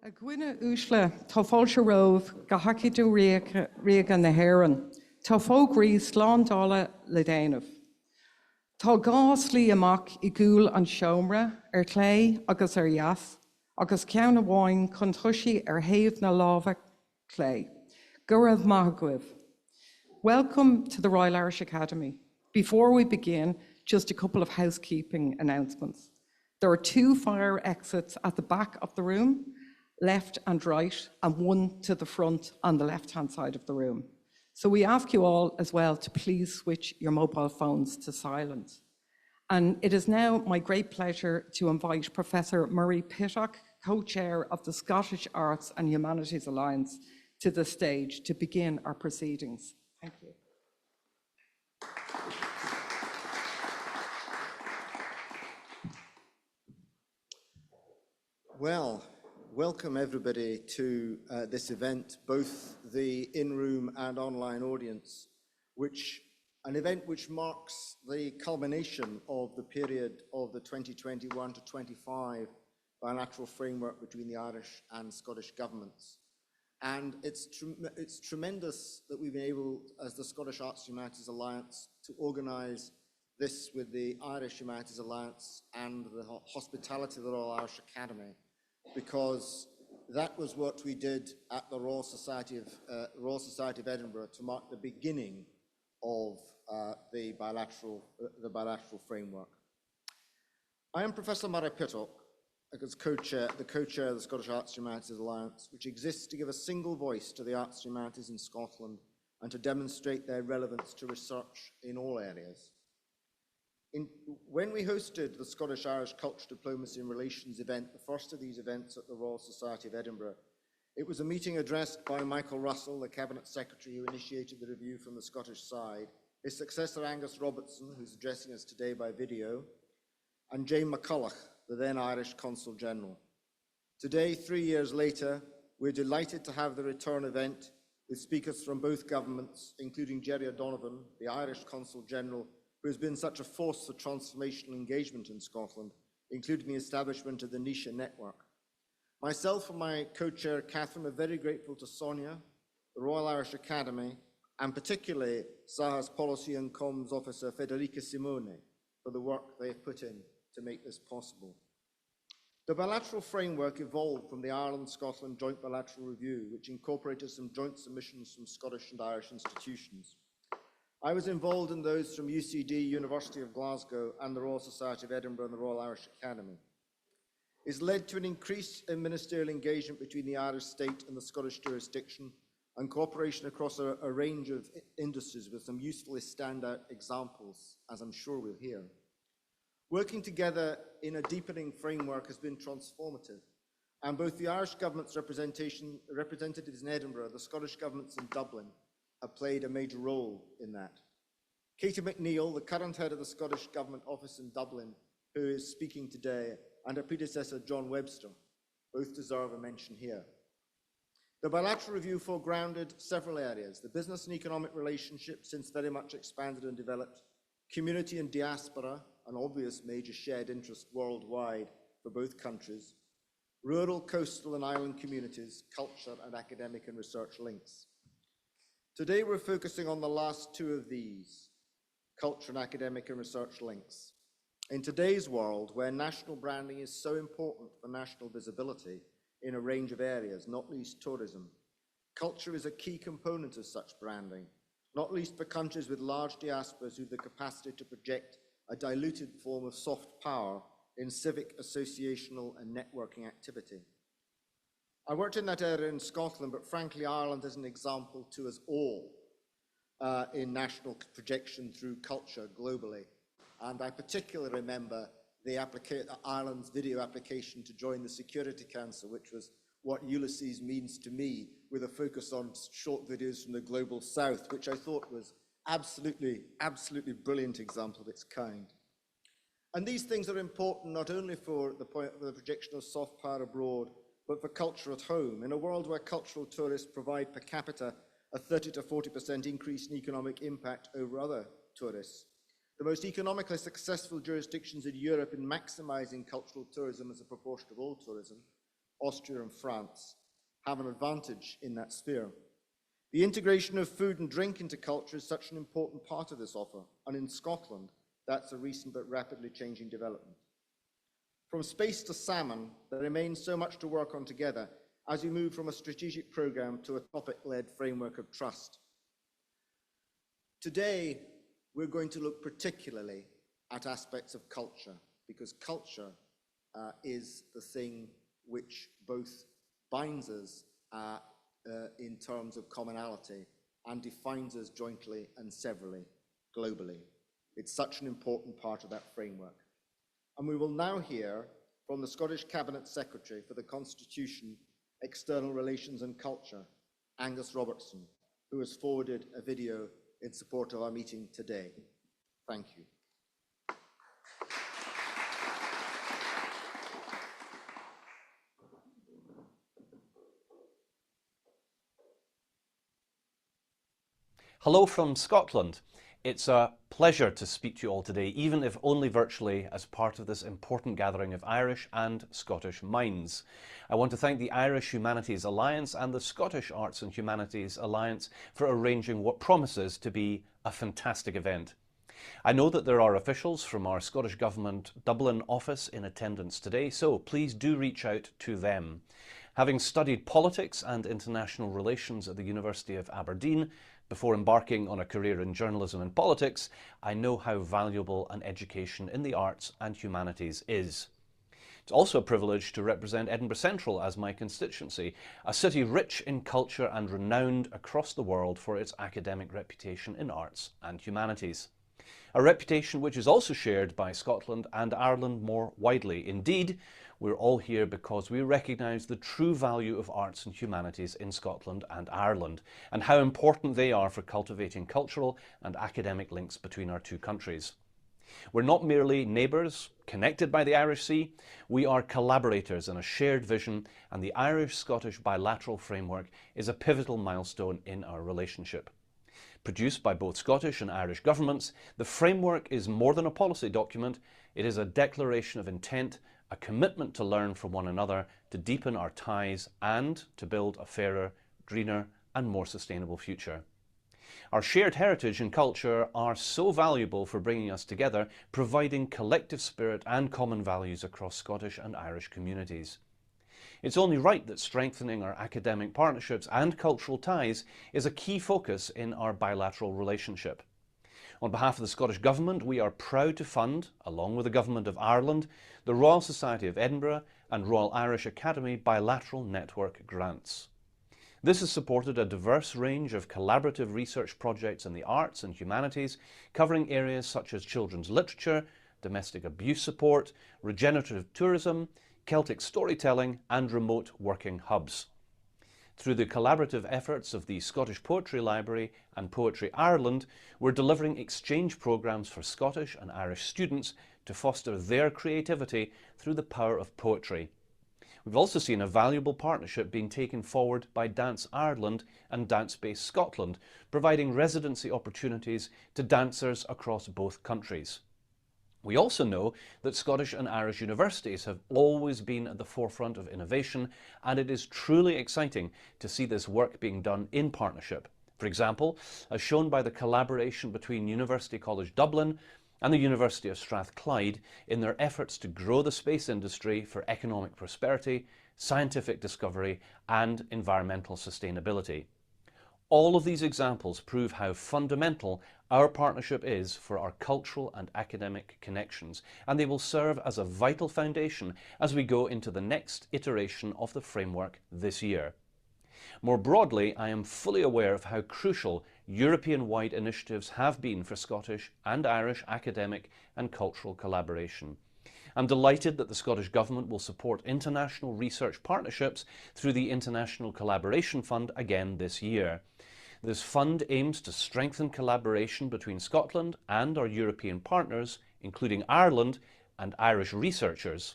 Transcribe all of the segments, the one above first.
A gwine úsle tá fáilte romh go haiciú riaga na hÉireann, tá fógraí sláándála le déanamh. Tá gá slí amach I gúil an seomra clé agus dheas, agus ceann amháin chun tusaí thaobh na lámha clé. Go raibh maith agaibh. Welcome to the Royal Irish Academy. Before we begin, just a couple of housekeeping announcements. There are 2 fire exits at the back of the room, left and right, and 1 to the front on the left-hand side of the room. So we ask you all as well to please switch your mobile phones to silent. And it is now my great pleasure to invite Professor Murray Pittock, co-chair of the Scottish Arts and Humanities Alliance, to the stage to begin our proceedings. Thank you. Well, welcome everybody to this event, both the in-room and online audience, an event which marks the culmination of the period of the 2021 to 25 bilateral framework between the Irish and Scottish governments. And it's tremendous that we've been able, as the Scottish Arts and Humanities Alliance, to organise this with the Irish Humanities Alliance and the hospitality of the Royal Irish Academy, because that was what we did at the Royal Society of Edinburgh to mark the beginning of the bilateral framework. I am Professor Murray Pittock, as the co-chair of the Scottish Arts and Humanities Alliance, which exists to give a single voice to the arts and humanities in Scotland and to demonstrate their relevance to research in all areas. When we hosted the Scottish-Irish Culture, Diplomacy and Relations event, the first of these events at the Royal Society of Edinburgh, it was a meeting addressed by Michael Russell, the Cabinet Secretary who initiated the review from the Scottish side, his successor Angus Robertson, who's addressing us today by video, and Jane McCulloch, the then Irish Consul General. Today, 3 years later, we're delighted to have the return event with speakers from both governments, including Jerry O'Donovan, the Irish Consul General, who has been such a force for transformational engagement in Scotland, including the establishment of the Nisha Network. Myself and my co-chair, Catherine, are very grateful to Sonia, the Royal Irish Academy, and particularly SAHA's Policy and Comms Officer, Federica Simone, for the work they have put in to make this possible. The bilateral framework evolved from the Ireland-Scotland Joint Bilateral Review, which incorporated some joint submissions from Scottish and Irish institutions. I was involved in those from UCD, University of Glasgow, and the Royal Society of Edinburgh and the Royal Irish Academy. It's led to an increase in ministerial engagement between the Irish state and the Scottish jurisdiction and cooperation across a range of industries with some usefully standout examples, as I'm sure we'll hear. Working together in a deepening framework has been transformative, and both the Irish government's representatives in Edinburgh, the Scottish governments in Dublin, have played a major role in that. Katie McNeill, the current head of the Scottish Government Office in Dublin, who is speaking today, and her predecessor, John Webster, both deserve a mention here. The bilateral review foregrounded several areas: the business and economic relationship, since very much expanded and developed, community and diaspora, an obvious major shared interest worldwide for both countries, rural, coastal and island communities, culture and academic and research links. Today we're focusing on the last 2 of these, culture and academic and research links. In today's world, where national branding is so important for national visibility in a range of areas, not least tourism, culture is a key component of such branding, not least for countries with large diasporas who have the capacity to project a diluted form of soft power in civic, associational and networking activity. I worked in that area in Scotland, but frankly, Ireland is an example to us all in national projection through culture globally. And I particularly remember Ireland's video application to join the Security Council, which was what Ulysses means to me, with a focus on short videos from the global south, which I thought was absolutely brilliant example of its kind. And these things are important not only for the projection of soft power abroad, but for culture at home. In a world where cultural tourists provide per capita a 30 to 40% increase in economic impact over other tourists, the most economically successful jurisdictions in Europe in maximizing cultural tourism as a proportion of all tourism Austria and France have an advantage in that sphere. The integration of food and drink into culture is such an important part of this offer, and in Scotland, that's a recent but rapidly changing development. From space to salmon, there remains so much to work on together as we move from a strategic programme to a topic-led framework of trust. Today, we're going to look particularly at aspects of culture, because culture is the thing which both binds us in terms of commonality and defines us jointly and severally, globally. It's such an important part of that framework. And we will now hear from the Scottish Cabinet Secretary for the Constitution, External Relations and Culture, Angus Robertson, who has forwarded a video in support of our meeting today. Thank you. Hello from Scotland. It's a pleasure to speak to you all today, even if only virtually, as part of this important gathering of Irish and Scottish minds. I want to thank the Irish Humanities Alliance and the Scottish Arts and Humanities Alliance for arranging what promises to be a fantastic event. I know that there are officials from our Scottish Government Dublin office in attendance today, so please do reach out to them. Having studied politics and international relations at the University of Aberdeen, before embarking on a career in journalism and politics, I know how valuable an education in the arts and humanities is. It's also a privilege to represent Edinburgh Central as my constituency, a city rich in culture and renowned across the world for its academic reputation in arts and humanities. A reputation which is also shared by Scotland and Ireland more widely. Indeed, we're all here because we recognise the true value of arts and humanities in Scotland and Ireland, and how important they are for cultivating cultural and academic links between our two countries. We're not merely neighbours, connected by the Irish Sea, we are collaborators in a shared vision, and the Irish-Scottish bilateral framework is a pivotal milestone in our relationship. Produced by both Scottish and Irish governments, the framework is more than a policy document, it is a declaration of intent, a commitment to learn from one another, to deepen our ties and to build a fairer, greener and more sustainable future. Our shared heritage and culture are so valuable for bringing us together, providing collective spirit and common values across Scottish and Irish communities. It's only right that strengthening our academic partnerships and cultural ties is a key focus in our bilateral relationship. On behalf of the Scottish Government, we are proud to fund, along with the Government of Ireland, the Royal Society of Edinburgh and Royal Irish Academy bilateral network grants. This has supported a diverse range of collaborative research projects in the arts and humanities, covering areas such as children's literature, domestic abuse support, regenerative tourism, Celtic storytelling and remote working hubs. Through the collaborative efforts of the Scottish Poetry Library and Poetry Ireland, we're delivering exchange programmes for Scottish and Irish students to foster their creativity through the power of poetry. We've also seen a valuable partnership being taken forward by Dance Ireland and Dance Base Scotland, providing residency opportunities to dancers across both countries. We also know that Scottish and Irish universities have always been at the forefront of innovation, and it is truly exciting to see this work being done in partnership. For example, as shown by the collaboration between University College Dublin and the University of Strathclyde in their efforts to grow the space industry for economic prosperity, scientific discovery and environmental sustainability. All of these examples prove how fundamental our partnership is for our cultural and academic connections, and they will serve as a vital foundation as we go into the next iteration of the framework this year. More broadly, I am fully aware of how crucial European-wide initiatives have been for Scottish and Irish academic and cultural collaboration. I'm delighted that the Scottish Government will support international research partnerships through the International Collaboration Fund again this year. This fund aims to strengthen collaboration between Scotland and our European partners, including Ireland and Irish researchers.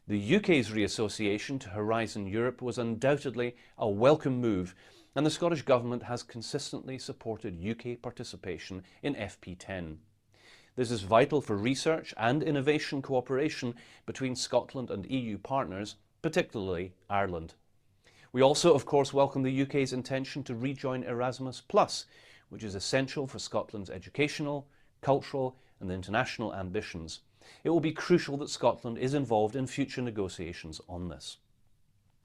The UK's reassociation to Horizon Europe was undoubtedly a welcome move, and the Scottish Government has consistently supported UK participation in FP10. This is vital for research and innovation cooperation between Scotland and EU partners, particularly Ireland. We also, of course, welcome the UK's intention to rejoin Erasmus+, which is essential for Scotland's educational, cultural and international ambitions. It will be crucial that Scotland is involved in future negotiations on this.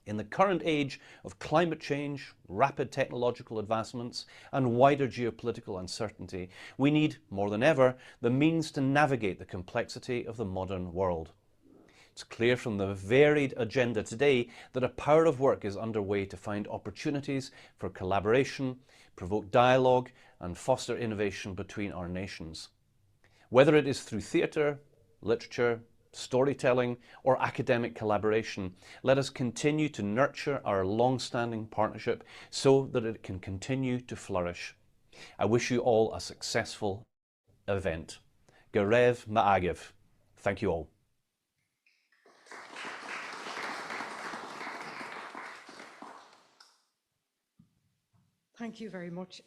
In the current age of climate change, rapid technological advancements and wider geopolitical uncertainty, we need, more than ever, the means to navigate the complexity of the modern world. It's clear from the varied agenda today that a power of work is underway to find opportunities for collaboration, provoke dialogue and foster innovation between our nations. Whether it is through theatre, literature, storytelling or academic collaboration, let us continue to nurture our long-standing partnership so that it can continue to flourish. I wish you all a successful event. Garev Ma'agiv. Thank you all. Thank you very much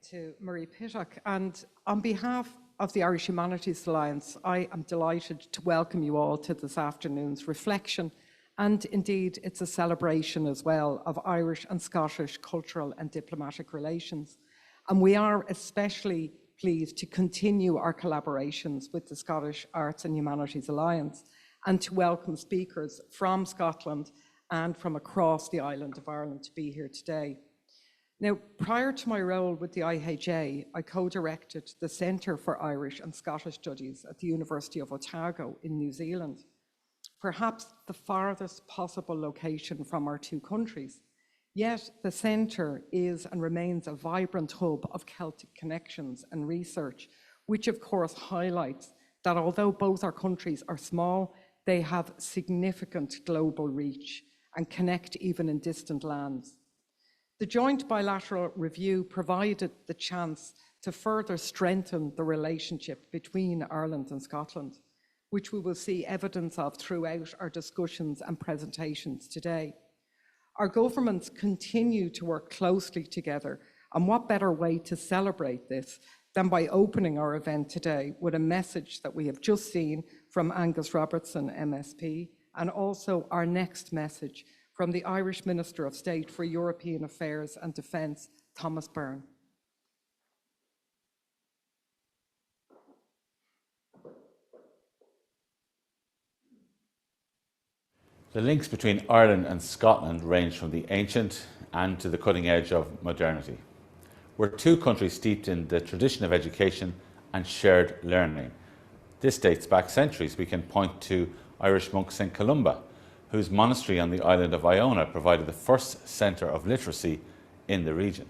to Murray Pittock. And on behalf of the Irish Humanities Alliance, I am delighted to welcome you all to this afternoon's reflection. And indeed, it's a celebration as well of Irish and Scottish cultural and diplomatic relations. And we are especially pleased to continue our collaborations with the Scottish Arts and Humanities Alliance and to welcome speakers from Scotland and from across the island of Ireland to be here today. Now, prior to my role with the IHA, I co-directed the Centre for Irish and Scottish Studies at the University of Otago in New Zealand, perhaps the farthest possible location from our two countries. Yet the centre is and remains a vibrant hub of Celtic connections and research, which of course highlights that although both our countries are small, they have significant global reach and connect even in distant lands. The joint bilateral review provided the chance to further strengthen the relationship between Ireland and Scotland, which we will see evidence of throughout our discussions and presentations today. Our governments continue to work closely together, and what better way to celebrate this than by opening our event today with a message that we have just seen from Angus Robertson, MSP, and also our next message from the Irish Minister of State for European Affairs and Defence, Thomas Byrne. The links between Ireland and Scotland range from the ancient and to the cutting edge of modernity. We're two countries steeped in the tradition of education and shared learning. This dates back centuries. We can point to Irish monk St. Columba, whose monastery on the island of Iona provided the first centre of literacy in the region.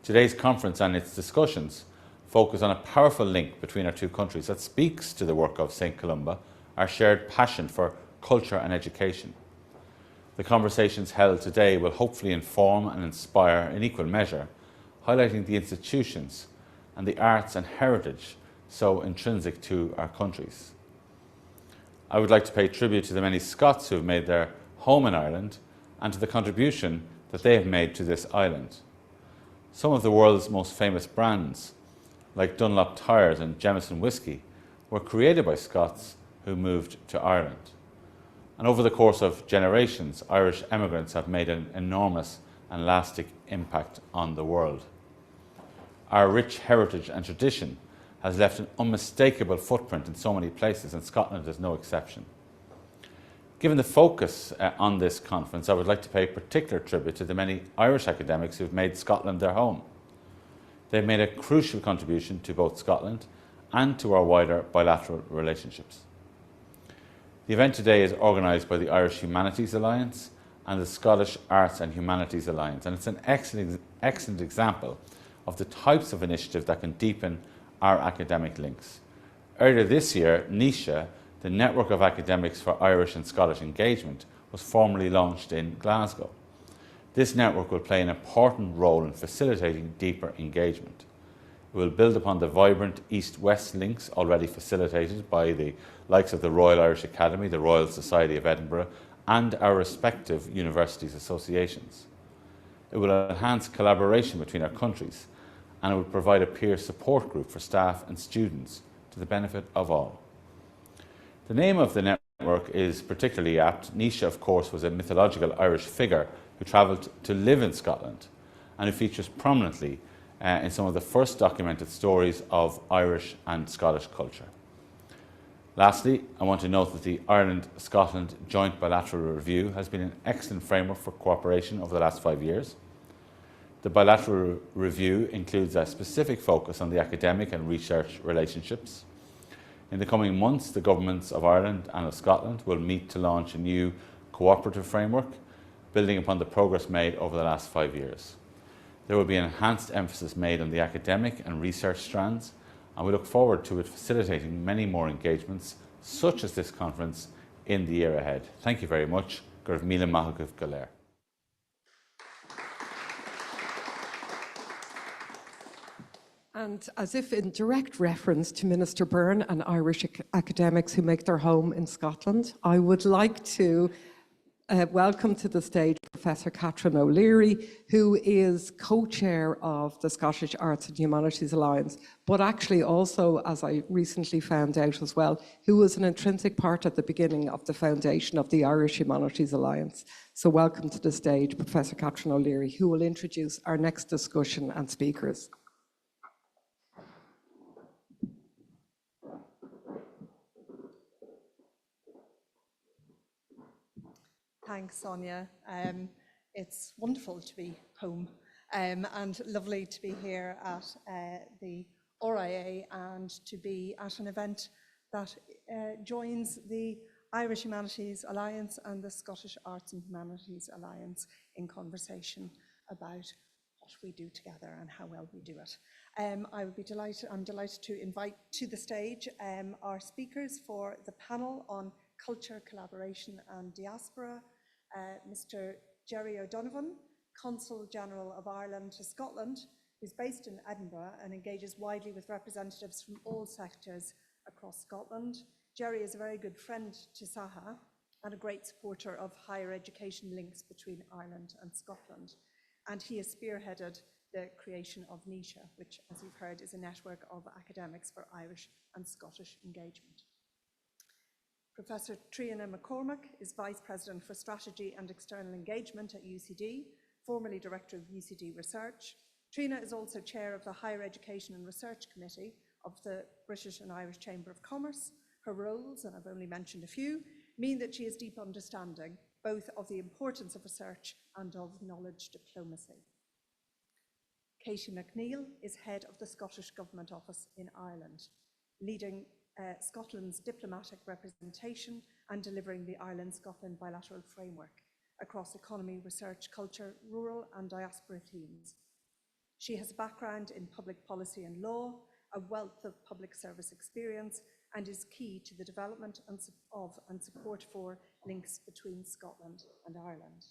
Today's conference and its discussions focus on a powerful link between our two countries that speaks to the work of St. Columba, our shared passion for culture and education. The conversations held today will hopefully inform and inspire in equal measure, highlighting the institutions and the arts and heritage so intrinsic to our countries. I would like to pay tribute to the many Scots who have made their home in Ireland and to the contribution that they have made to this island. Some of the world's most famous brands, like Dunlop Tyres and Jameson Whisky, were created by Scots who moved to Ireland. And over the course of generations, Irish emigrants have made an enormous and lasting impact on the world. Our rich heritage and tradition has left an unmistakable footprint in so many places, and Scotland is no exception. Given the focus on this conference, I would like to pay particular tribute to the many Irish academics who have made Scotland their home. They've made a crucial contribution to both Scotland and to our wider bilateral relationships. The event today is organised by the Irish Humanities Alliance and the Scottish Arts and Humanities Alliance, and it's an excellent example of the types of initiatives that can deepen our academic links. Earlier this year, NISHA, the Network of Academics for Irish and Scottish Engagement, was formally launched in Glasgow. This network will play an important role in facilitating deeper engagement. It will build upon the vibrant East-West links already facilitated by the likes of the Royal Irish Academy, the Royal Society of Edinburgh, and our respective universities associations. It will enhance collaboration between our countries, and it will provide a peer support group for staff and students to the benefit of all. The name of the network network is particularly apt. Nisha, of course, was a mythological Irish figure who travelled to live in Scotland and who features prominently in some of the first documented stories of Irish and Scottish culture. Lastly, I want to note that the Ireland-Scotland Joint Bilateral Review has been an excellent framework for cooperation over the last 5 years. The bilateral review includes a specific focus on the academic and research relationships. In the coming months, the governments of Ireland and of Scotland will meet to launch a new cooperative framework, building upon the progress made over the last 5 years. There will be an enhanced emphasis made on the academic and research strands, and we look forward to it facilitating many more engagements, such as this conference, in the year ahead. Thank you very much. Gur míle maith agaibh go léir. And as if in direct reference to Minister Byrne and Irish academics who make their home in Scotland, I would like to welcome to the stage Professor Catherine O'Leary, who is co-chair of the Scottish Arts and Humanities Alliance, but actually also, as I recently found out as well, who was an intrinsic part at the beginning of the foundation of the Irish Humanities Alliance. So welcome to the stage, Professor Catherine O'Leary, who will introduce our next discussion and speakers. Thanks, Sonia. It's wonderful to be home and lovely to be here at the RIA and to be at an event that joins the Irish Humanities Alliance and the Scottish Arts and Humanities Alliance in conversation about what we do together and how well we do it. I'm delighted to invite to the stage our speakers for the panel on culture, collaboration and diaspora, Mr. Jerry O'Donovan, Consul General of Ireland to Scotland, who's based in Edinburgh and engages widely with representatives from all sectors across Scotland. Jerry is a very good friend to SAHA and a great supporter of higher education links between Ireland and Scotland. And he has spearheaded the creation of NISHA, which, as you've heard, is a network of academics for Irish and Scottish engagement. Professor Triana McCormack is Vice President for Strategy and External Engagement at UCD, formerly Director of UCD Research. Triana is also Chair of the Higher Education and Research Committee of the British and Irish Chamber of Commerce. Her roles, and I've only mentioned a few, mean that she has deep understanding both of the importance of research and of knowledge diplomacy. Katie McNeill is Head of the Scottish Government Office in Ireland, leading Scotland's diplomatic representation and delivering the Ireland-Scotland bilateral framework across economy, research, culture, rural and diaspora themes. She has a background in public policy and law, a wealth of public service experience, and is key to the development and support for links between Scotland and Ireland.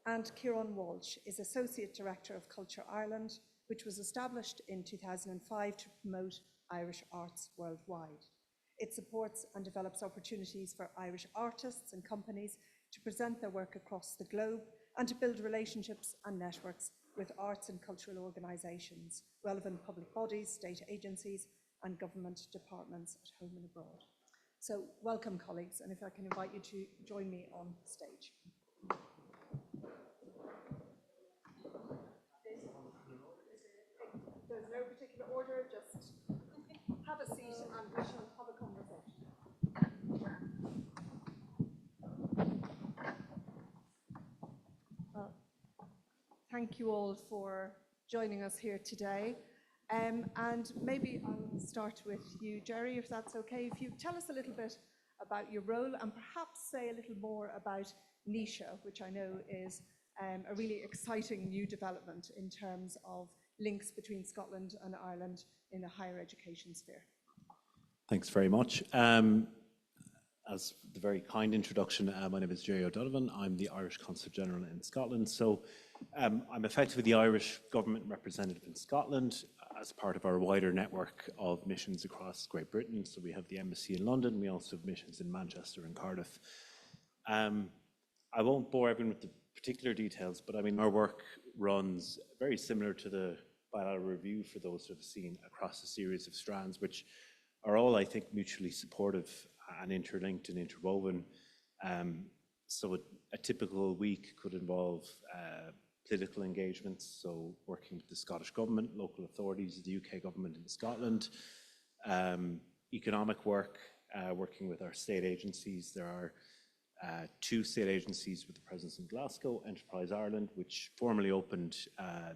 And Ciarán Walsh is Associate Director of Culture Ireland, which was established in 2005 to promote Irish arts worldwide. It supports and develops opportunities for Irish artists and companies to present their work across the globe and to build relationships and networks with arts and cultural organisations, relevant public bodies, state agencies and government departments at home and abroad. So welcome, colleagues, and if I can invite you to join me on stage. There's no particular order, just have a seat and we shall have a conversation. Well, thank you all for joining us here today. And maybe I'll start with you, Jerry, if that's okay. If you tell us a little bit about your role and perhaps say a little more about NISHA, which I know is a really exciting new development in terms of links between Scotland and Ireland in the higher education sphere. Thanks very much. As the very kind introduction, my name is Jerry O'Donovan. I'm the Irish Consul General in Scotland. So I'm effectively the Irish government representative in Scotland as part of our wider network of missions across Great Britain. So we have the embassy in London. We also have missions in Manchester and Cardiff. I won't bore everyone with the particular details, but I mean, our work runs very similar to the bilateral review for those who have seen across a series of strands, which are all, I think, mutually supportive and interlinked and interwoven. So a typical week could involve political engagements, so working with the Scottish Government, local authorities, the UK Government in Scotland, economic work, working with our state agencies. There are 2 state agencies with a presence in Glasgow, Enterprise Ireland, which formally opened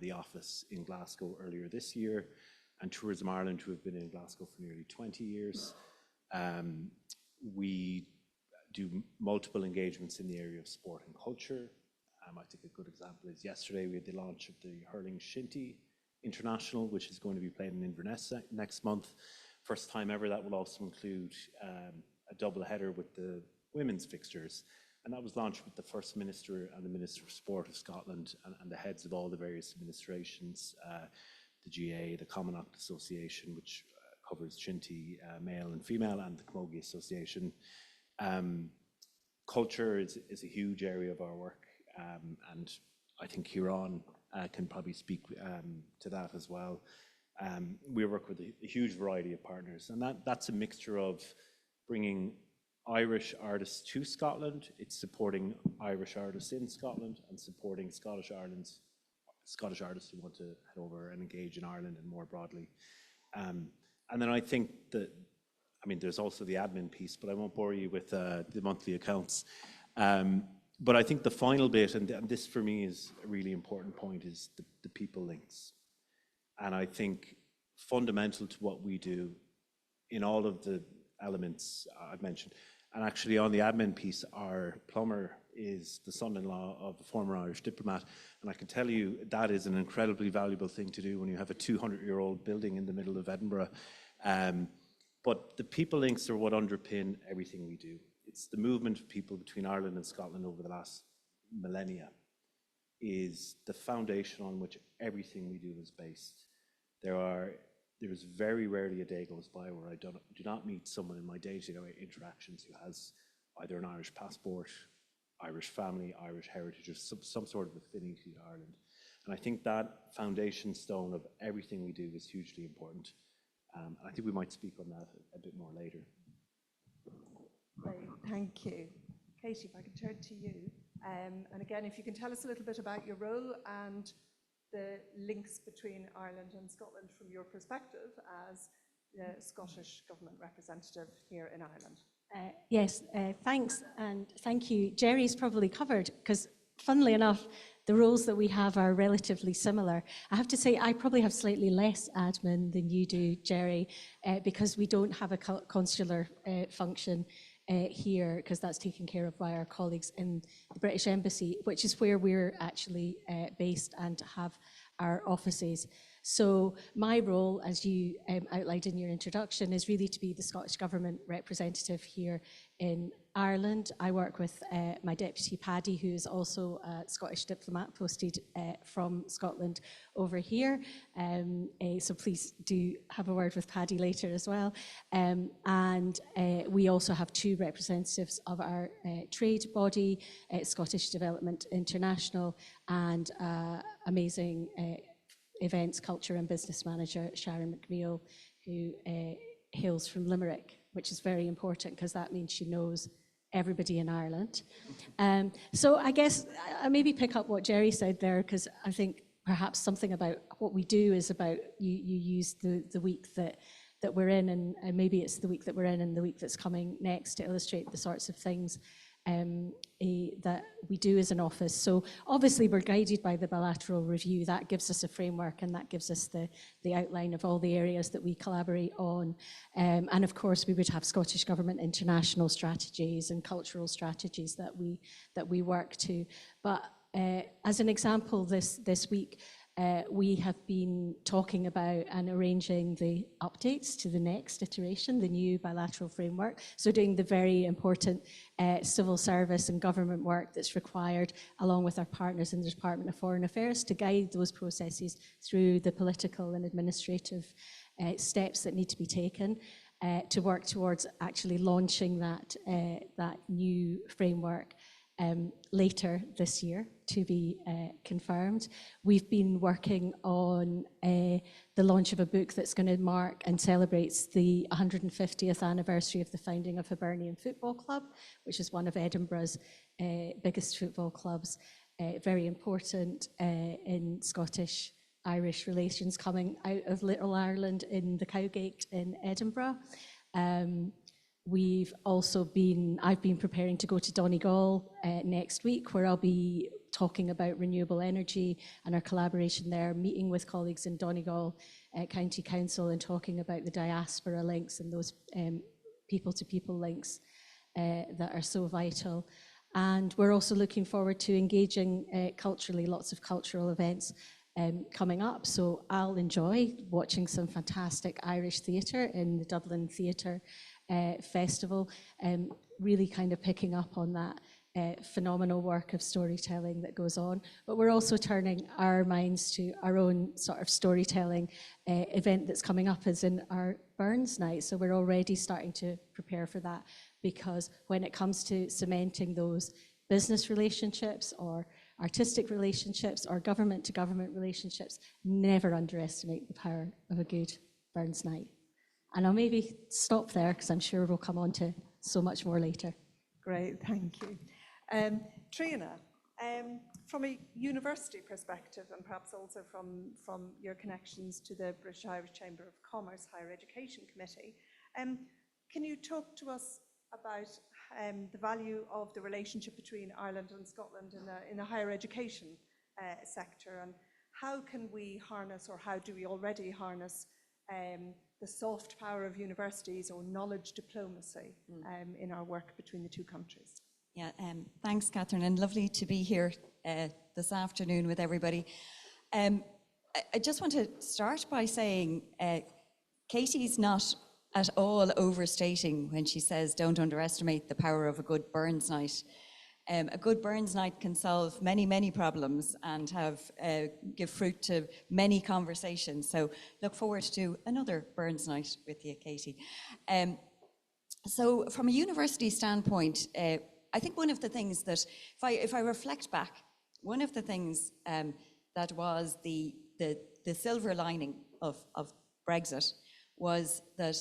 the office in Glasgow earlier this year, and Tourism Ireland, who have been in Glasgow for nearly 20 years. We do multiple engagements in the area of sport and culture. I think a good example is yesterday we had the launch of the Hurling Shinty International, which is going to be played in Inverness next month. First time ever. That will also include a double header with the women's fixtures. And that was launched with the First Minister and the Minister of Sport of Scotland and the heads of all the various administrations, the GA, the Commonwealth Association, which covers Shinty, male and female, and the Camogie Association. Culture is a huge area of our work, and I think Huron can probably speak to that as well. We work with a huge variety of partners, and that's a mixture of bringing Irish artists to Scotland. It's supporting Irish artists in Scotland and supporting Scottish artists who want to head over and engage in Ireland and more broadly. And then I think that, I mean, there's also the admin piece, but I won't bore you with the monthly accounts. But I think the final bit, and this for me is a really important point, is the people links. And I think fundamental to what we do in all of the elements I've mentioned, and actually on the admin piece, our plumber is the son-in-law of a former Irish diplomat. And I can tell you that is an incredibly valuable thing to do when you have a 200-year-old building in the middle of Edinburgh. But the people links are what underpin everything we do. It's the movement of people between Ireland and Scotland over the last millennia is the foundation on which everything we do is based. There's very rarely a day goes by where I do not meet someone in my day-to-day interactions who has either an Irish passport, Irish family, Irish heritage, or some sort of affinity to Ireland. And I think that foundation stone of everything we do is hugely important. I think we might speak on that a bit more later. Great, thank you. Katie, if I could turn to you. And again, if you can tell us a little bit about your role and the links between Ireland and Scotland from your perspective as the Scottish Government representative here in Ireland. Yes, thanks, and thank you. Jerry's probably covered, because funnily enough, the roles that we have are relatively similar. I have to say, I probably have slightly less admin than you do, Jerry, because we don't have a consular function here, because that's taken care of by our colleagues in the British Embassy, which is where we're actually based and have our offices. So my role, as you outlined in your introduction, is really to be the Scottish Government representative here in Ireland. I work with my deputy Paddy, who is also a Scottish diplomat posted from Scotland over here. So please do have a word with Paddy later as well. And we also have 2 representatives of our trade body, Scottish Development International, and amazing events, culture and business manager, Sharon McNeil, who hails from Limerick, which is very important because that means she knows everybody in Ireland. So I guess I maybe pick up what Jerry said there, because I think perhaps something about what we do is about, you use the week that we're in, and maybe it's the week that we're in and the week that's coming next to illustrate the sorts of things that we do as an office. So obviously we're guided by the bilateral review. That gives us a framework, and that gives us the outline of all the areas that we collaborate on. And of course we would have Scottish Government international strategies and cultural strategies that we work to. But as an example, this week we have been talking about and arranging the updates to the next iteration, the new bilateral framework. So doing the very important civil service and government work that's required, along with our partners in the Department of Foreign Affairs, to guide those processes through the political and administrative steps that need to be taken to work towards actually launching that new framework later this year. to be confirmed. We've been working on the launch of a book that's going to mark and celebrates the 150th anniversary of the founding of Hibernian Football Club, which is one of Edinburgh's biggest football clubs. Very important in Scottish-Irish relations, coming out of Little Ireland in the Cowgate in Edinburgh. I've been preparing to go to Donegal next week, where I'll be talking about renewable energy and our collaboration there, meeting with colleagues in Donegal County Council and talking about the diaspora links and those people-to-people links that are so vital. And we're also looking forward to engaging culturally, lots of cultural events coming up. So I'll enjoy watching some fantastic Irish theatre in the Dublin Theatre Festival, really kind of picking up on that phenomenal work of storytelling that goes on. But we're also turning our minds to our own sort of storytelling event that's coming up, as in our Burns Night. So we're already starting to prepare for that, because when it comes to cementing those business relationships or artistic relationships or government-to-government relationships, never underestimate the power of a good Burns Night. And I'll maybe stop there, because I'm sure we'll come on to so much more later. Great, thank you. Trina, from a university perspective, and perhaps also from your connections to the British Irish Chamber of Commerce Higher Education Committee, can you talk to us about the value of the relationship between Ireland and Scotland in the higher education sector, and how can we harness, or how do we already harness, the soft power of universities or knowledge diplomacy in our work between the two countries? Yeah, thanks, Catherine, and lovely to be here this afternoon with everybody. I just want to start by saying Katie's not at all overstating when she says don't underestimate the power of a good Burns Night. A good Burns Night can solve many, many problems and give fruit to many conversations. So look forward to another Burns Night with you, Katie. So from a university standpoint, I think one of the things that, if I reflect back, one of the things that was the silver lining of Brexit was that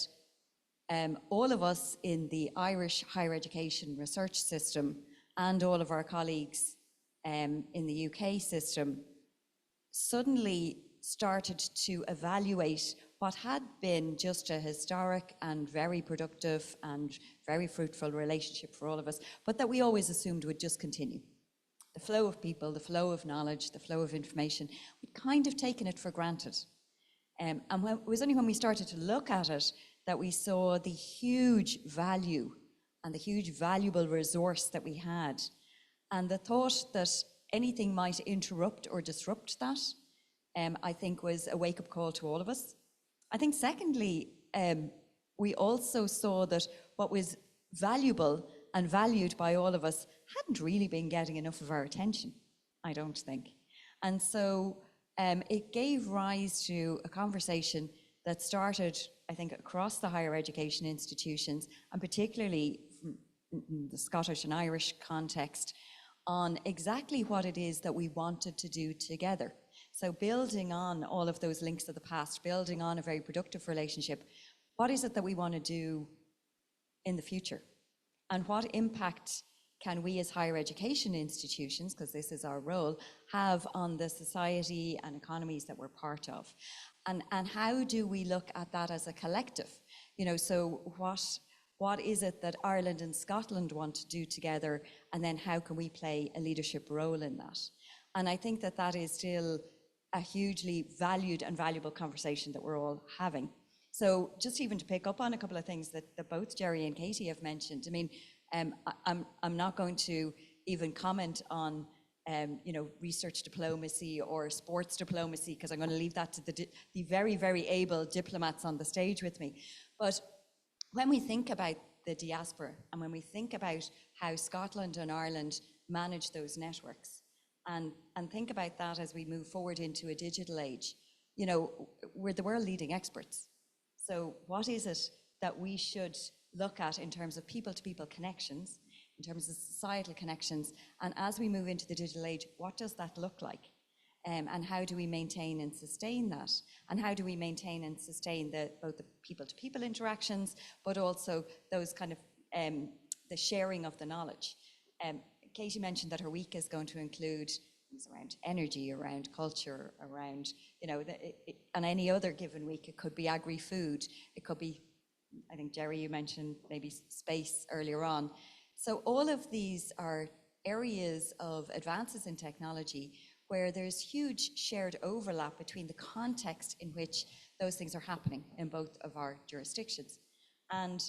all of us in the Irish higher education research system and all of our colleagues in the UK system suddenly started to evaluate what had been just a historic and very productive and very fruitful relationship for all of us, but that we always assumed would just continue. The flow of people, the flow of knowledge, the flow of information, we'd kind of taken it for granted. And it was only when we started to look at it that we saw the huge value and the huge valuable resource that we had. And the thought that anything might interrupt or disrupt that, I think was a wake-up call to all of us. I think secondly, we also saw that what was valuable and valued by all of us hadn't really been getting enough of our attention, I don't think. And so it gave rise to a conversation that started, I think, across the higher education institutions, and particularly from the Scottish and Irish context, on exactly what it is that we wanted to do together. So building on all of those links of the past, building on a very productive relationship, what is it that we want to do in the future? And what impact can we as higher education institutions, because this is our role, have on the society and economies that we're part of? And how do we look at that as a collective? You know, so what is it that Ireland and Scotland want to do together, and then how can we play a leadership role in that? And I think that that is still a hugely valued and valuable conversation that we're all having. So just even to pick up on a couple of things that both Jerry and Katie have mentioned, I mean, I'm not going to even comment on research diplomacy or sports diplomacy, because I'm going to leave that to the very, very able diplomats on the stage with me. But when we think about the diaspora, and when we think about how Scotland and Ireland manage those networks, and think about that as we move forward into a digital age, you know, we're the world leading experts. So what is it that we should look at in terms of people-to-people connections, in terms of societal connections. And as we move into the digital age, what does that look like? And how do we maintain and sustain that? And how do we maintain and sustain both the people-to-people interactions, but also those kind of the sharing of the knowledge? Katie mentioned that her week is going to include things around energy, around culture, around, on any other given week, it could be agri-food, it could be, I think, Jerry, you mentioned maybe space earlier on. So all of these are areas of advances in technology where there's huge shared overlap between the context in which those things are happening in both of our jurisdictions. And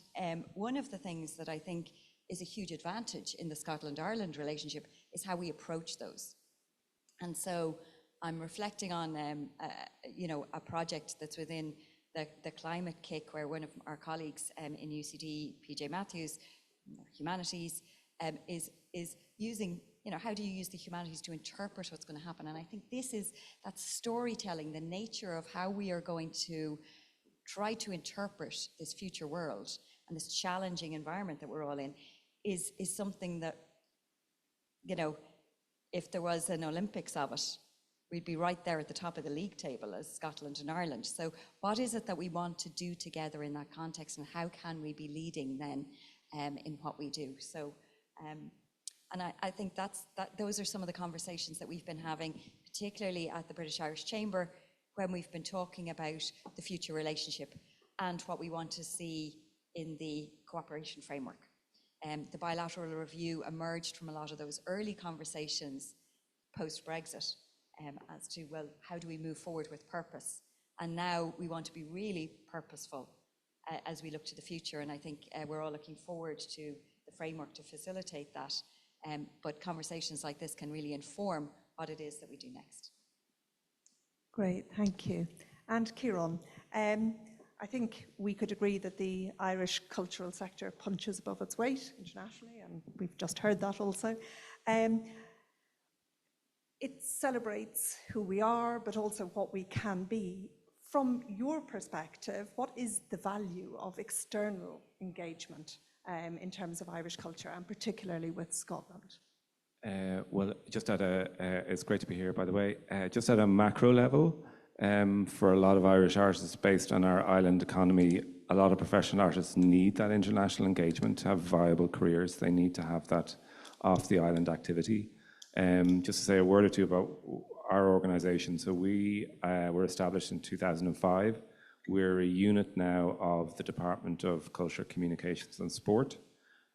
one of the things that I think is a huge advantage in the Scotland-Ireland relationship is how we approach those. And so I'm reflecting on a project that's within the climate kick, where one of our colleagues in UCD, PJ Matthews, Humanities, is using, how do you use the humanities to interpret what's going to happen? And I think this is that storytelling, the nature of how we are going to try to interpret this future world and this challenging environment that we're all in is something that, if there was an Olympics of it, we'd be right there at the top of the league table as Scotland and Ireland. So what is it that we want to do together in that context, and how can we be leading then in what we do? So, and I think those are some of the conversations that we've been having, particularly at the British Irish Chamber, when we've been talking about the future relationship and what we want to see in the cooperation framework. The bilateral review emerged from a lot of those early conversations post-Brexit as to, well, how do we move forward with purpose? And now we want to be really purposeful as we look to the future. And I think we're all looking forward to the framework to facilitate that. But conversations like this can really inform what it is that we do next. Great, thank you. And Ciarán, I think we could agree that the Irish cultural sector punches above its weight internationally, and we've just heard that also. It celebrates who we are, but also what we can be. From your perspective, what is the value of external engagement in terms of Irish culture, and particularly with Scotland? Well, just it's great to be here, by the way. Just at a macro level, for a lot of Irish artists based on our island economy, a lot of professional artists need that international engagement to have viable careers. They need to have that off the island activity. Just to say a word or two about our organisation. So we were established in 2005. We're a unit now of the Department of Culture, Communications and Sport.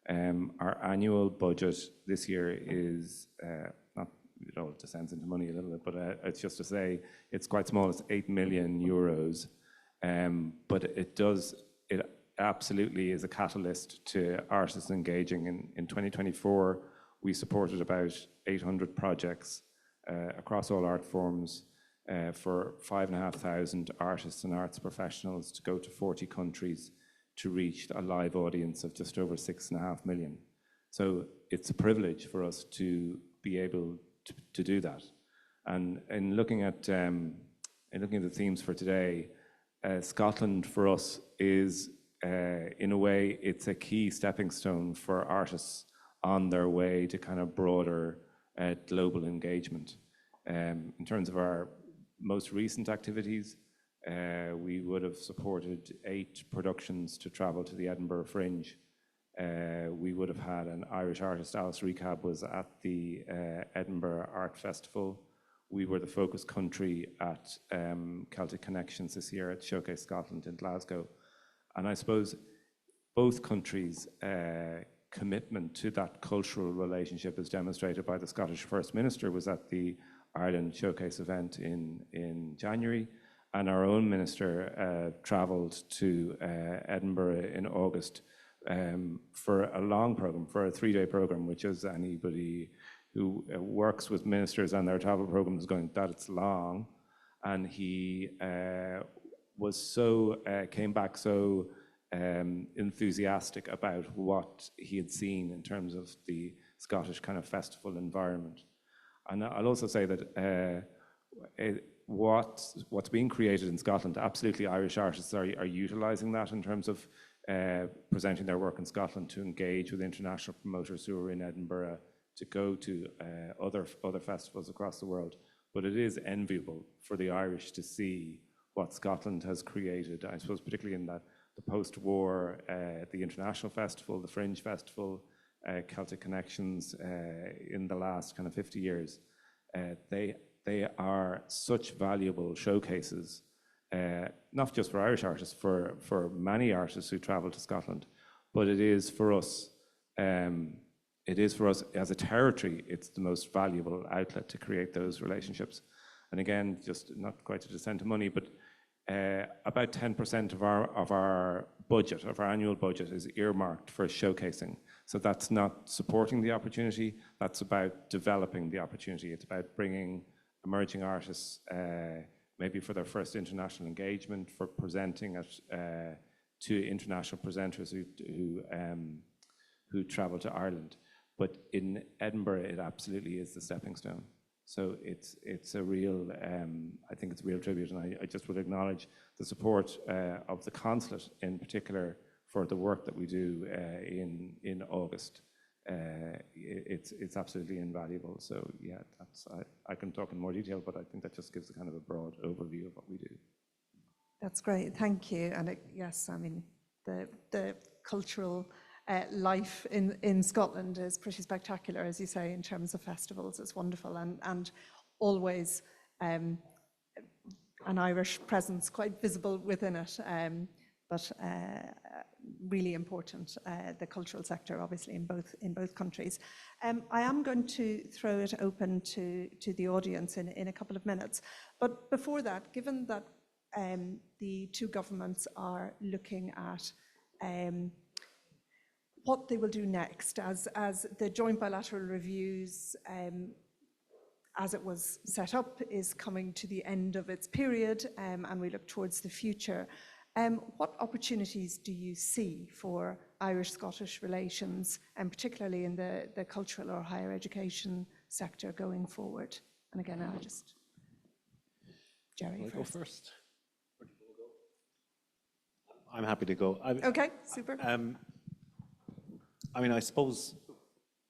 Our annual budget this year is, it all descends into money a little bit, but it's just to say it's quite small. It's 8 million euros. But it absolutely is a catalyst to artists engaging. In 2024, we supported about 800 projects across all art forms for 5,500 artists and arts professionals to go to 40 countries to reach a live audience of just over 6.5 million. So it's a privilege for us to be able to do that. And in looking at the themes for today, Scotland for us is, in a way, it's a key stepping stone for artists on their way to kind of broader global engagement. In terms of our most recent activities, we would have supported 8 productions to travel to the Edinburgh Fringe. We would have had an Irish artist, Alice Recab, was at the Edinburgh Art Festival. We were the focus country at Celtic Connections this year at Showcase Scotland in Glasgow. And I suppose both countries' commitment to that cultural relationship is demonstrated by the Scottish First Minister was at the Ireland Showcase event in January, and our own minister travelled to Edinburgh in August for a long programme, for a 3-day programme, which is anybody who works with ministers and their travel programme is going, that it's long. And he came back so enthusiastic about what he had seen in terms of the Scottish kind of festival environment. And I'll also say that what's being created in Scotland, absolutely Irish artists are utilising that in terms of presenting their work in Scotland, to engage with international promoters who are in Edinburgh, to go to other festivals across the world. But it is enviable for the Irish to see what Scotland has created, I suppose, particularly in that the post-war, the International Festival, the Fringe Festival, Celtic Connections in the last kind of 50 years. They are such valuable showcases, not just for Irish artists, for many artists who travel to Scotland, but it is for us. It is for us as a territory, it's the most valuable outlet to create those relationships. And again, just not quite to descend to money, but about 10% of our budget, of our annual budget, is earmarked for showcasing. So that's not supporting the opportunity, that's about developing the opportunity. It's about bringing emerging artists, maybe for their first international engagement, for presenting it to international presenters who travel to Ireland. But in Edinburgh, it absolutely is the stepping stone. So it's a real, I think it's a real tribute, and I just would acknowledge the support of the consulate in particular for the work that we do in August. It's absolutely invaluable. So yeah, I can talk in more detail, but I think that just gives a kind of a broad overview of what we do. That's great, thank you. And yes, I mean, the cultural life in Scotland is pretty spectacular, as you say, in terms of festivals. It's wonderful, and always an Irish presence quite visible within it, but really important, the cultural sector, obviously, in both countries. I am going to throw it open to the audience in a couple of minutes, but before that, given that the two governments are looking at what they will do next, as the joint bilateral reviews, as it was set up, is coming to the end of its period, and we look towards the future. What opportunities do you see for Irish-Scottish relations, and particularly in the cultural or higher education sector going forward? And again, I'll just... Jerry first. Go first. Where do you want to go? I'm happy to go. Okay, super. I mean, I suppose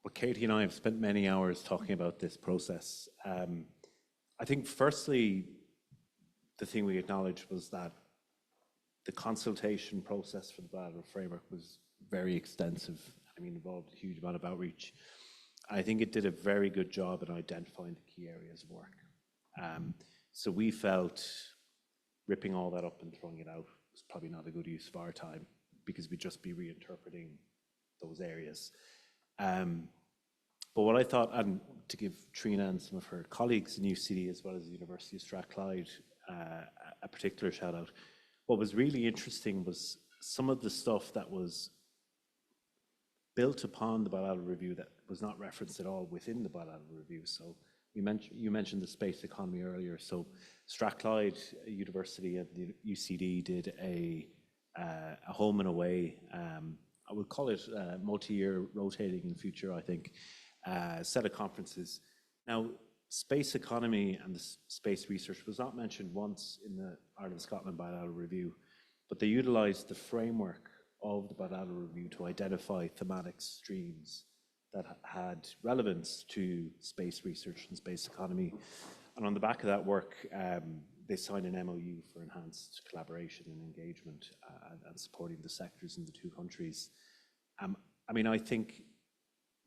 what Katie and I have spent many hours talking about this process. I think firstly, the thing we acknowledged was that the consultation process for the bilateral framework was very extensive. I mean, involved a huge amount of outreach. I think it did a very good job in identifying the key areas of work. So we felt ripping all that up and throwing it out was probably not a good use of our time, because we'd just be reinterpreting those areas. But what I thought, and to give Trina and some of her colleagues in UCD as well as the University of Strathclyde a particular shout out, what was really interesting was some of the stuff that was built upon the bilateral review that was not referenced at all within the bilateral review. So you mentioned the space economy earlier. So Strathclyde University and the UCD did a home and away, I would call it multi-year rotating in future, I think, set of conferences. Now, space economy and the space research was not mentioned once in the Ireland-Scotland bilateral review, but they utilized the framework of the bilateral review to identify thematic streams that had relevance to space research and space economy. And on the back of that work, they signed an MOU for enhanced collaboration and engagement and supporting the sectors in the two countries. I mean, I think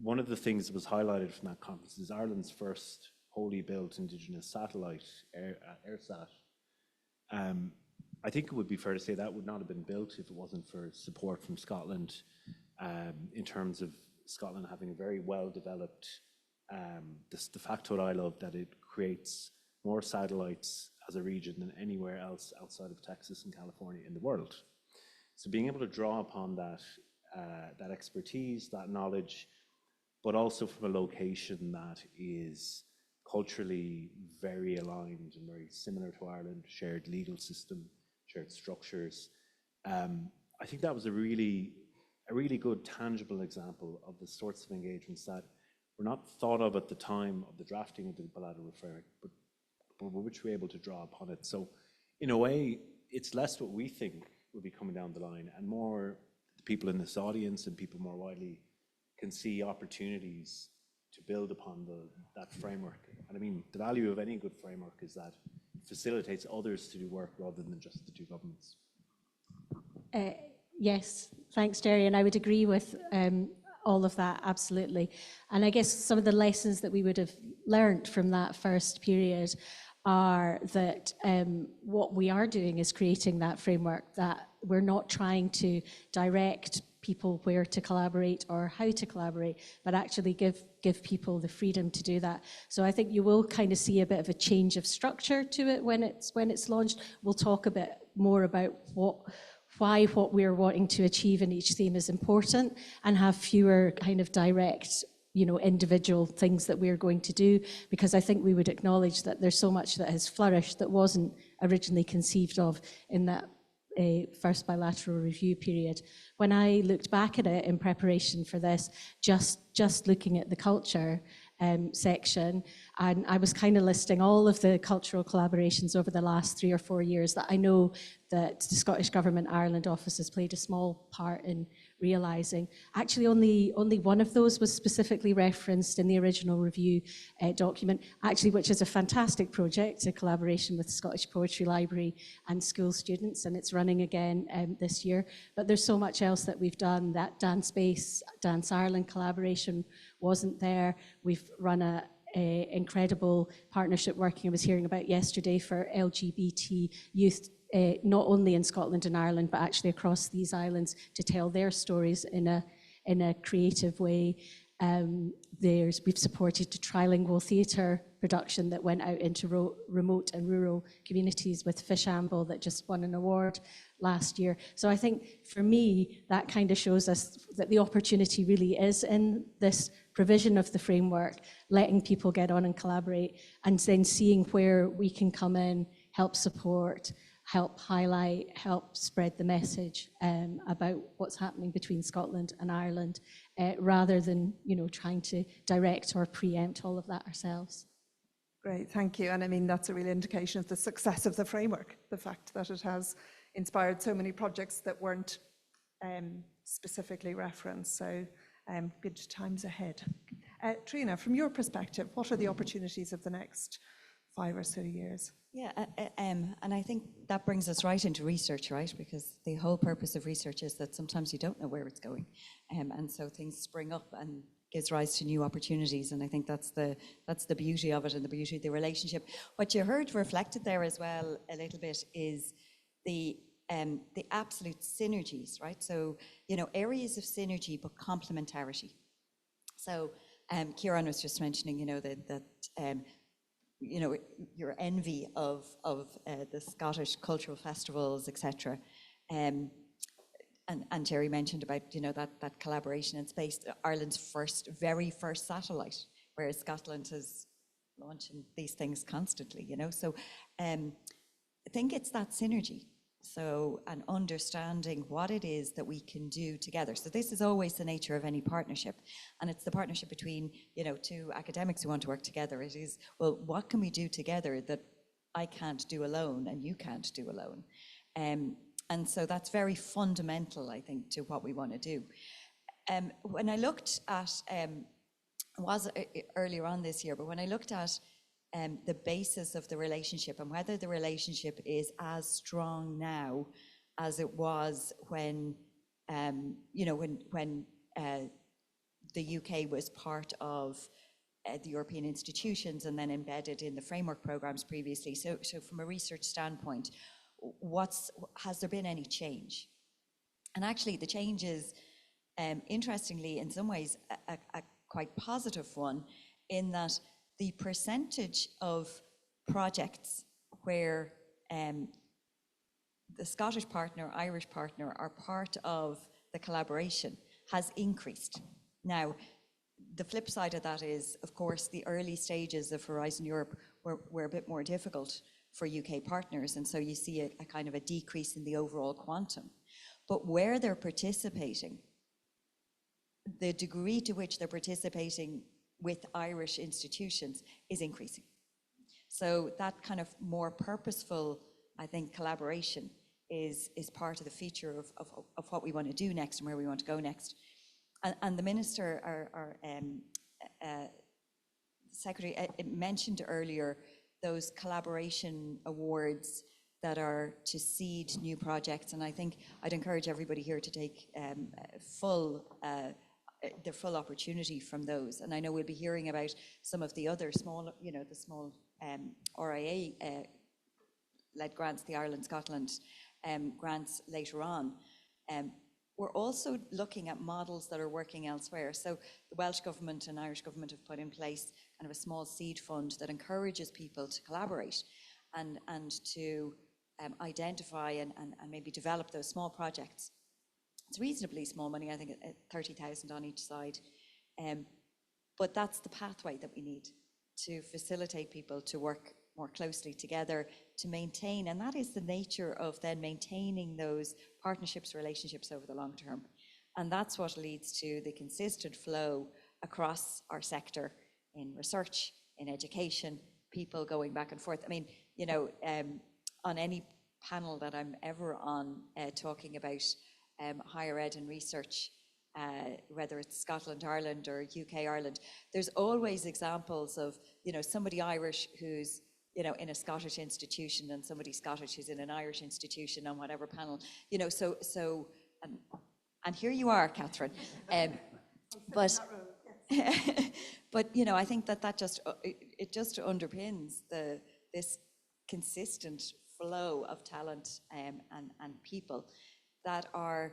one of the things that was highlighted from that conference is Ireland's first wholly built Indigenous satellite, AirSat. I think it would be fair to say that would not have been built if it wasn't for support from Scotland, in terms of Scotland having a very well-developed, the factoid I love, that it creates more satellites as a region than anywhere else outside of Texas and California in the world. So being able to draw upon that, that expertise, that knowledge, but also from a location that is culturally very aligned and very similar to Ireland, shared legal system, shared structures. I think that was a really good tangible example of the sorts of engagements that were not thought of at the time of the drafting of the bilateral framework, but which we're able to draw upon it. So in a way, it's less what we think will be coming down the line and more people in this audience and people more widely can see opportunities to build upon that framework. And I mean, the value of any good framework is that it facilitates others to do work rather than just the two governments. Yes, thanks, Jerry, and I would agree with all of that, absolutely. And I guess some of the lessons that we would have learned from that first period are that what we are doing is creating that framework, that we're not trying to direct people where to collaborate or how to collaborate, but actually give people the freedom to do that. So I think you will kind of see a bit of a change of structure to it when it's launched. We'll talk a bit more about why what we're wanting to achieve in each theme is important, and have fewer kind of direct, individual things that we're going to do, because I think we would acknowledge that there's so much that has flourished that wasn't originally conceived of in that first bilateral review period. When I looked back at it in preparation for this, just looking at the culture section, and I was kind of listing all of the cultural collaborations over the last 3 or 4 years that I know that the Scottish Government Ireland Office has played a small part in realising. Actually, only one of those was specifically referenced in the original review document, actually, which is a fantastic project, a collaboration with the Scottish Poetry Library and school students, and it's running again this year. But there's so much else that we've done. That Dance Space, Dance Ireland collaboration wasn't there. We've run a incredible partnership working, I was hearing about yesterday, for LGBT youth, not only in Scotland and Ireland, but actually across these islands, to tell their stories in a creative way. We've supported a trilingual theatre production that went out into remote and rural communities with Fishamble that just won an award last year. So I think for me, that kind of shows us that the opportunity really is in this provision of the framework, letting people get on and collaborate, and then seeing where we can come in, help support, help highlight, help spread the message about what's happening between Scotland and Ireland, rather than trying to direct or preempt all of that ourselves. Great, thank you. And I mean, that's a real indication of the success of the framework, the fact that it has inspired so many projects that weren't specifically referenced. So good times ahead. Trina, from your perspective, what are the opportunities of the next 5 or so years? Yeah, and I think that brings us right into research, right? Because the whole purpose of research is that sometimes you don't know where it's going. And so things spring up and gives rise to new opportunities. And I think that's the beauty of it and the beauty of the relationship. What you heard reflected there as well a little bit is the absolute synergies, right? So, areas of synergy, but complementarity. So Kieran was just mentioning, that your envy of the Scottish cultural festivals, etc. And Jerry mentioned about that collaboration in space, Ireland's very first satellite, whereas Scotland is launching these things constantly. So I think it's that synergy. So, and understanding what it is that we can do together. So this is always the nature of any partnership. And it's the partnership between, two academics who want to work together. It is, well, what can we do together that I can't do alone and you can't do alone? And so that's very fundamental, I think, to what we want to do. When I looked at, it was earlier on this year, but when I looked at the basis of the relationship and whether the relationship is as strong now as it was when, when the UK was part of the European institutions and then embedded in the framework programs previously. So from a research standpoint, has there been any change? And actually the change is, interestingly, in some ways, a quite positive one, in that the percentage of projects where the Scottish partner, Irish partner are part of the collaboration has increased. Now, the flip side of that is, of course, the early stages of Horizon Europe were a bit more difficult for UK partners, and so you see a kind of a decrease in the overall quantum. But where they're participating, the degree to which they're participating with Irish institutions is increasing. So that kind of more purposeful, I think, collaboration is part of the feature of what we want to do next and where we want to go next. And the Minister, our Secretary, mentioned earlier those collaboration awards that are to seed new projects, and I think I'd encourage everybody here to take the full opportunity from those. And I know we'll be hearing about some of the other small, the small RIA-led grants, the Ireland-Scotland grants later on. We're also looking at models that are working elsewhere. So the Welsh Government and Irish Government have put in place kind of a small seed fund that encourages people to collaborate and to identify and maybe develop those small projects. It's reasonably small money, I think 30,000 on each side. But that's the pathway that we need to facilitate people to work more closely together to maintain, and that is the nature of then maintaining those partnerships, relationships over the long term. And that's what leads to the consistent flow across our sector in research, in education, people going back and forth. I mean, on any panel that I'm ever on talking about higher ed and research, whether it's Scotland, Ireland or UK, Ireland, there's always examples of, somebody Irish who's in a Scottish institution and somebody Scottish who's in an Irish institution on whatever panel, and here you are, Catherine. But I think that just underpins this consistent flow of talent and people that are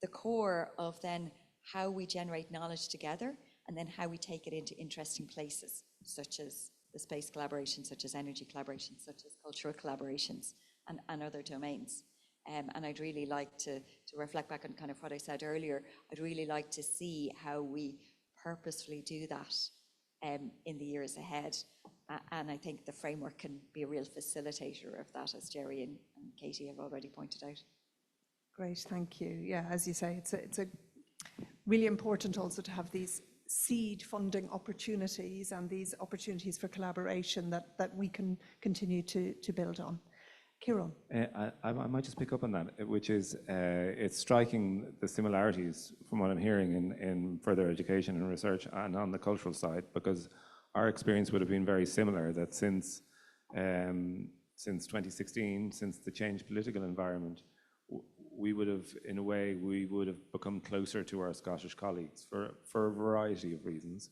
the core of then how we generate knowledge together and then how we take it into interesting places, such as the space collaboration, such as energy collaboration, such as cultural collaborations and other domains. And I'd really like to reflect back on kind of what I said earlier. I'd really like to see how we purposefully do that in the years ahead. And I think the framework can be a real facilitator of that, as Jerry and Katie have already pointed out. Great, thank you. Yeah, as you say, it's a really important also to have these seed funding opportunities and these opportunities for collaboration that we can continue to build on. Kieran. I might just pick up on that, which is it's striking the similarities from what I'm hearing in further education and research and on the cultural side, because our experience would have been very similar, that since 2016, since the changed political environment, we would have, in a way, become closer to our Scottish colleagues for a variety of reasons.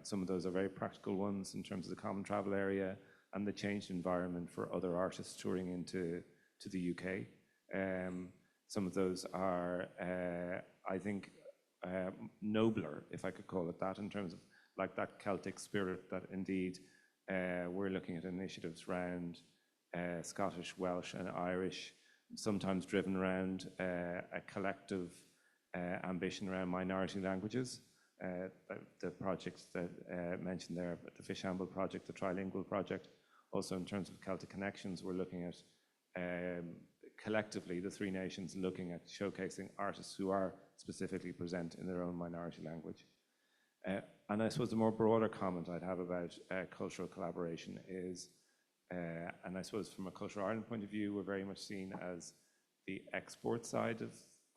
Some of those are very practical ones in terms of the common travel area and the changed environment for other artists touring into the UK. Some of those are, I think, nobler, if I could call it that, in terms of like that Celtic spirit that indeed we're looking at initiatives around Scottish, Welsh and Irish, sometimes driven around a collective ambition around minority languages. The projects that mentioned there, the Fishamble project, the Trilingual project, also in terms of Celtic Connections, we're looking at collectively the three nations looking at showcasing artists who are specifically present in their own minority language. And I suppose the more broader comment I'd have about cultural collaboration is, and I suppose from a Cultural Ireland point of view, we're very much seen as the export side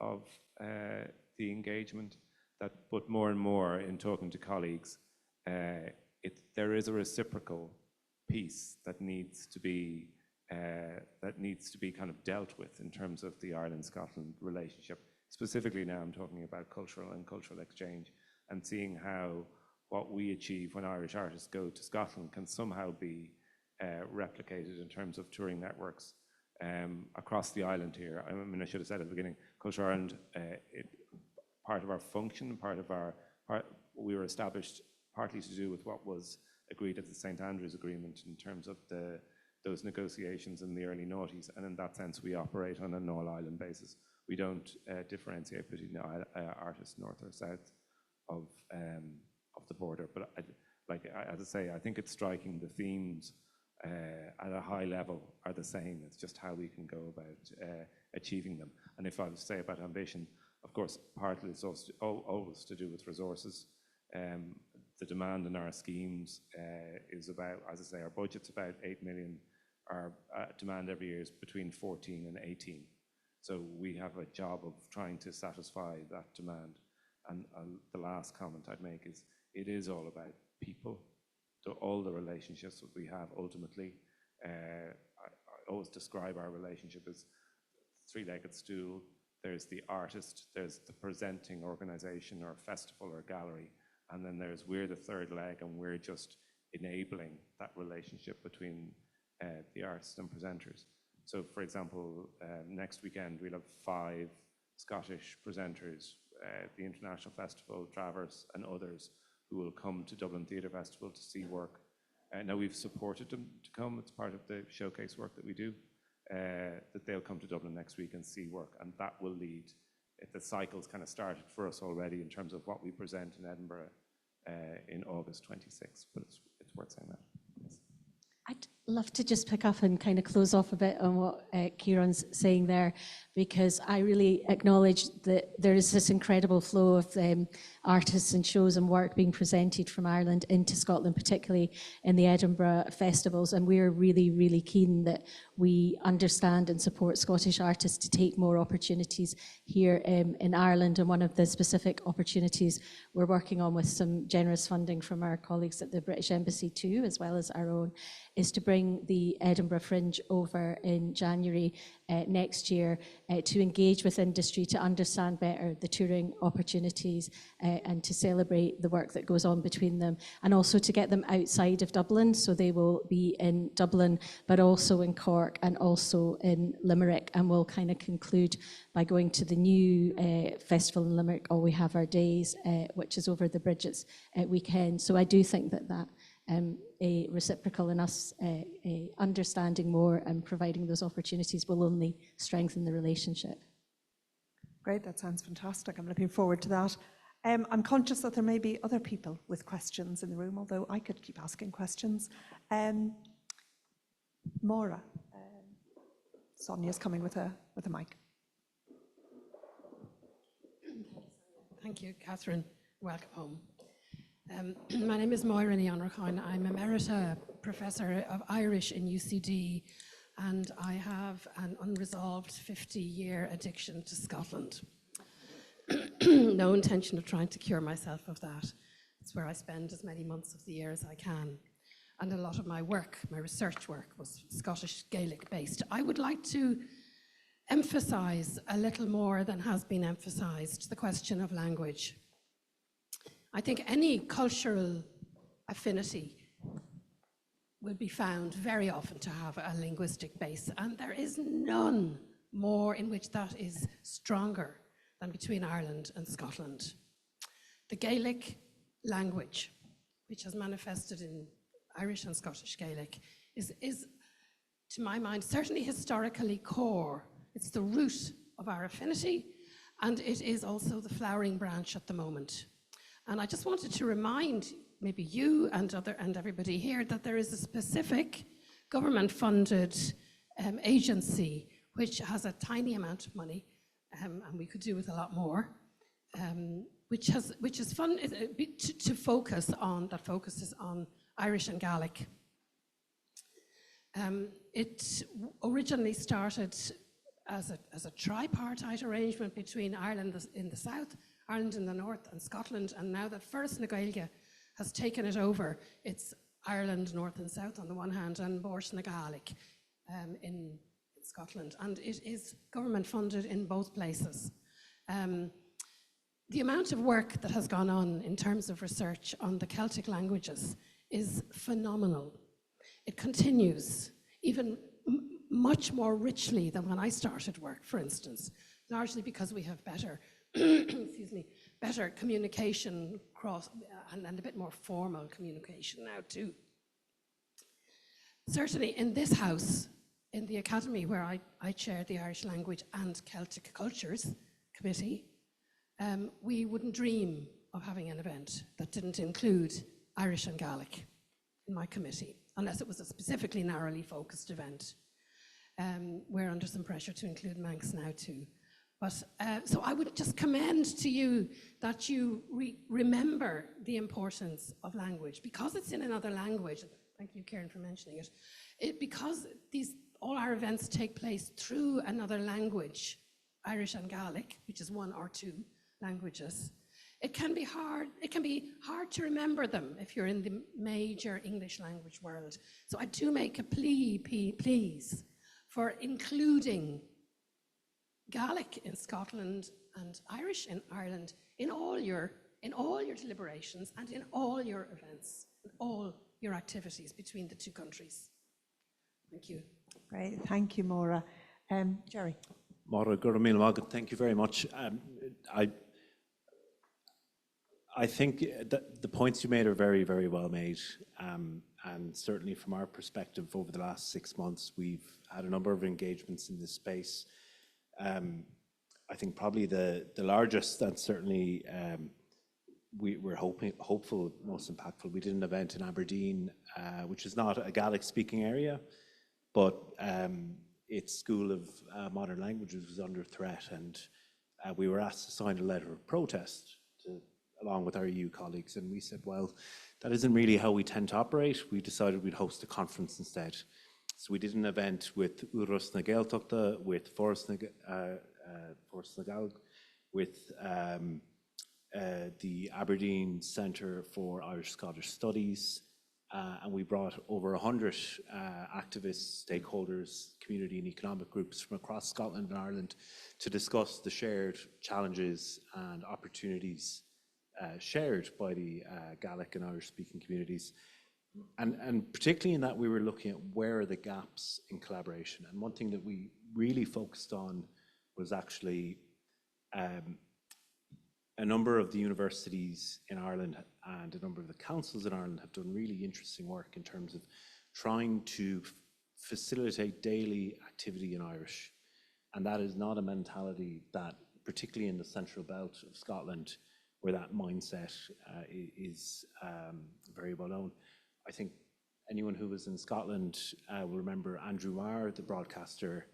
of the engagement, but more and more in talking to colleagues, there is a reciprocal piece that needs to be kind of dealt with in terms of the Ireland-Scotland relationship. Specifically now I'm talking about cultural and cultural exchange, and seeing how what we achieve when Irish artists go to Scotland can somehow be replicated in terms of touring networks across the island here. I mean, I should have said at the beginning, Culture Ireland, part of our function, we were established partly to do with what was agreed at the St. Andrews Agreement in terms of those negotiations in the early noughties, and in that sense we operate on an all-island basis. We don't differentiate between artists north or south of the border, but as I say, I think it's striking the themes at a high level are the same. It's just how we can go about achieving them. And if I was to say about ambition, of course, partly it's also always to do with resources. The demand in our schemes is about, as I say, our budget's about 8 million our demand every year is between 14 and 18. So we have a job of trying to satisfy that demand. And the last comment I'd make is, it is all about people. So all the relationships that we have ultimately, I always describe our relationship as three-legged stool. There's the artist, there's the presenting organization or festival or gallery, and then we're the third leg, and we're just enabling that relationship between the artists and presenters. So for example, next weekend we'll have 5 Scottish presenters, the International Festival, Travers and others, who will come to Dublin Theatre Festival to see work. Now we've supported them to come, it's part of the showcase work that we do, that they'll come to Dublin next week and see work, and that will lead, the cycle's kind of started for us already in terms of what we present in Edinburgh in August 26th, but it's worth saying that. Yes. I'd love to just pick up and kind of close off a bit on what Kieran's saying there, because I really acknowledge that there is this incredible flow of artists and shows and work being presented from Ireland into Scotland, particularly in the Edinburgh festivals, and we're really, really keen that we understand and support Scottish artists to take more opportunities here in Ireland. And one of the specific opportunities we're working on with some generous funding from our colleagues at the British Embassy too, as well as our own, is to bring the Edinburgh Fringe over in January next year to engage with industry, to understand better the touring opportunities and to celebrate the work that goes on between them, and also to get them outside of Dublin. So they will be in Dublin, but also in Cork and also in Limerick, and we'll kind of conclude by going to the new festival in Limerick, All We Have Our Days, which is over the Bridget's weekend. So I do think that a reciprocal in us understanding more and providing those opportunities will only strengthen the relationship. Great, that sounds fantastic. I'm looking forward to that. I'm conscious that there may be other people with questions in the room, although I could keep asking questions. Maura, Sonia's coming with a mic. Thank you, Catherine. Welcome home. My name is Moira Nianrachine. I'm Emerita Professor of Irish in UCD, and I have an unresolved 50-year addiction to Scotland. No intention of trying to cure myself of that. It's where I spend as many months of the year as I can. And a lot of my work, my research work, was Scottish Gaelic based. I would like to emphasize a little more than has been emphasized, the question of language. I think any cultural affinity will be found very often to have a linguistic base, and there is none more in which that is stronger than between Ireland and Scotland. The Gaelic language, which has manifested in Irish and Scottish Gaelic, is to my mind, certainly historically core. It's the root of our affinity, and it is also the flowering branch at the moment. And I just wanted to remind maybe you and everybody here that there is a specific government-funded agency which has a tiny amount of money, and we could do with a lot more, which is fun to focus on, that focuses on Irish and Gaelic. It originally started as a tripartite arrangement between Ireland in the south, Ireland in the north, and Scotland, and now that First na Gaeilge has taken it over, it's Ireland north and south on the one hand, and Bors na Gaelic in Scotland, and it is government funded in both places. The amount of work that has gone on in terms of research on the Celtic languages is phenomenal. It continues even much more richly than when I started work, for instance, largely because we have better excuse me, better communication and a bit more formal communication now too. Certainly in this house, in the Academy where I chair the Irish Language and Celtic Cultures Committee, we wouldn't dream of having an event that didn't include Irish and Gaelic in my committee, unless it was a specifically narrowly focused event. We're under some pressure to include Manx now too. But so I would just commend to you that you remember the importance of language, because it's in another language, Thank you, Karen, for mentioning it. Because all our events take place through another language, Irish and Gaelic, which is one or two languages, it can be hard to remember them if you're in the major English language world. So I do make a please for including Gaelic in Scotland and Irish in Ireland in all your deliberations and in all your events, in all your activities between the two countries. Thank you. Great, thank you, Maura. Jerry. Maura Gurramil, thank you very much. I think that the points you made are very, very well made. And certainly from our perspective over the last 6 months, we've had a number of engagements in this space. I think probably the largest, and certainly we're hopeful, most impactful. We did an event in Aberdeen, which is not a Gaelic speaking area, but its School of Modern Languages was under threat, and we were asked to sign a letter of protest along with our EU colleagues, and we said, well, that isn't really how we tend to operate. We decided we'd host a conference instead. So we did an event with Úras na Gaeltachta, with Fóras na Gaeilge, with the Aberdeen Centre for Irish Scottish Studies, and we brought over 100 activists, stakeholders, community and economic groups from across Scotland and Ireland to discuss the shared challenges and opportunities shared by the Gaelic and Irish-speaking communities. And particularly in that, we were looking at where are the gaps in collaboration. And one thing that we really focused on was actually a number of the universities in Ireland and a number of the councils in Ireland have done really interesting work in terms of trying to facilitate daily activity in Irish. And that is not a mentality that, particularly in the central belt of Scotland, where that mindset is very well known. I think anyone who was in Scotland will remember Andrew Marr, the broadcaster,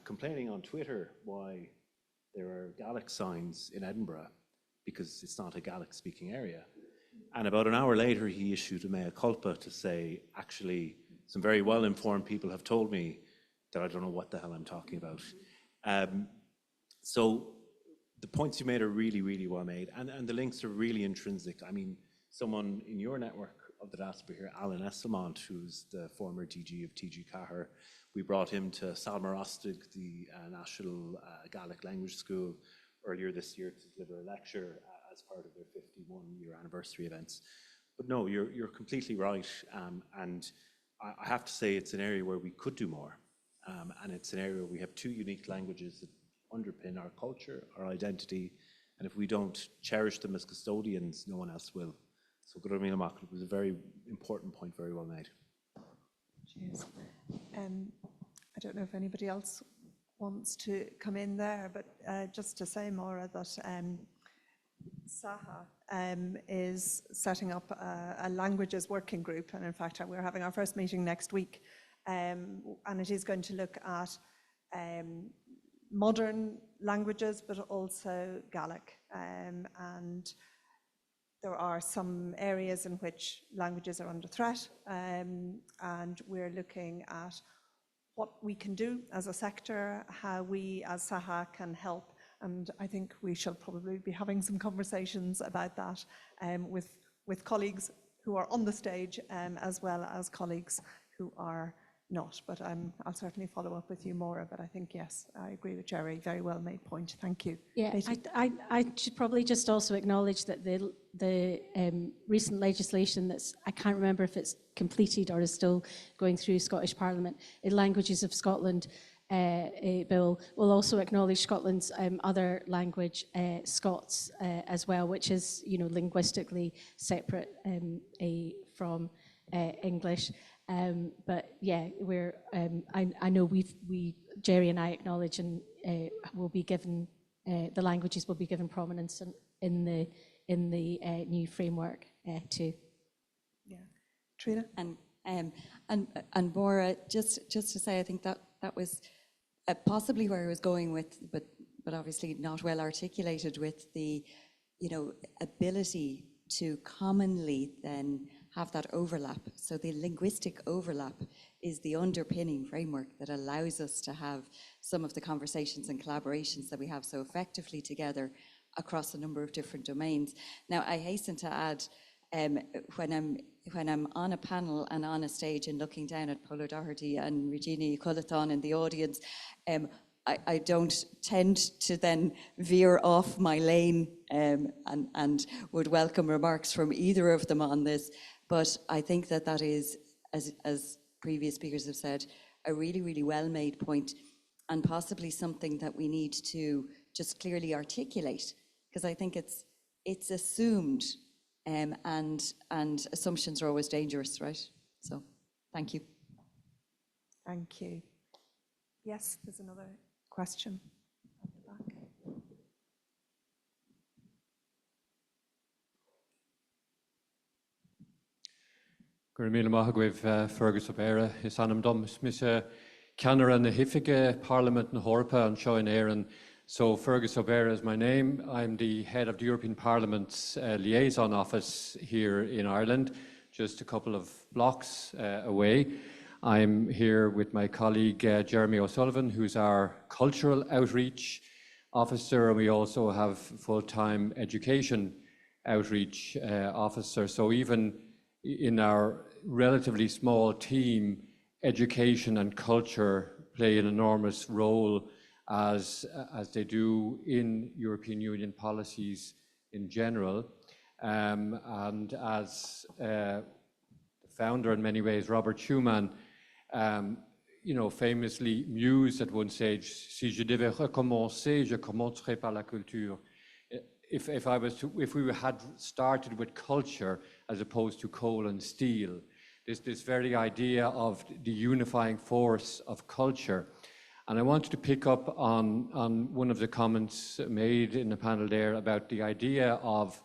complaining on Twitter why there are Gaelic signs in Edinburgh because it's not a Gaelic speaking area. And about an hour later, he issued a mea culpa to say, actually, some very well-informed people have told me that I don't know what the hell I'm talking about. So the points you made are really, really well made. And the links are really intrinsic. I mean, someone in your network of the diaspora here, Alan Esselmont, who's the former DG of TG Cahir, we brought him to Salmarostig, the National Gaelic Language School, earlier this year to deliver a lecture as part of their 51-year anniversary events. But no, you're completely right. And I have to say it's an area where we could do more. And it's an area where we have two unique languages that underpin our culture, our identity. And if we don't cherish them as custodians, no one else will. So it was a very important point, very well made. Cheers. I don't know if anybody else wants to come in there, but just to say, Maura, that SAHA is setting up a languages working group, and in fact we're having our first meeting next week, and it is going to look at modern languages but also Gaelic, and there are some areas in which languages are under threat, and we're looking at what we can do as a sector, how we as SAHA can help. And I think we shall probably be having some conversations about that with colleagues who are on the stage, as well as colleagues who are not. But I'll certainly follow up with you, Maura. But I think, yes, I agree with Jerry. Very well made point. Thank you. Yeah, I should probably just also acknowledge that the recent legislation I can't remember if it's completed or is still going through Scottish Parliament, a Languages of Scotland bill will also acknowledge Scotland's other language, Scots, as well, which is, linguistically separate from English. But yeah, I know Jerry and I acknowledge and will be given, the languages will be given prominence in the new framework too. Yeah, Trina? And Maura, just to say, I think that was possibly where I was going with, but obviously not well articulated, with the ability to commonly then have that overlap. So the linguistic overlap is the underpinning framework that allows us to have some of the conversations and collaborations that we have so effectively together across a number of different domains. Now, I hasten to add, when I'm on a panel and on a stage and looking down at Polo Doherty and Regina Colathon in the audience, I don't tend to then veer off my lane and would welcome remarks from either of them on this. But I think that is, as previous speakers have said, a really, really well-made point, and possibly something that we need to just clearly articulate, because I think it's assumed, and assumptions are always dangerous, right? So, thank you. Thank you. Yes, there's another question at the back. Gur míle maith agóibh Fergus O'Béire is anam dom mis ceannar na hifige Parliament na Hórpa an seo in Éireann. So Fergus O'Béire is my name. I'm the head of the European Parliament's liaison office here in Ireland, just a couple of blocks away. I'm here with my colleague Jeremy O'Sullivan, who's our cultural outreach officer, and we also have full-time education outreach officer. So even in our relatively small team, education and culture play an enormous role as they do in European Union policies in general. And as the founder in many ways, Robert Schuman, famously mused at one stage, "Si je devais recommencer, je commencerais par la culture." If we had started with culture as opposed to coal and steel, this very idea of the unifying force of culture. And I wanted to pick up on one of the comments made in the panel there about the idea of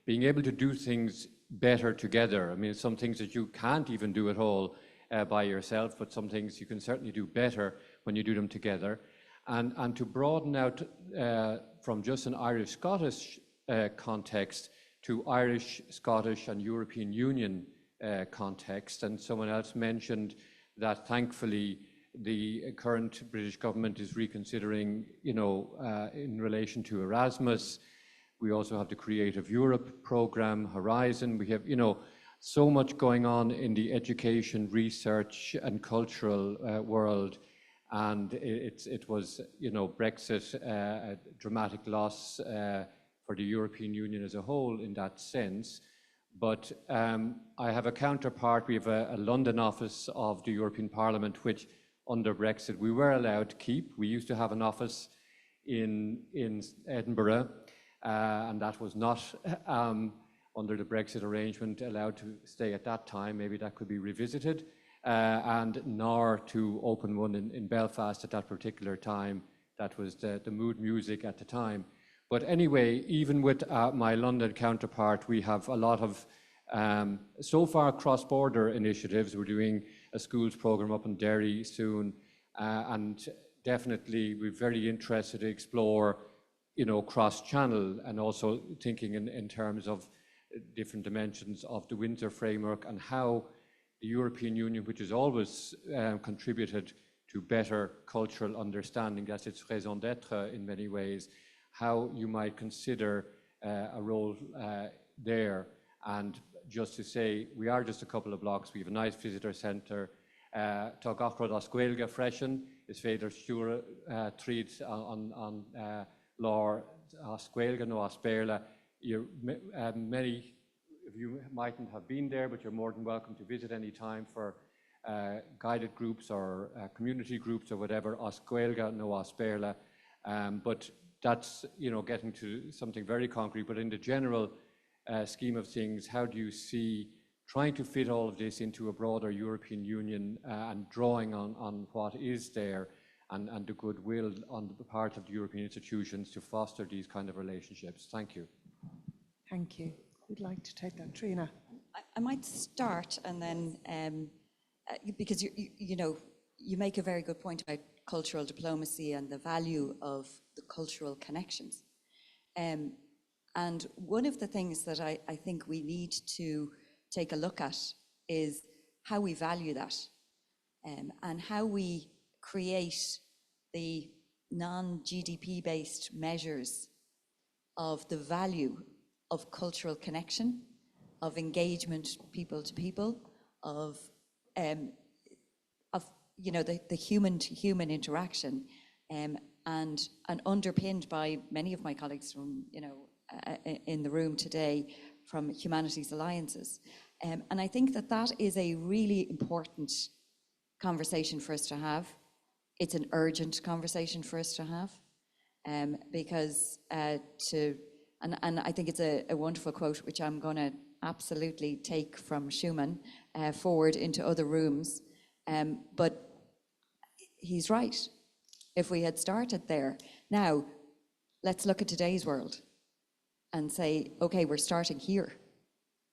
being able to do things better together. I mean, some things that you can't even do at all by yourself, but some things you can certainly do better when you do them together. And to broaden out from just an Irish-Scottish context to Irish, Scottish and European Union context. And someone else mentioned that thankfully the current British government is reconsidering, in relation to Erasmus. We also have the Creative Europe program, Horizon. We have, so much going on in the education, research and cultural world. And it was, Brexit, a dramatic loss for the European Union as a whole in that sense. But I have a counterpart. We have a London office of the European Parliament, which under Brexit we were allowed to keep. We used to have an office in Edinburgh, and that was not under the Brexit arrangement allowed to stay at that time. Maybe that could be revisited. And nor to open one in Belfast at that particular time. That was the mood music at the time. But anyway, even with my London counterpart, we have a lot of, so far, cross-border initiatives. We're doing a schools program up in Derry soon, and definitely we're very interested to explore, cross-channel, and also thinking in terms of different dimensions of the Windsor framework and how the European Union, which has always contributed to better cultural understanding, that's its raison d'etre in many ways, how you might consider a role there. And just to say, we are just a couple of blocks. We have a nice visitor centre. Tá gachrad as Gaeilge freisin, is féidir siúra tríd an lár as Gaeilge nó as Béarla. Many of you mightn't have been there, but you're more than welcome to visit any time for guided groups or community groups or whatever, as Gaeilge nó as Béarla. But that's, getting to something very concrete. But in the general scheme of things, how do you see trying to fit all of this into a broader European Union and drawing on what is there and the goodwill on the part of the European institutions to foster these kind of relationships? Thank you. Thank you. Who'd like to take that? Trina. I might start and then, because you make a very good point about cultural diplomacy and the value of the cultural connections. And And one of the things that I think we need to take a look at is how we value that, and how we create the non-GDP based measures of the value of cultural connection, of engagement people to people, of the human to human interaction, and underpinned by many of my colleagues from in the room today from Humanities Alliances. And I think that is a really important conversation for us to have. It's an urgent conversation for us to have, because and I think it's a wonderful quote, which I'm going to absolutely take from Schumann forward into other rooms. But he's right. If we had started there, now let's look at today's world and say, okay, we're starting here.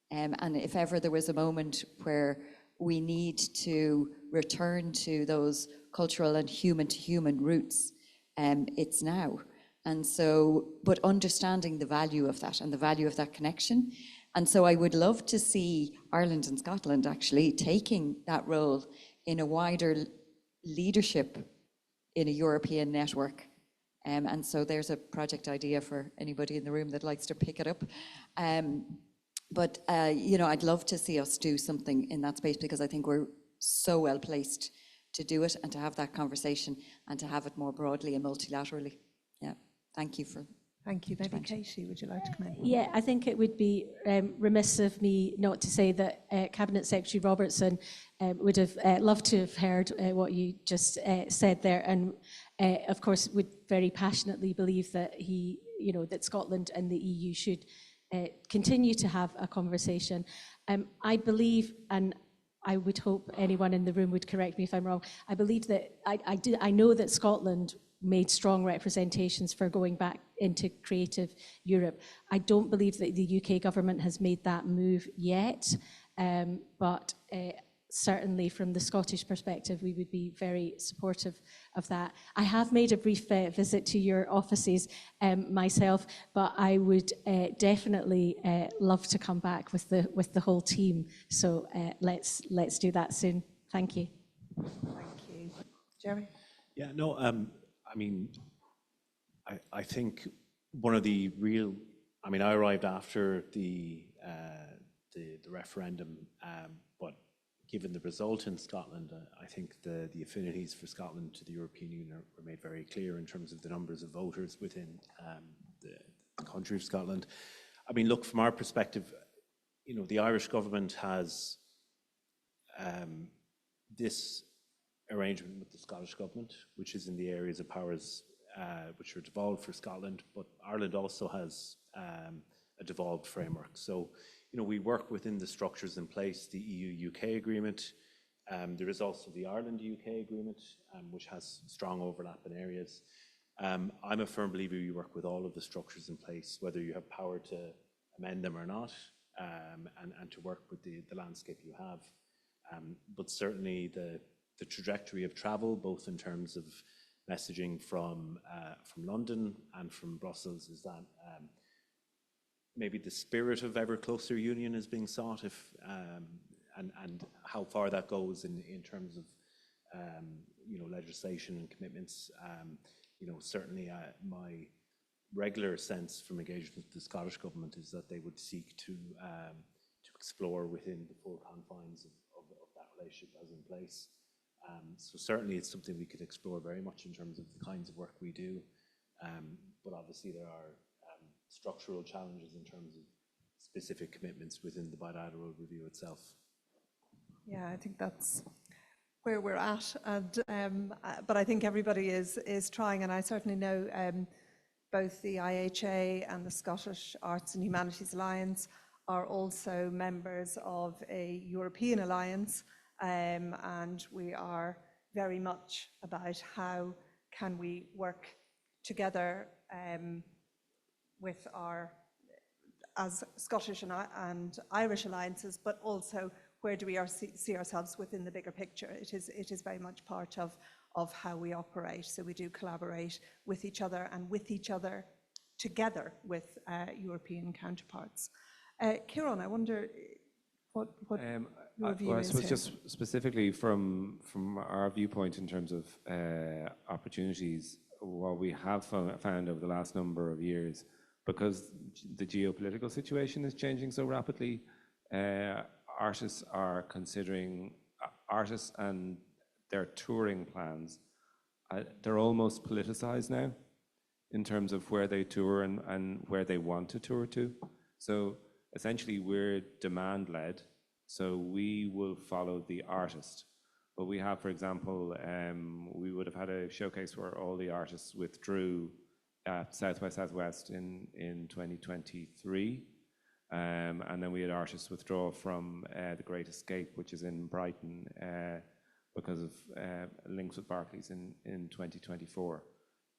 And if ever there was a moment where we need to return to those cultural and human-to-human roots, it's now. And so, but understanding the value of that and the value of that connection. And so I would love to see Ireland and Scotland actually taking that role in a wider leadership in a European network. And so there's a project idea for anybody in the room that likes to pick it up. But I'd love to see us do something in that space, because I think we're so well placed to do it and to have that conversation and to have it more broadly and multilaterally. Yeah, thank you for. Thank you. Maybe Katie, would you like to come in? Yeah, I think it would be remiss of me not to say that Cabinet Secretary Robertson would have loved to have heard what you just said there, and of course would very passionately believe that that Scotland and the EU should continue to have a conversation. I believe, and I would hope anyone in the room would correct me if I'm wrong, I believe that I know that Scotland made strong representations for going back into Creative Europe. I don't believe that the UK government has made that move yet, but certainly from the Scottish perspective, we would be very supportive of that. I have made a brief visit to your offices myself, but I would definitely love to come back with the whole team. So let's do that soon. Thank you. Thank you. Jerry? Yeah, no, I mean, I think one of the real, I arrived after the referendum, but given the result in Scotland, I think the affinities for Scotland to the European Union were made very clear in terms of the numbers of voters within the country of Scotland. Look, from our perspective, the Irish government has this arrangement with the Scottish government, which is in the areas of powers which are devolved for Scotland, but Ireland also has a devolved framework. So, we work within the structures in place, the EU-UK agreement. There is also the Ireland-UK agreement, which has strong overlap in areas. I'm a firm believer you work with all of the structures in place, whether you have power to amend them or not, and to work with the landscape you have. But certainly the trajectory of travel, both in terms of messaging from London and from Brussels, is that maybe the spirit of ever closer union is being sought, and how far that goes in terms of legislation and commitments. Certainly my regular sense from engagement with the Scottish government is that they would seek to explore within the full confines of that relationship as in place. So certainly it's something we could explore very much in terms of the kinds of work we do, but obviously there are structural challenges in terms of specific commitments within the bilateral review itself. Yeah, I think that's where we're at, and but I think everybody is trying, and I certainly know both the IHA and the Scottish Arts and Humanities Alliance are also members of a European alliance, and we are very much about how can we work together with our, as Scottish and Irish alliances, but also where do we see ourselves within the bigger picture. It is very much part of how we operate. So we do collaborate with each other and with each other together with European counterparts. Kieran, I wonder what your view I is suppose here. just specifically from our viewpoint in terms of opportunities, what we have found over the last number of years, because the geopolitical situation is changing so rapidly, artists are considering, artists and their touring plans, they're almost politicized now in terms of where they tour and where they want to tour to. So essentially we're demand-led, so we will follow the artist. But we have, for example, we would have had a showcase where all the artists withdrew at South by Southwest in 2023. And then we had artists withdraw from The Great Escape, which is in Brighton, because of links with Barclays in 2024.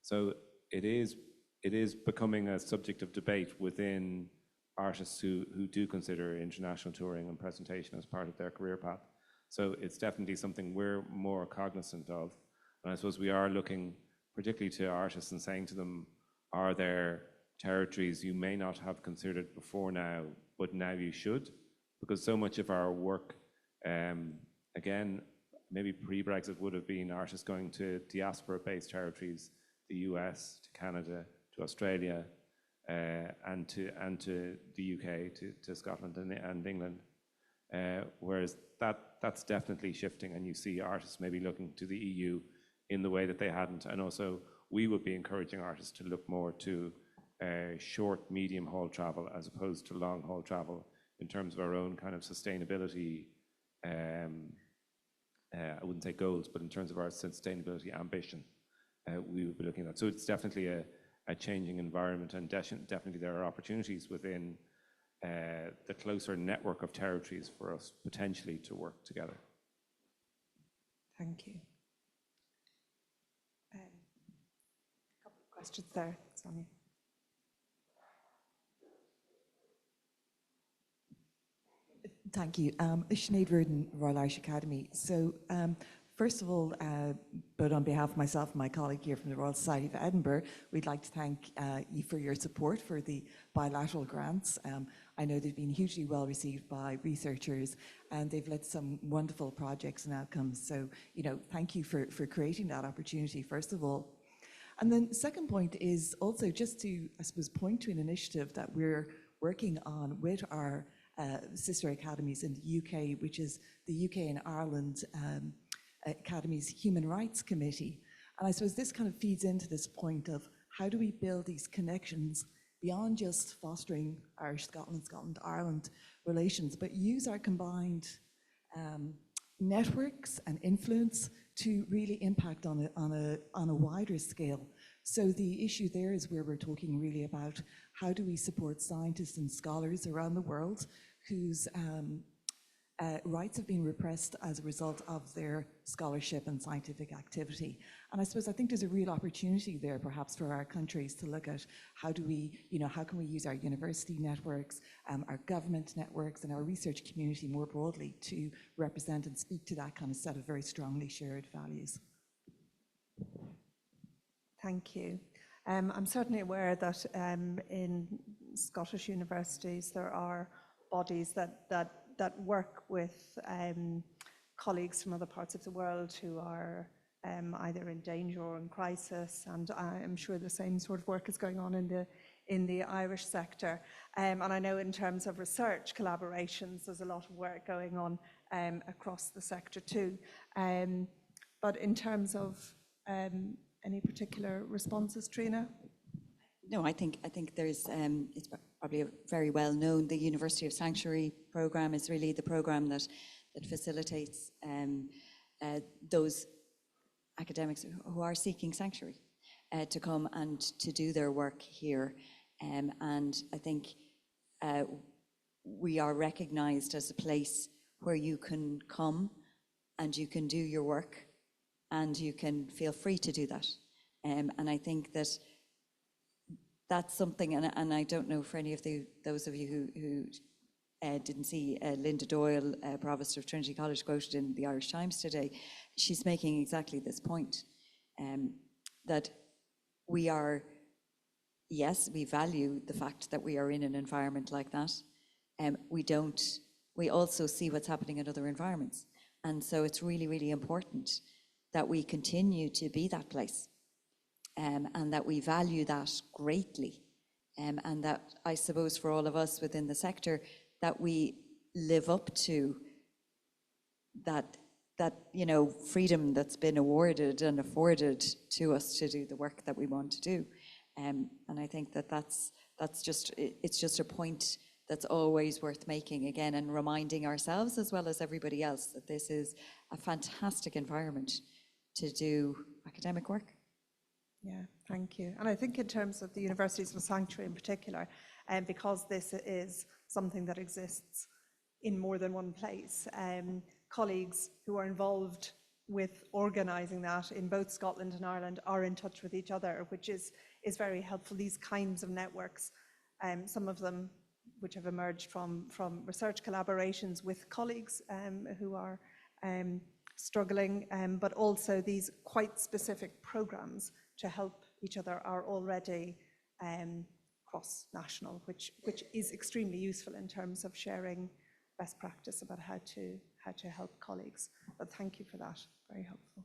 So it is becoming a subject of debate within artists who do consider international touring and presentation as part of their career path. So it's definitely something we're more cognizant of. And I suppose we are looking particularly to artists and saying to them, are there territories you may not have considered before now, but now you should? Because so much of our work, again, maybe pre-Brexit would have been artists going to diaspora-based territories, the US, to Canada, to Australia, and to the UK, to Scotland and England. Whereas that's definitely shifting, and you see artists maybe looking to the EU in the way that they hadn't. And also, we would be encouraging artists to look more to short, medium haul travel as opposed to long haul travel in terms of our own kind of sustainability, I wouldn't say goals, but in terms of our sustainability ambition, we would be looking at that. So it's definitely a changing environment, and definitely there are opportunities within the closer network of territories for us potentially to work together. Thank you. A couple of questions there, Sonia. Thank you. Sinead Reardon, Royal Irish Academy. So first of all, but on behalf of myself and my colleague here from the Royal Society of Edinburgh, we'd like to thank you for your support for the bilateral grants. I know they've been hugely well received by researchers, and they've led to some wonderful projects and outcomes. So, thank you for creating that opportunity, first of all. And then the second point is also just to, I suppose, point to an initiative that we're working on with our sister academies in the UK, which is the UK and Ireland Academy's Human Rights Committee. And I suppose this kind of feeds into this point of how do we build these connections beyond just fostering Irish-Scotland, Scotland-Ireland relations, but use our combined networks and influence to really impact on a wider scale. So the issue there is where we're talking really about how do we support scientists and scholars around the world whose rights have been repressed as a result of their scholarship and scientific activity. And I think there's a real opportunity there perhaps for our countries to look at how do we, how can we use our university networks, our government networks, and our research community more broadly to represent and speak to that kind of set of very strongly shared values. Thank you. I'm certainly aware that in Scottish universities there are bodies that work with colleagues from other parts of the world who are either in danger or in crisis, and I'm sure the same sort of work is going on in the Irish sector. And I know in terms of research collaborations, there's a lot of work going on across the sector too. But in terms of any particular responses, Trina? No, I think there's, it's probably very well known, the University of Sanctuary programme is really the programme that facilitates those academics who are seeking sanctuary to come and to do their work here. And I think we are recognised as a place where you can come and you can do your work and you can feel free to do that. And I think that that's something, and I don't know for any of those of you who didn't see Linda Doyle, Provost of Trinity College, quoted in the Irish Times today. She's making exactly this point, that we are yes, we value the fact that we are in an environment like that. We also see what's happening in other environments. And so it's really, really important that we continue to be that place, and that we value that greatly. And that, I suppose, for all of us within the sector, that we live up to that freedom that's been awarded and afforded to us to do the work that we want to do. And I think it's just a point that's always worth making again, and reminding ourselves as well as everybody else that this is a fantastic environment to do academic work. Yeah, thank you. And I think in terms of the Universities of Sanctuary in particular, and because this is something that exists in more than one place, colleagues who are involved with organising that in both Scotland and Ireland are in touch with each other, which is very helpful. These kinds of networks, some of them which have emerged from research collaborations with colleagues who are struggling, but also these quite specific programmes to help each other are already cross-national, which is extremely useful in terms of sharing best practice about how to help colleagues. But thank you for that, very helpful.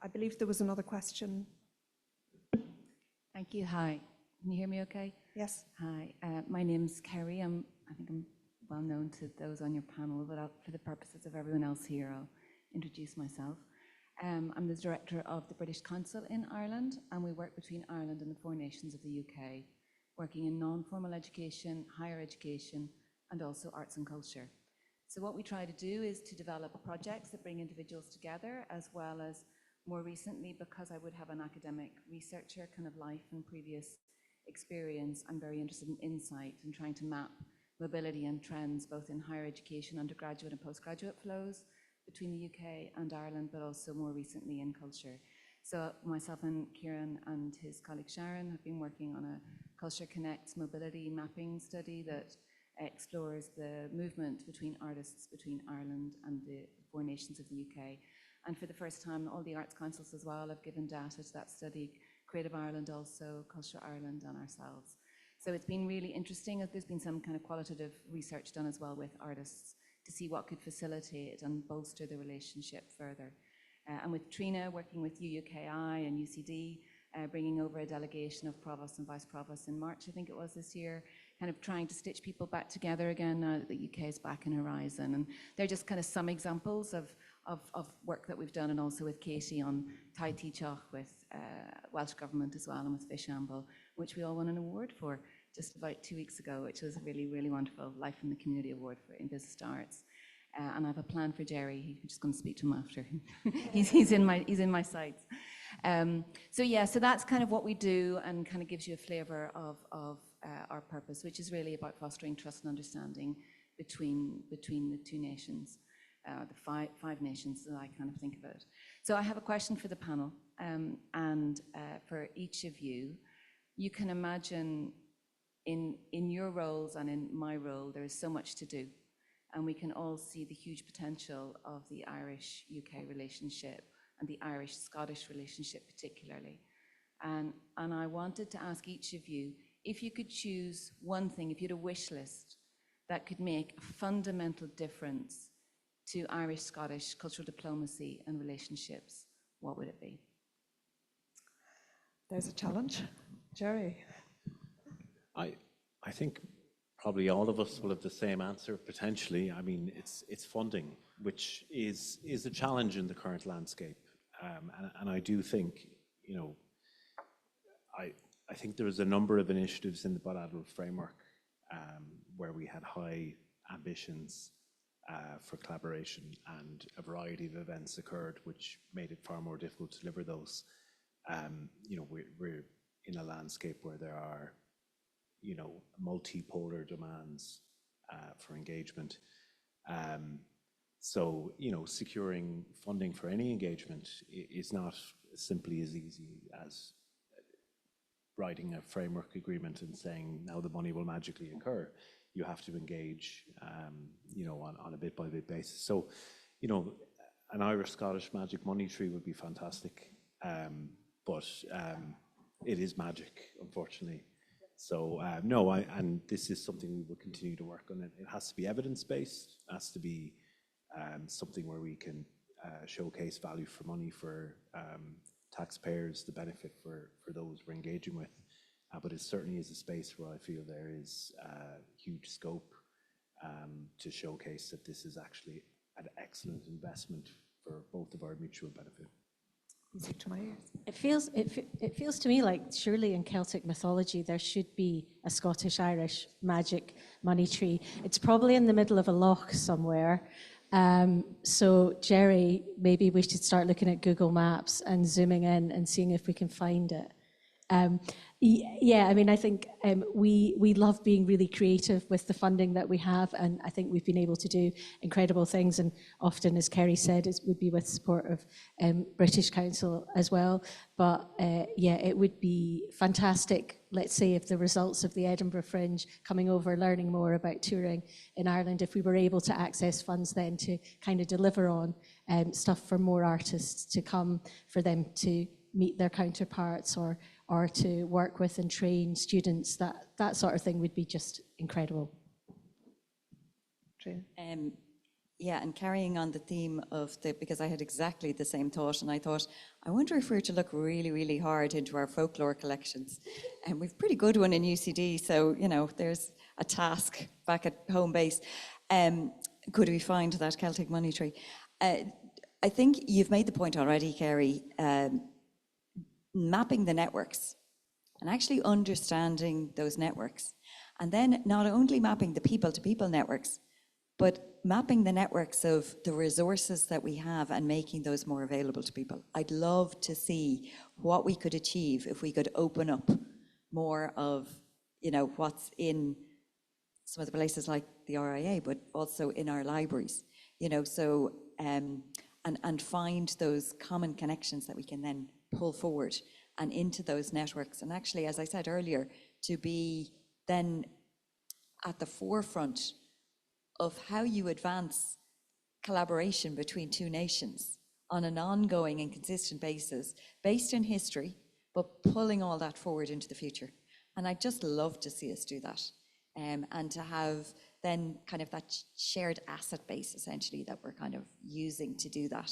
I believe there was another question. Thank you. Hi, can you hear me okay? Yes. Hi, my name's Kerry. I think I'm well known to those on your panel, but for the purposes of everyone else here, I'll introduce myself. I'm the director of the British Council in Ireland, and we work between Ireland and the 4 nations of the UK, working in non-formal education, higher education, and also arts and culture. So what we try to do is to develop projects that bring individuals together, as well as, more recently, because I would have an academic researcher kind of life and previous experience, I'm very interested in insight and trying to map mobility and trends both in higher education, undergraduate and postgraduate flows between the UK and Ireland, but also more recently in culture. So myself and Kieran and his colleague Sharon have been working on a Culture Connects mobility mapping study that explores the movement between artists between Ireland and the 4 nations of the UK. And for the first time, all the arts councils as well have given data to that study, Creative Ireland also, Culture Ireland, and ourselves. So it's been really interesting. There's been some kind of qualitative research done as well with artists to see what could facilitate and bolster the relationship further. And with Trina, working with UUKI and UCD, bringing over a delegation of provosts and vice provosts in March, I think it was this year, kind of trying to stitch people back together again now that the UK is back in Horizon. And they're just kind of some examples of work that we've done, and also with Katie on Tai Ti Teach with Welsh Government as well, and with Fishamble, which we all won an award for just about 2 weeks ago, which was a really, really wonderful Life in the Community Award in Business Arts. And I have a plan for Jerry. I'm just going to speak to him after. he's in my sights. So yeah, so that's kind of what we do, and kind of gives you a flavour of our purpose, which is really about fostering trust and understanding between the 2 nations, the five nations that I kind of think of it. So I have a question for the panel, and for each of you. You can imagine in your roles and in my role, there is so much to do. And we can all see the huge potential of the Irish-UK relationship and the Irish-Scottish relationship particularly. And I wanted to ask each of you, if you could choose one thing, if you had a wish list that could make a fundamental difference to Irish-Scottish cultural diplomacy and relationships, what would it be? There's a challenge. Jerry. I think probably all of us will have the same answer, potentially. I mean, it's funding, which is a challenge in the current landscape. And I do think, you know, I think there was a number of initiatives in the bilateral framework where we had high ambitions for collaboration, and a variety of events occurred which made it far more difficult to deliver those. You know, we're in a landscape where there are, you know, multipolar demands for engagement. So, you know, securing funding for any engagement is not simply as easy as writing a framework agreement and saying, now the money will magically occur. You have to engage, you know, on a bit-by-bit basis. So, you know, an Irish-Scottish magic money tree would be fantastic. But it is magic, unfortunately. So no, and this is something we will continue to work on. It has to be evidence-based, it has to be something where we can showcase value for money for taxpayers, the benefit for those we're engaging with. But it certainly is a space where I feel there is huge scope to showcase that this is actually an excellent investment for both of our mutual benefit. Music to my ears. It feels to me like surely in Celtic mythology there should be a Scottish-Irish magic money tree. It's probably in the middle of a loch somewhere. So Jerry, maybe we should start looking at Google Maps and zooming in and seeing if we can find it. Yeah, I mean, I think we love being really creative with the funding that we have, and I think we've been able to do incredible things, and often, as Kerry said, it would be with support of British Council as well. But yeah, it would be fantastic, let's say, if the results of the Edinburgh Fringe coming over, learning more about touring in Ireland, if we were able to access funds then to kind of deliver on stuff for more artists to come, for them to meet their counterparts or to work with and train students, that sort of thing would be just incredible. True. Yeah, and carrying on the theme of because I had exactly the same thought, and I thought, I wonder if we were to look really, really hard into our folklore collections. And we've a pretty good one in UCD, so, you know, there's a task back at home base. Could we find that Celtic money tree? I think you've made the point already, Kerry, mapping the networks and actually understanding those networks. And then not only mapping the people-to-people networks, but mapping the networks of the resources that we have and making those more available to people. I'd love to see what we could achieve if we could open up more of, you know, what's in some of the places like the RIA, but also in our libraries, you know, so, and find those common connections that we can then pull forward and into those networks. And actually, as I said earlier, to be then at the forefront of how you advance collaboration between two nations on an ongoing and consistent basis, based in history, but pulling all that forward into the future. And I'd just love to see us do that. And to have then kind of that shared asset base, essentially, that we're kind of using to do that.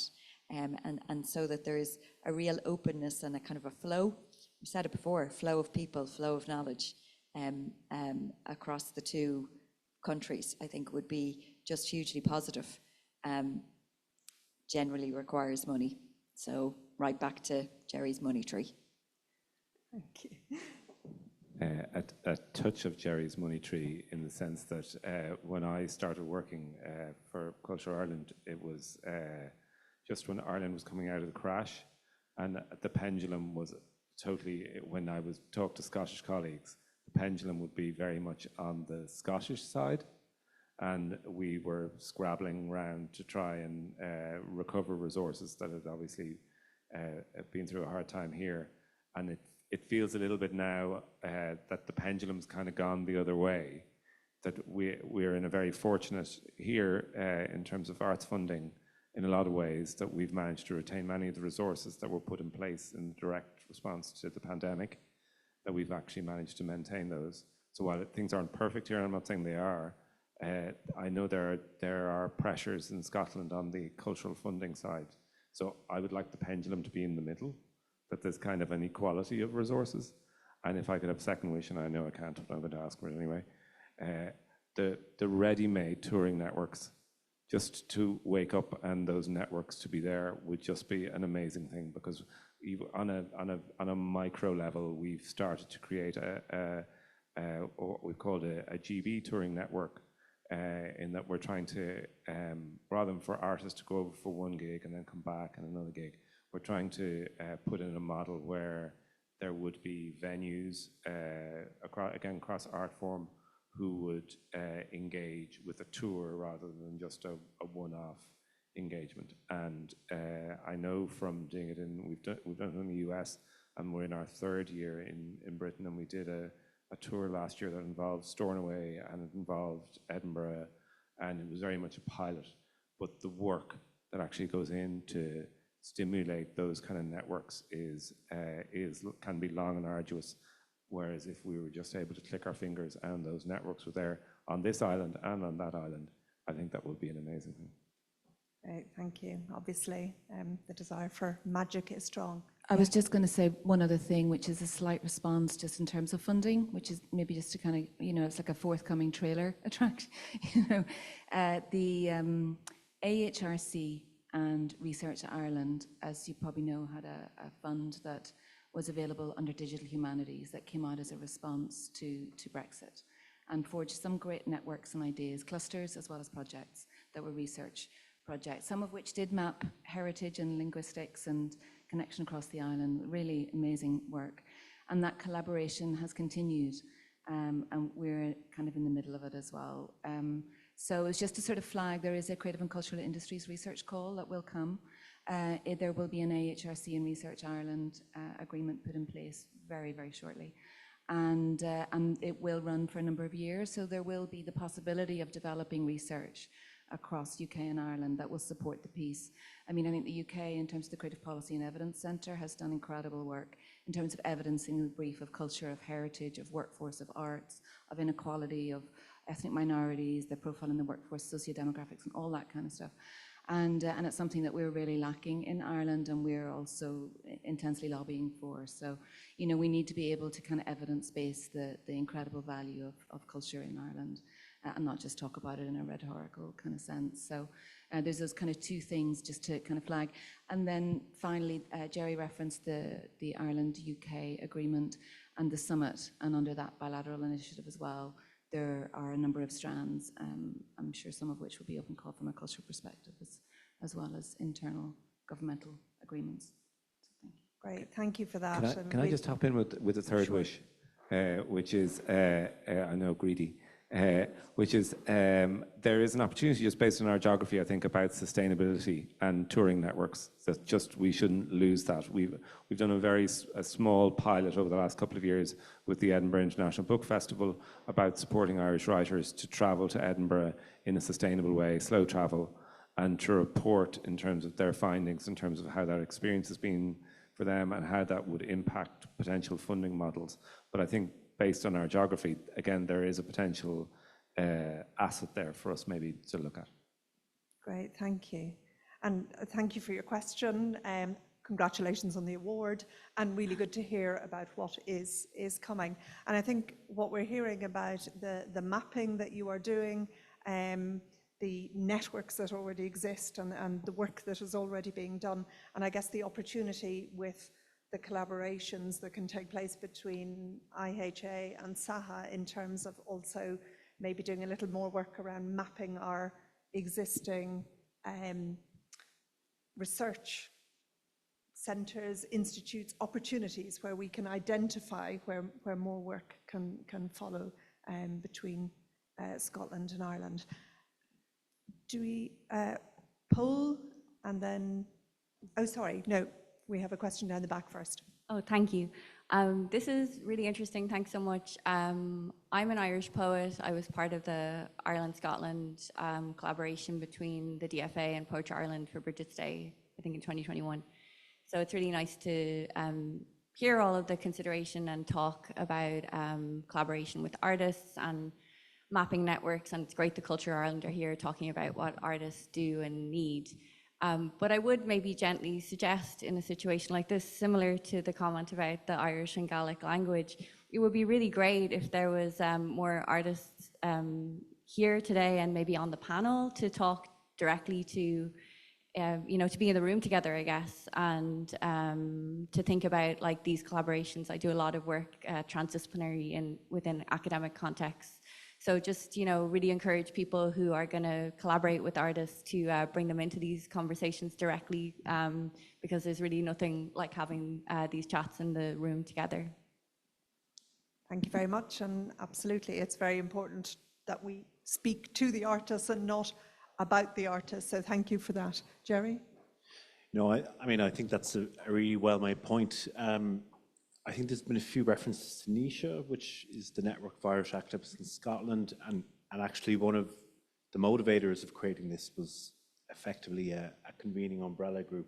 And so that there is a real openness and a kind of a flow. We said it before, flow of people, flow of knowledge across the two countries, I think would be just hugely positive. Generally requires money. So right back to Jerry's money tree. Thank you. A touch of Jerry's money tree, in the sense that when I started working for Culture Ireland, it was just when Ireland was coming out of the crash, and the pendulum was totally, when I was talking to Scottish colleagues, the pendulum would be very much on the Scottish side, and we were scrabbling around to try and recover resources that had obviously been through a hard time here. And it feels a little bit now that the pendulum's kind of gone the other way, that we're in a very fortunate here in terms of arts funding, in a lot of ways, that we've managed to retain many of the resources that were put in place in direct response to the pandemic, that we've actually managed to maintain those. So while things aren't perfect here, I'm not saying they are, I know there are pressures in Scotland on the cultural funding side. So I would like the pendulum to be in the middle, that there's kind of an equality of resources. And if I could have a second wish, and I know I can't, but I'm going to ask for it anyway, the ready-made touring networks, just to wake up and those networks to be there would just be an amazing thing, because on a micro level, we've started to create what we've called a GB touring network, in that we're trying to, rather than for artists to go over for one gig and then come back and another gig, we're trying to put in a model where there would be venues, across art form, who would engage with a tour rather than just a one-off engagement. And I know from doing it we've done it in the US, and we're in our third year in Britain, and we did a tour last year that involved Stornoway and it involved Edinburgh, and it was very much a pilot. But the work that actually goes into stimulate those kind of networks can be long and arduous. Whereas if we were just able to click our fingers and those networks were there on this island and on that island, I think that would be an amazing thing. Great, thank you. Obviously, the desire for magic is strong. I was just going to say one other thing, which is a slight response just in terms of funding, which is maybe just to kind of, it's like a forthcoming trailer attraction. The AHRC and Research Ireland, as you probably know, had a fund that was available under Digital Humanities that came out as a response to Brexit and forged some great networks and ideas, clusters as well as projects that were research projects, some of which did map heritage and linguistics and connection across the island. Really amazing work. And that collaboration has continued, and we're kind of in the middle of it as well. So it's just to sort of flag, there is a Creative and Cultural Industries research call that will come. There will be an AHRC and Research Ireland agreement put in place very, very shortly. And it will run for a number of years, so there will be the possibility of developing research across UK and Ireland that will support the piece. I mean, I think the UK, in terms of the Creative Policy and Evidence Centre, has done incredible work in terms of evidencing the brief of culture, of heritage, of workforce, of arts, of inequality, of ethnic minorities, their profile in the workforce, socio-demographics, and all that kind of stuff. And it's something that we're really lacking in Ireland, and we're also intensely lobbying for. So, we need to be able to kind of evidence-base the incredible value of culture in Ireland. And not just talk about it in a rhetorical kind of sense. So there's those kind of two things just to kind of flag. And then finally, Jerry referenced the Ireland-UK agreement and the summit, and under that bilateral initiative as well, there are a number of strands, I'm sure some of which will be open call from a cultural perspective, as well as internal governmental agreements. So thank you. Great, thank you for that. Can I just hop in with a third wish, which is, I know, greedy. Which is there is an opportunity just based on our geography, I think, about sustainability and touring networks. That just we shouldn't lose that. We've done a small pilot over the last couple of years with the Edinburgh International Book Festival about supporting Irish writers to travel to Edinburgh in a sustainable way, slow travel, and to report in terms of their findings, in terms of how that experience has been for them and how that would impact potential funding models. But I think, based on our geography, again, there is a potential asset there for us maybe to look at. Great, thank you. And thank you for your question. Congratulations on the award, and really good to hear about what is coming. And I think what we're hearing about the mapping that you are doing, the networks that already exist, and the work that is already being done, and I guess the opportunity with the collaborations that can take place between IHA and SAHA in terms of also maybe doing a little more work around mapping our existing research centres, institutes, opportunities where we can identify where more work can follow between Scotland and Ireland. Do we poll and then, oh sorry, no. We have a question down the back first. Oh, thank you. This is really interesting. Thanks so much. I'm an Irish poet. I was part of the Ireland-Scotland collaboration between the DFA and Poetry Ireland for Bridget's Day, I think in 2021. So it's really nice to hear all of the consideration and talk about collaboration with artists and mapping networks. And it's great the Culture Ireland are here talking about what artists do and need. But I would maybe gently suggest in a situation like this, similar to the comment about the Irish and Gaelic language, it would be really great if there was more artists here today and maybe on the panel to talk directly to, to be in the room together, I guess, and to think about like these collaborations. I do a lot of work transdisciplinary within academic contexts. So just, really encourage people who are going to collaborate with artists to bring them into these conversations directly, because there's really nothing like having these chats in the room together. Thank you very much, and absolutely, it's very important that we speak to the artists and not about the artists, so thank you for that. Jerry? No, I think that's a really well-made point. I think there's been a few references to NISHA, which is the Network of Irish Activists in Scotland, and actually one of the motivators of creating this was effectively a convening umbrella group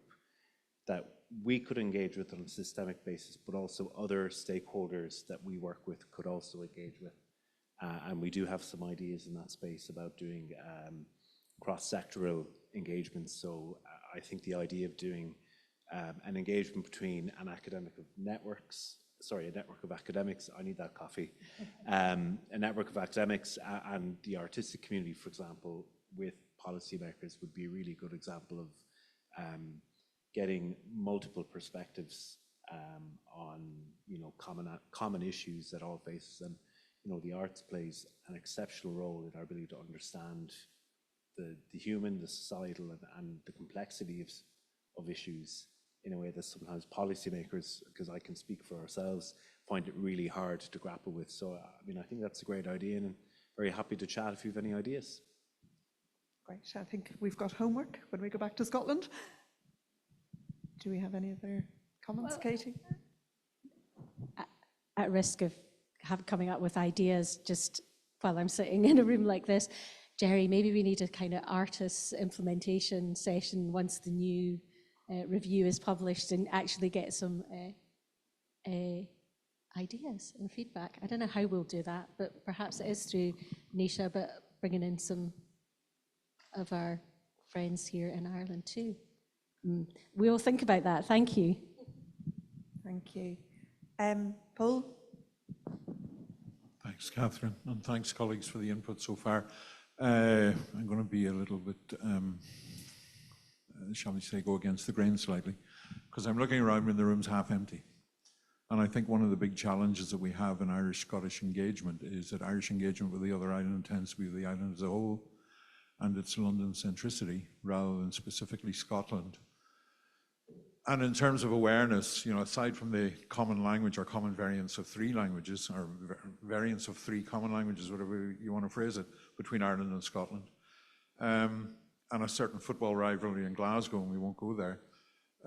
that we could engage with on a systemic basis, but also other stakeholders that we work with could also engage with. And we do have some ideas in that space about doing cross-sectoral engagements. So I think the idea of doing an engagement between a network of academics, I need that coffee, a network of academics and the artistic community, for example, with policymakers would be a really good example of getting multiple perspectives on common issues that all face. And the arts plays an exceptional role in our ability to understand the human, the societal, and the complexity of issues in a way that sometimes policymakers, because I can speak for ourselves, find it really hard to grapple with. So I think that's a great idea, and I'm very happy to chat if you have any ideas. Great. I think we've got homework when we go back to Scotland. Do we have any other comments, Katie? At risk of coming up with ideas just while I'm sitting in a room like this, Jerry, maybe we need a kind of artist implementation session once the new review is published and actually get some ideas and feedback. I don't know how we'll do that, but perhaps it is through Nisha, but bringing in some of our friends here in Ireland too. We'll think about that. Thank you. Thank you. Paul? Thanks, Catherine, and thanks, colleagues, for the input so far. I'm going to be a little bit, shall we say, go against the grain slightly, because I'm looking around when the room's half empty. And I think one of the big challenges that we have in Irish-Scottish engagement is that Irish engagement with the other island tends to be the island as a whole, and its London centricity, rather than specifically Scotland. And in terms of awareness, aside from the common language or common variants of three languages, or variants of three common languages, whatever you want to phrase it, between Ireland and Scotland, and a certain football rivalry in Glasgow, and we won't go there,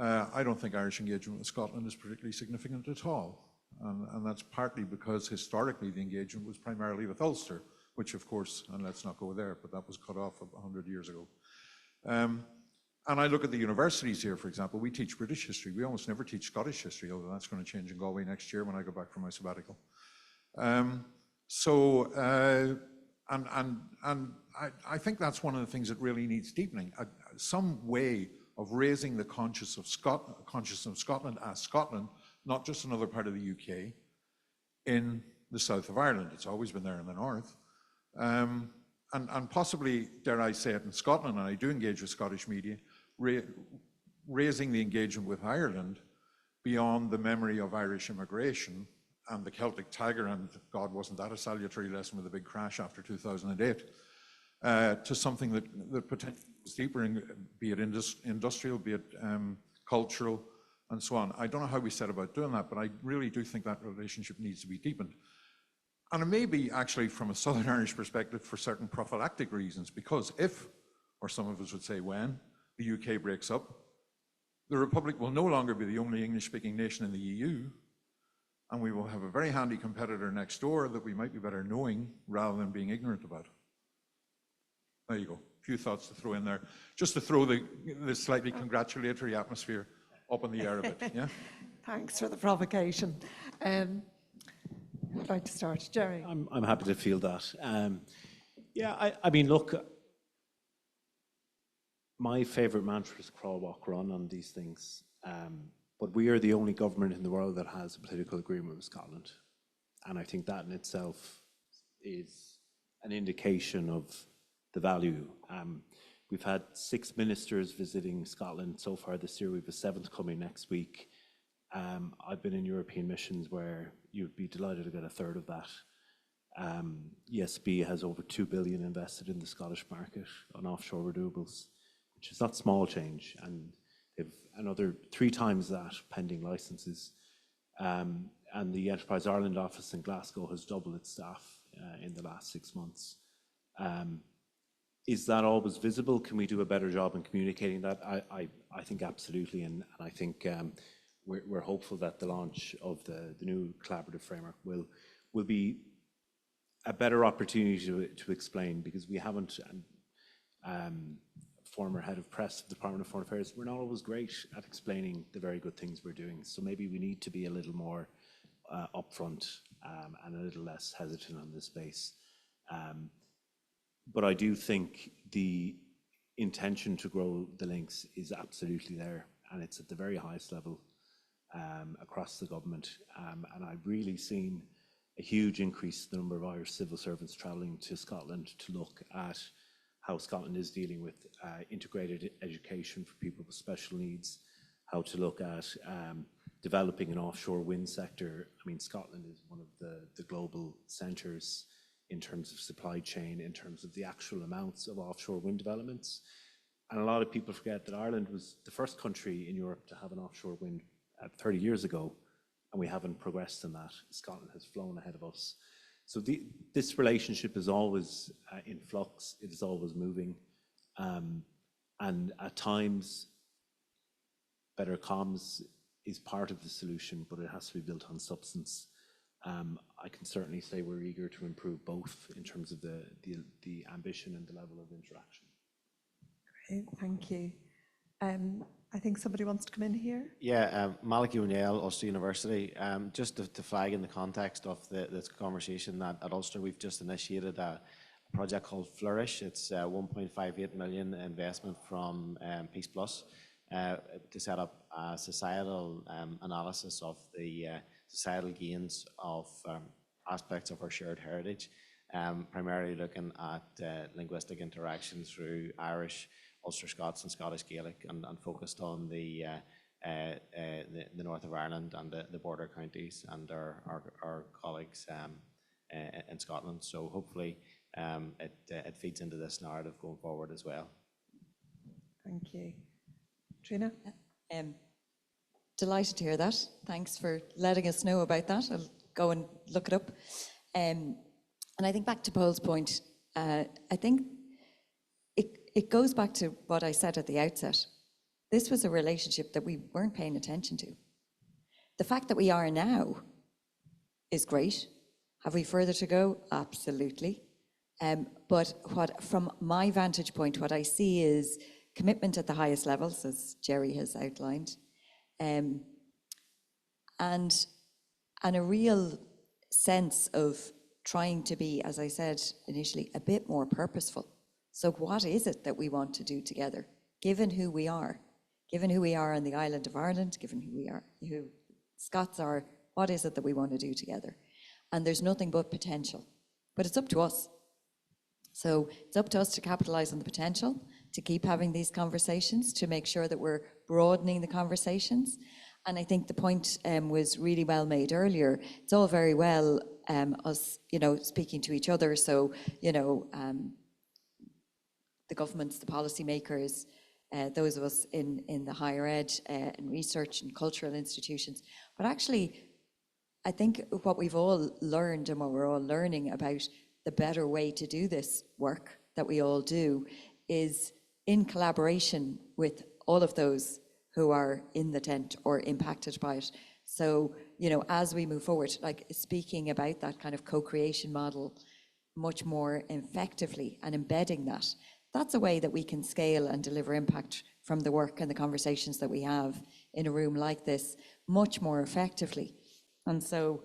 I don't think Irish engagement with Scotland is particularly significant at all. And that's partly because historically the engagement was primarily with Ulster, which of course, and let's not go there, but that was cut off 100 years ago. And I look at the universities here, for example, we teach British history. We almost never teach Scottish history, although that's going to change in Galway next year when I go back from my sabbatical. I think that's one of the things that really needs deepening, some way of raising the consciousness of Scotland as Scotland, not just another part of the UK, in the south of Ireland. It's always been there in the north. And possibly, dare I say it, in Scotland, and I do engage with Scottish media, raising the engagement with Ireland beyond the memory of Irish immigration and the Celtic Tiger, and God, wasn't that a salutary lesson with a big crash after 2008, to something that potentially is deeper, be it industrial, be it cultural, and so on. I don't know how we set about doing that, but I really do think that relationship needs to be deepened. And it may be actually from a Southern Irish perspective for certain prophylactic reasons, because if, or some of us would say when, the UK breaks up, the Republic will no longer be the only English-speaking nation in the EU, and we will have a very handy competitor next door that we might be better knowing rather than being ignorant about. There you go. A few thoughts to throw in there, just to throw the slightly congratulatory atmosphere up in the air a bit. Yeah. Thanks for the provocation. I'd like to start. Jerry. I'm happy to field that. I mean, look, my favourite mantra is crawl, walk, run on these things. But we are the only government in the world that has a political agreement with Scotland. And I think that in itself is an indication of the value. We've had 6 ministers visiting Scotland so far this year. We have a 7th coming next week. I've been in European missions where you'd be delighted to get a third of that. ESB has over 2 billion invested in the Scottish market on offshore renewables, which is not small change, and they've another 3 times that pending licenses. And the Enterprise Ireland office in Glasgow has doubled its staff in the last 6 months. Is that always visible? Can we do a better job in communicating that? I think absolutely, and I think we're hopeful that the launch of the new collaborative framework will be a better opportunity to explain, because we haven't former head of press of the Department of Foreign Affairs, we're not always great at explaining the very good things we're doing. So maybe we need to be a little more upfront and a little less hesitant on this space. But I do think the intention to grow the links is absolutely there, and it's at the very highest level across the government. And I've really seen a huge increase in the number of Irish civil servants travelling to Scotland to look at how Scotland is dealing with integrated education for people with special needs, how to look at developing an offshore wind sector. I mean, Scotland is one of the global centres in terms of supply chain, in terms of the actual amounts of offshore wind developments. And a lot of people forget that Ireland was the first country in Europe to have an offshore wind 30 years ago, and we haven't progressed in that. Scotland has flown ahead of us. So this relationship is always in flux, it is always moving. And at times, better comms is part of the solution, but it has to be built on substance. I can certainly say we're eager to improve both in terms of the ambition and the level of interaction. Great, thank you. I think somebody wants to come in here. Yeah, Malik O'Neill, Ulster University. Just to flag in the context of this conversation that at Ulster we've just initiated a project called Flourish. It's 1.58 million investment from Peace Plus to set up a societal analysis of the societal gains of aspects of our shared heritage, primarily looking at linguistic interaction through Irish, Ulster Scots and Scottish Gaelic, and focused on the north of Ireland and the border counties and our colleagues in Scotland. So hopefully it feeds into this narrative going forward as well. Thank you. Trina? Delighted to hear that. Thanks for letting us know about that. I'll go and look it up. And I think back to Paul's point, I think it goes back to what I said at the outset. This was a relationship that we weren't paying attention to. The fact that we are now is great. Have we further to go? Absolutely. But from my vantage point, what I see is commitment at the highest levels, as Jerry has outlined, and a real sense of trying to be, as I said initially, a bit more purposeful. So what is it that we want to do together, given who we are on the island of Ireland, given who Scots are, what is it that we want to do together? And there's nothing but potential, but it's up to us. So it's up to us to capitalise on the potential, to keep having these conversations, to make sure that we're broadening the conversations. And I think the point was really well made earlier. It's all very well us, speaking to each other. So, the governments, the policymakers, those of us in the higher ed and research and cultural institutions. But actually, I think what we've all learned and what we're all learning about the better way to do this work that we all do is in collaboration with all of those who are in the tent or impacted by it. So, as we move forward, like speaking about that kind of co-creation model much more effectively and embedding that, that's a way that we can scale and deliver impact from the work and the conversations that we have in a room like this much more effectively. And so,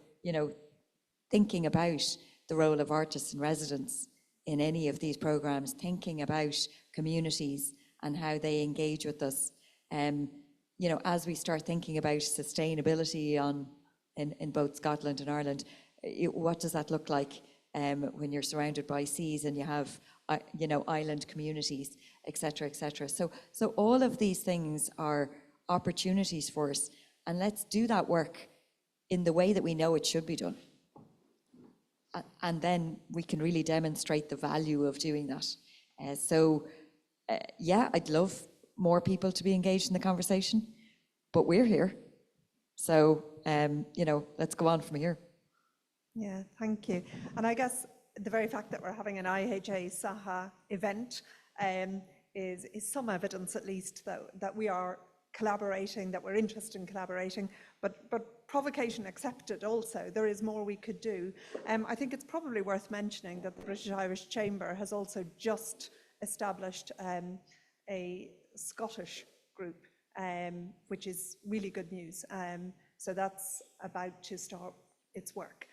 thinking about the role of artists and residents in any of these programs, thinking about communities and how they engage with us, as we start thinking about sustainability in both Scotland and Ireland, what does that look like when you're surrounded by seas and you have island communities, et cetera, et cetera. So all of these things are opportunities for us, and let's do that work in the way that we know it should be done. And then we can really demonstrate the value of doing that. I'd love more people to be engaged in the conversation, but we're here. So, let's go on from here. Yeah, thank you. And I guess the very fact that we're having an IHA SAHA event is some evidence, at least, that we are collaborating, that we're interested in collaborating, but provocation accepted also. There is more we could do. I think it's probably worth mentioning that the British Irish Chamber has also just established a Scottish group, which is really good news. So that's about to start its work.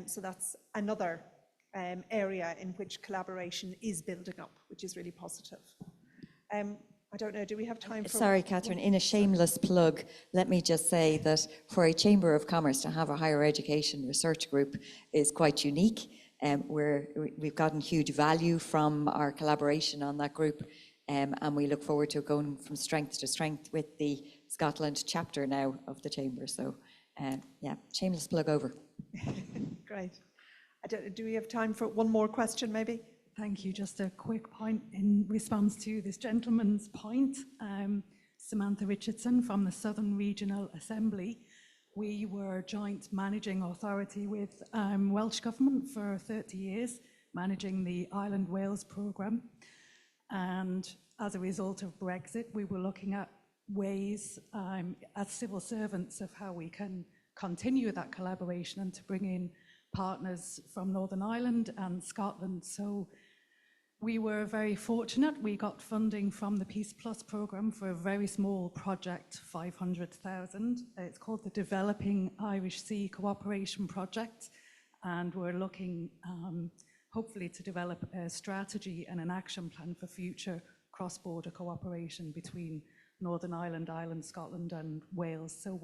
So that's another area in which collaboration is building up, which is really positive. I don't know, do we have time for... Sorry, Catherine, in a shameless plug, let me just say that for a Chamber of Commerce to have a higher education research group is quite unique. We've gotten huge value from our collaboration on that group, and we look forward to going from strength to strength with the Scotland chapter now of the Chamber. So, yeah, shameless plug over. Great. Do we have time for one more question, maybe? Thank you. Just a quick point in response to this gentleman's point. Samantha Richardson from the Southern Regional Assembly. We were joint managing authority with Welsh Government for 30 years, managing the Ireland Wales programme. And as a result of Brexit, we were looking at ways as civil servants of how we can continue that collaboration and to bring in partners from Northern Ireland and Scotland. So we were very fortunate. We got funding from the Peace Plus programme for a very small project, 500,000. It's called the Developing Irish Sea Cooperation Project. And we're looking hopefully to develop a strategy and an action plan for future cross-border cooperation between Northern Ireland, Ireland, Scotland and Wales. So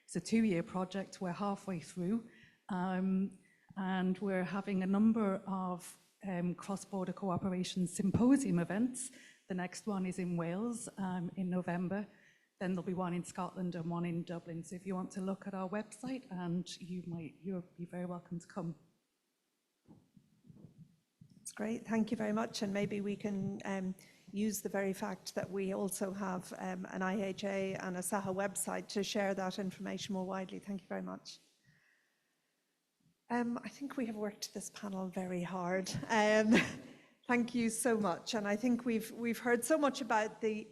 it's a 2-year project. We're halfway through. And we're having a number of cross-border cooperation symposium events. The next one is in Wales in November. Then there'll be one in Scotland and one in Dublin. So if you want to look at our website, and you're very welcome to come. That's great. Thank you very much. And maybe we can use the very fact that we also have an IHA and a SAHA website to share that information more widely. Thank you very much. I think we have worked this panel very hard. Thank you so much. And I think we've heard so much about the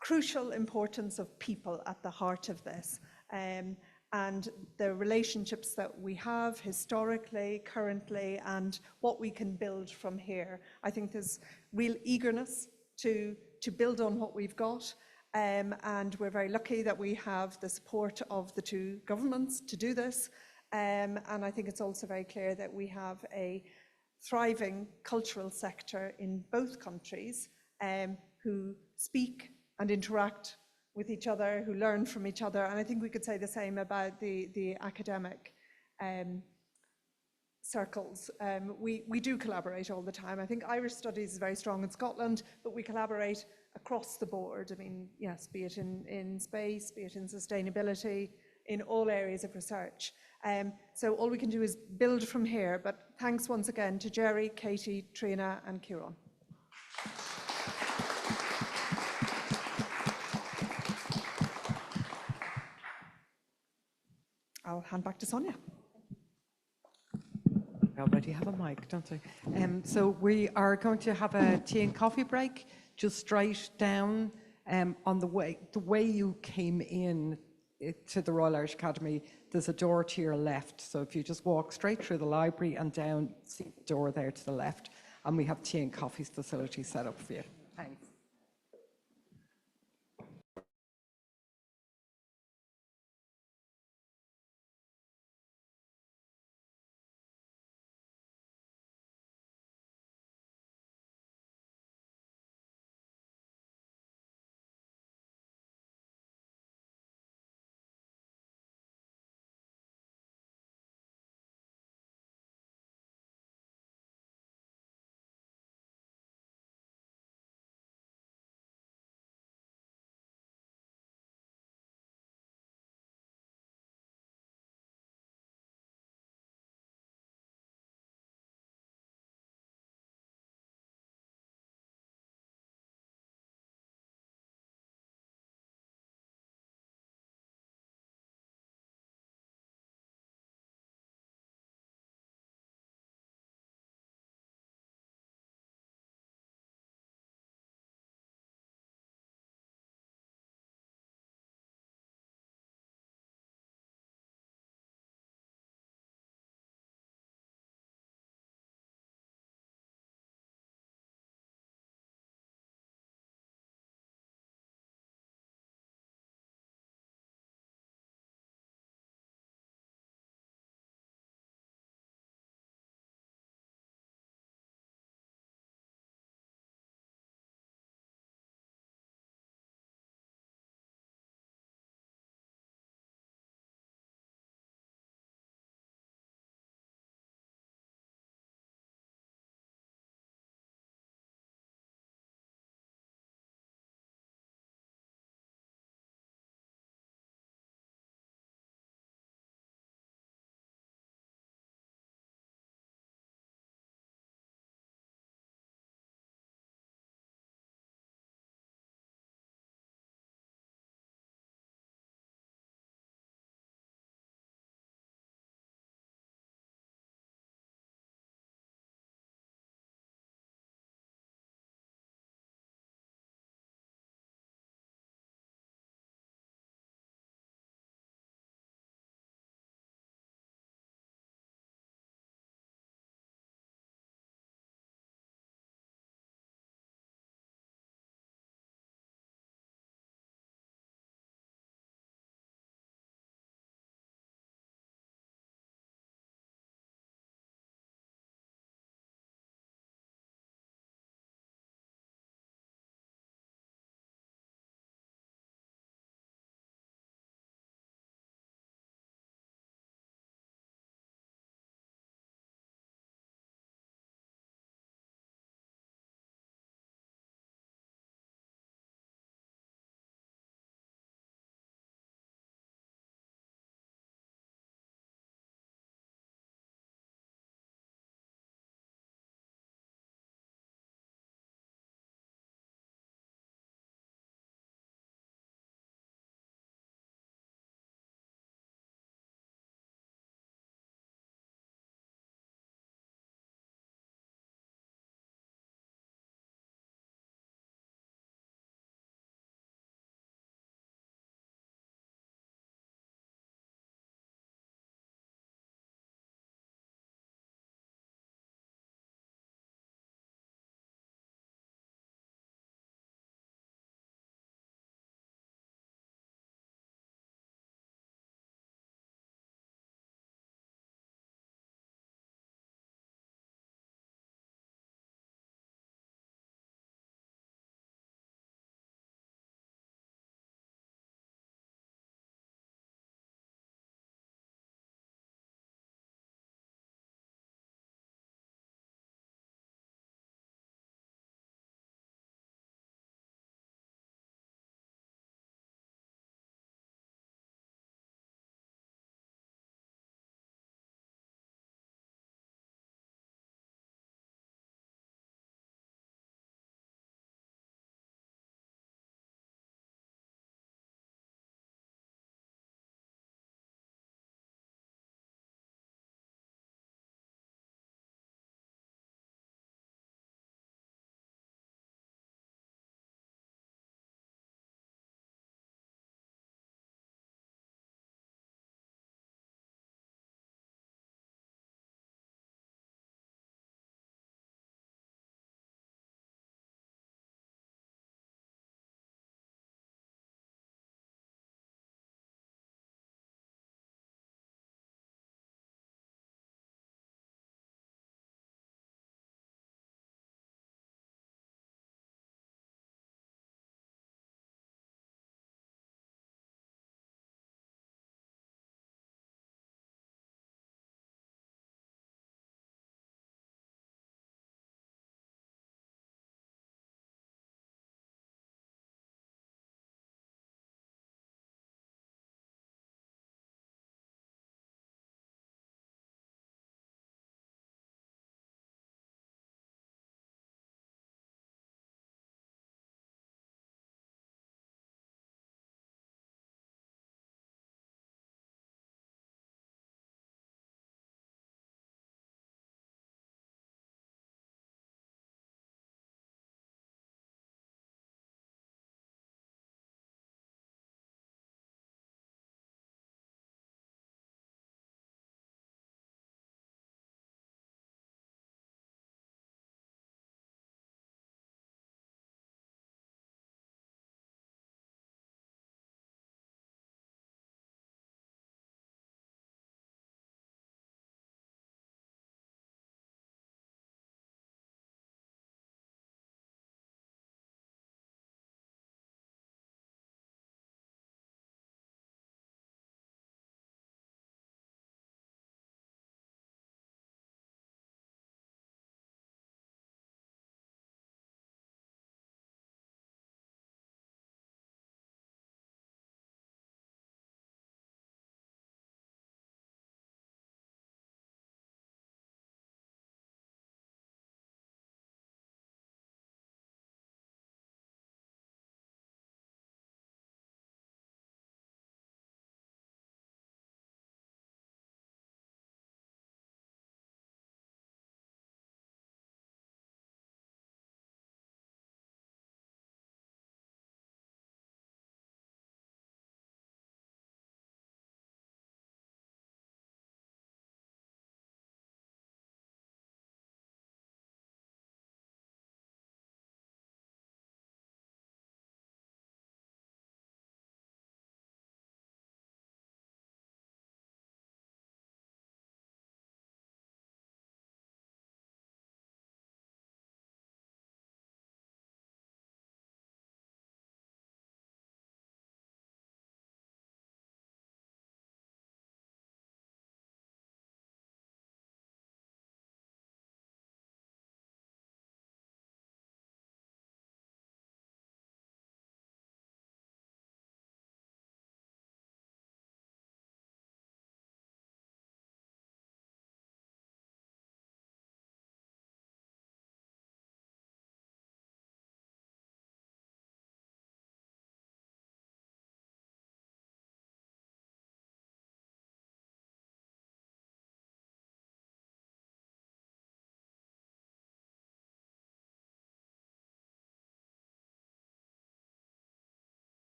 crucial importance of people at the heart of this, and the relationships that we have historically, currently, and what we can build from here. I think there's real eagerness to build on what we've got. And we're very lucky that we have the support of the two governments to do this. And I think it's also very clear that we have a thriving cultural sector in both countries who speak and interact with each other, who learn from each other. And I think we could say the same about the academic circles. We do collaborate all the time. I think Irish studies is very strong in Scotland, but we collaborate across the board. I mean, yes, be it in space, be it in sustainability, in all areas of research. So all we can do is build from here, but thanks once again to Jerry, Katie, Trina and Kieran. I'll hand back to Sonia. I already have a mic, don't I? So we are going to have a tea and coffee break, just straight down on the way you came in to the Royal Irish Academy. There's a door to your left. So if you just walk straight through the library and down, see the door there to the left. And we have tea and coffee facilities set up for you. Thanks.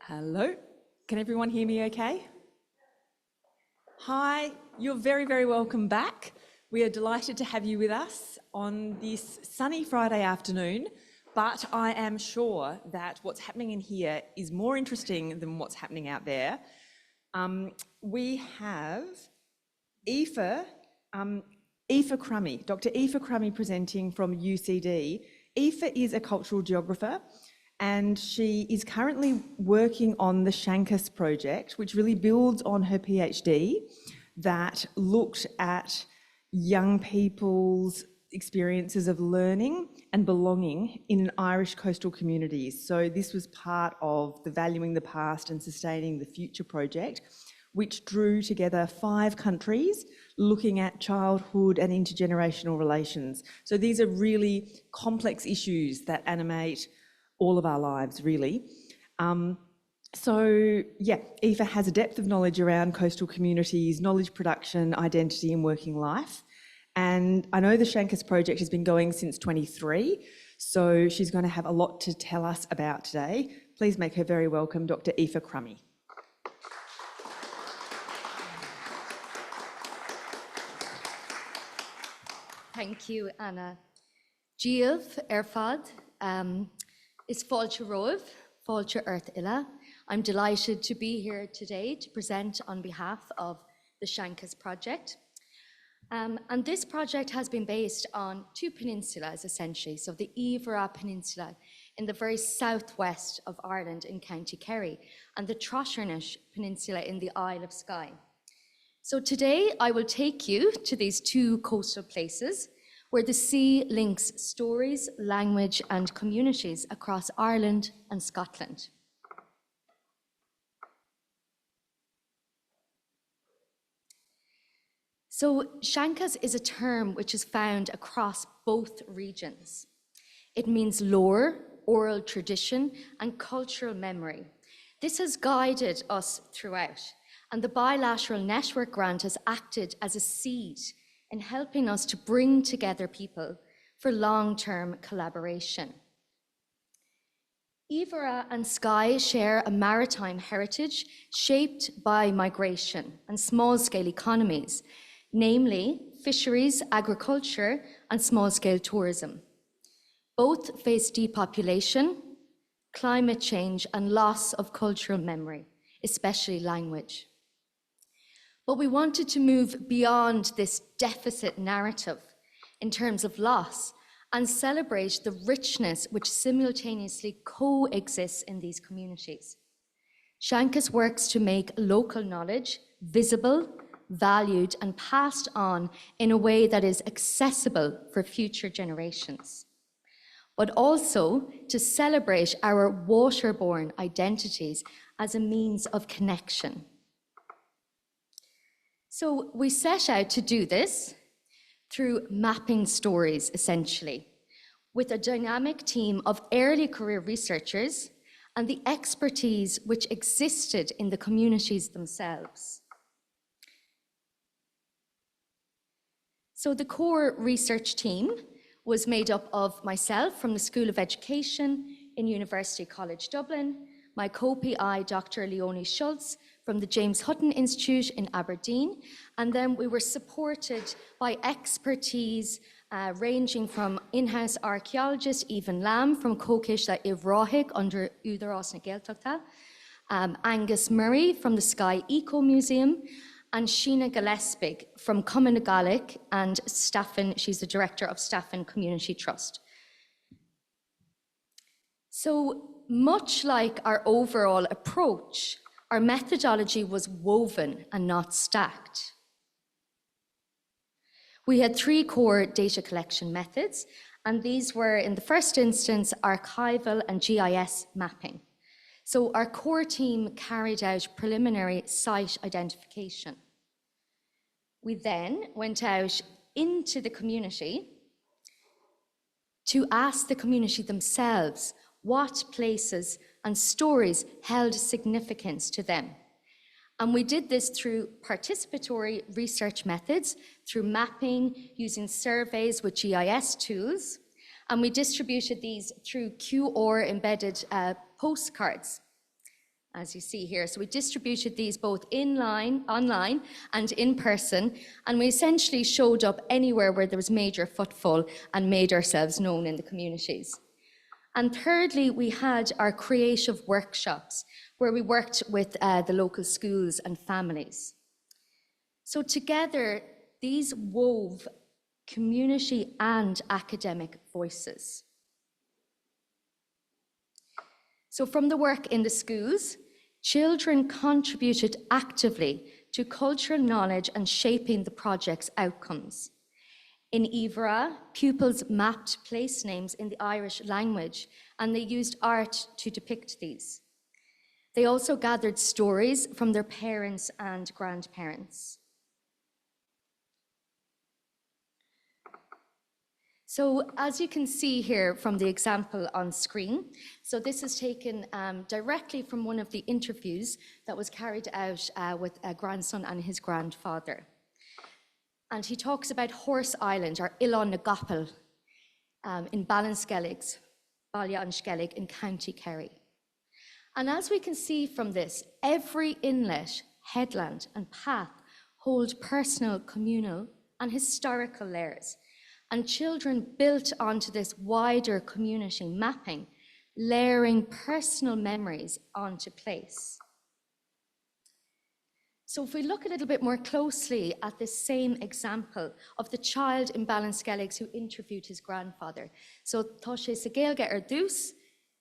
Hello, can everyone hear me okay? Hi, you're very, very welcome back. We are delighted to have you with us on this sunny Friday afternoon, but I am sure that what's happening in here is more interesting than what's happening out there. We have Dr. Aoife Crummy presenting from UCD. Aoife is a cultural geographer, and she is currently working on the Shankas project, which really builds on her PhD that looked at young people's experiences of learning and belonging in Irish coastal communities. So this was part of the Valuing the Past and Sustaining the Future project, which drew together 5 countries looking at childhood and intergenerational relations. So these are really complex issues that animate all of our lives, really. Aoife has a depth of knowledge around coastal communities, knowledge production, identity and working life. And I know the Shankas project has been going since 23, so she's going to have a lot to tell us about today. Please make her very welcome, Dr. Aoife Crummy. Thank you, Anna. Díobh Erfad is Fáilte Romhaibh, Fáilte Earth Illa. I'm delighted to be here today to present on behalf of the Shankas project. And this project has been based on 2 peninsulas, essentially. So the Iveragh Peninsula in the very southwest of Ireland in County Kerry, and the Troshernish Peninsula in the Isle of Skye. So today I will take you to these 2 coastal places where the sea links stories, language and communities across Ireland and Scotland. So Shankas is a term which is found across both regions. It means lore, oral tradition and cultural memory. This has guided us throughout, and the bilateral network grant has acted as a seed in helping us to bring together people for long-term collaboration. Iveragh and Skye share a maritime heritage shaped by migration and small-scale economies, namely fisheries, agriculture, and small-scale tourism. Both face depopulation, climate change, and loss of cultural memory, especially language. But we wanted to move beyond this deficit narrative in terms of loss and celebrate the richness which simultaneously coexists in these communities. Shankas works to make local knowledge visible, valued, and passed on in a way that is accessible for future generations, but also to celebrate our waterborne identities as a means of connection. So we set out to do this through mapping stories, essentially, with a dynamic team of early career researchers and the expertise which existed in the communities themselves. So the core research team was made up of myself from the School of Education in University College Dublin, my co-PI, Dr. Leonie Schultz, from the James Hutton Institute in Aberdeen, and then we were supported by expertise ranging from in-house archaeologist Evan Lamb from Cócaiste Ivráthig under Údarás na Gaeltachta, Angus Murray from the Skye Eco Museum, and Sheena Gillespie from Cumann na Gaelic and Staffin, she's the director of Staffin Community Trust. So much like our overall approach, our methodology was woven and not stacked. We had 3 core data collection methods, and these were, in the first instance, archival and GIS mapping. So our core team carried out preliminary site identification. We then went out into the community to ask the community themselves what places and stories held significance to them. And we did this through participatory research methods, through mapping, using surveys with GIS tools, and we distributed these through QR embedded postcards. as you see here. So we distributed these both online and in person, and we essentially showed up anywhere where there was major footfall and made ourselves known in the communities. And thirdly, we had our creative workshops, where we worked with the local schools and families. So together, these wove community and academic voices. So from the work in the schools, children contributed actively to cultural knowledge and shaping the project's outcomes. In Ivra, pupils mapped place names in the Irish language, and they used art to depict these. They also gathered stories from their parents and grandparents. So as you can see here from the example on screen, so this is taken directly from one of the interviews that was carried out with a grandson and his grandfather. And he talks about Horse Island, or Ullán na Gapel, in Ballinskellig, Ballinskellig in County Kerry. And as we can see from this, every inlet, headland and path hold personal, communal and historical layers. And children built onto this wider community mapping, layering personal memories onto place. So if we look a little bit more closely at this same example of the child in Ballinskellig who interviewed his grandfather. So Toshe Segailge Erdús,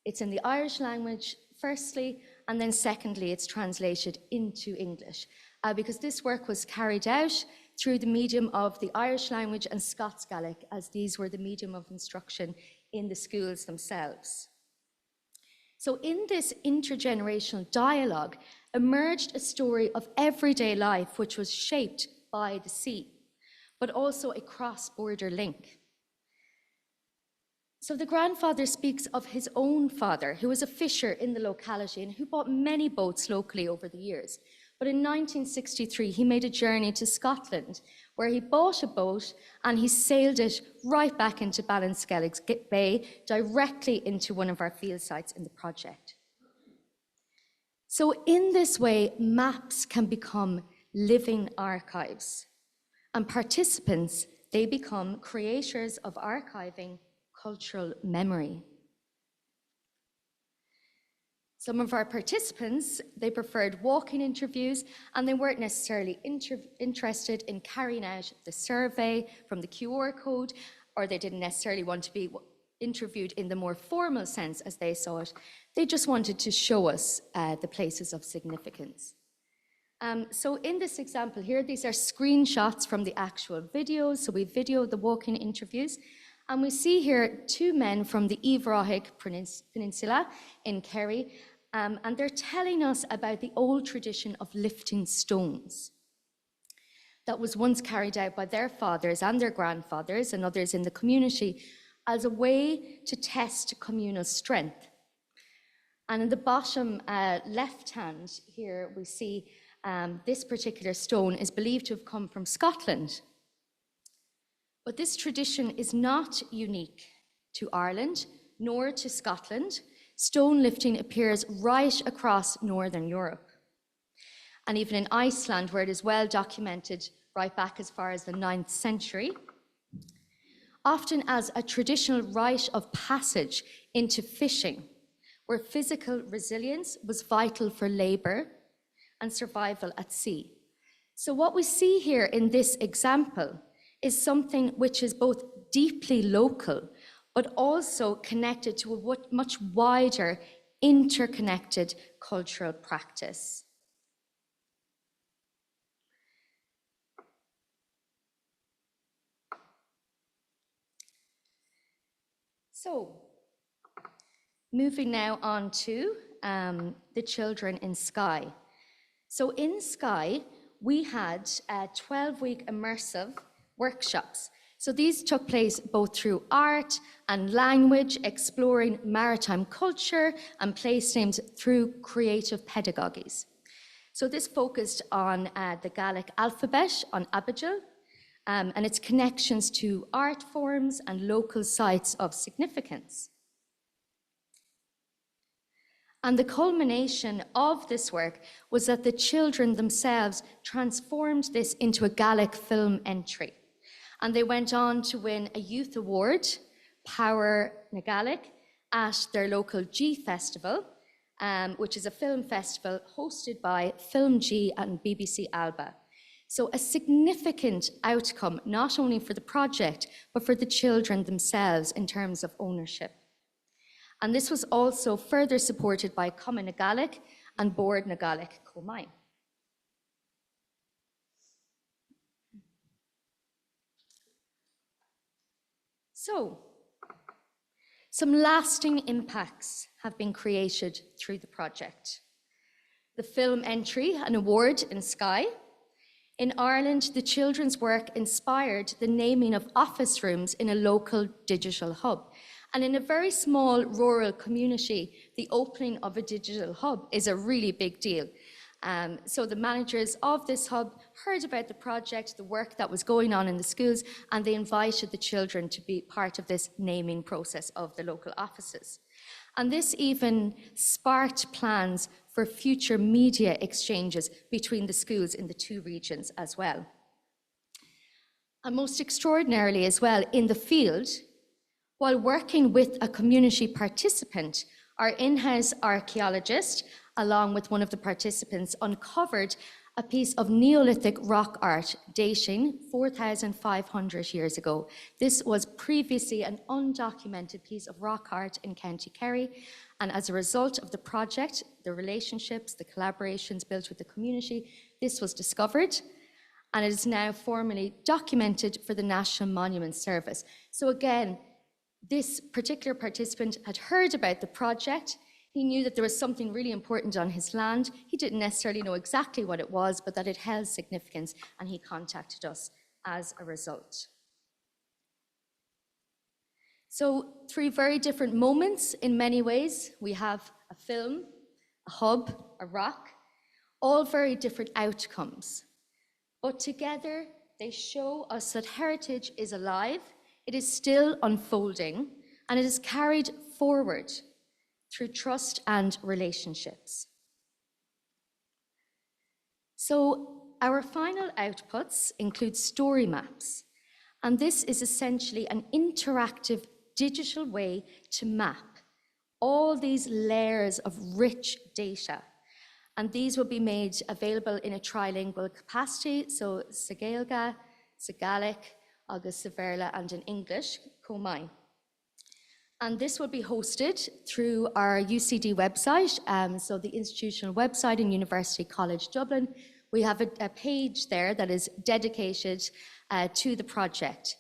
it's in the Irish language firstly, and then secondly it's translated into English. Because this work was carried out through the medium of the Irish language and Scots Gaelic, as these were the medium of instruction in the schools themselves. So in this intergenerational dialogue emerged a story of everyday life which was shaped by the sea, but also a cross-border link. So the grandfather speaks of his own father, who was a fisher in the locality and who bought many boats locally over the years. But in 1963, he made a journey to Scotland, where he bought a boat and he sailed it right back into Ballinskellig Bay, directly into one of our field sites in the project. So in this way, maps can become living archives, and participants, they become creators of archiving cultural memory. Some of our participants, they preferred walk-in interviews, and they weren't necessarily interested in carrying out the survey from the QR code, or they didn't necessarily want to be interviewed in the more formal sense as they saw it. They just wanted to show us the places of significance. So in this example here, these are screenshots from the actual videos. So we videoed the walk-in interviews, and we see here two men from the Iveragh Peninsula in Kerry, and they're telling us about the old tradition of lifting stones that was once carried out by their fathers and their grandfathers and others in the community as a way to test communal strength. And in the bottom left hand here, we see this particular stone is believed to have come from Scotland. But this tradition is not unique to Ireland, nor to Scotland. Stone lifting appears right across Northern Europe. And even in Iceland, where it is well documented right back as far as the 9th century, often as a traditional rite of passage into fishing, where physical resilience was vital for labor and survival at sea. So what we see here in this example is something which is both deeply local, but also connected to a much wider, interconnected cultural practice. So, moving now on to the children in Skye. So in Skye, we had 12-week immersive workshops. So these took place both through art and language, exploring maritime culture and place names through creative pedagogies. So this focused on the Gaelic alphabet, on Abidjal, and its connections to art forms and local sites of significance. And the culmination of this work was that the children themselves transformed this into a Gaelic film entry. And they went on to win a youth award, Power na Gaelic, at their local G Festival, which is a film festival hosted by Film G and BBC Alba. So a significant outcome, not only for the project, but for the children themselves in terms of ownership. And this was also further supported by Cumann na Gaelic and Board na Gaelic co-organised. So, some lasting impacts have been created through the project. The film entry, an award in Skye. In Ireland, the children's work inspired the naming of office rooms in a local digital hub. And in a very small rural community, the opening of a digital hub is a really big deal. So the managers of this hub heard about the project, the work that was going on in the schools, and they invited the children to be part of this naming process of the local offices. And this even sparked plans for future media exchanges between the schools in the two regions as well. And most extraordinarily as well, in the field, while working with a community participant, our in-house archaeologist, along with one of the participants, uncovered a piece of Neolithic rock art dating 4,500 years ago. This was previously an undocumented piece of rock art in County Kerry, and as a result of the project, the relationships, the collaborations built with the community, this was discovered, and it is now formally documented for the National Monument Service. So again, this particular participant had heard about the project. He knew that there was something really important on his land. He didn't necessarily know exactly what it was, but that it held significance, and he contacted us as a result. So 3 very different moments in many ways. We have a film, a hub, a rock, all very different outcomes. But together, they show us that heritage is alive, it is still unfolding, and it is carried forward through trust and relationships. So our final outputs include story maps, and this is essentially an interactive digital way to map all these layers of rich data. And these will be made available in a trilingual capacity, so Sagélga, Sagalic, Agus Saverla, and in English, co-organised. And this will be hosted through our UCD website, so the institutional website in University College Dublin. We have a page there that is dedicated to the project.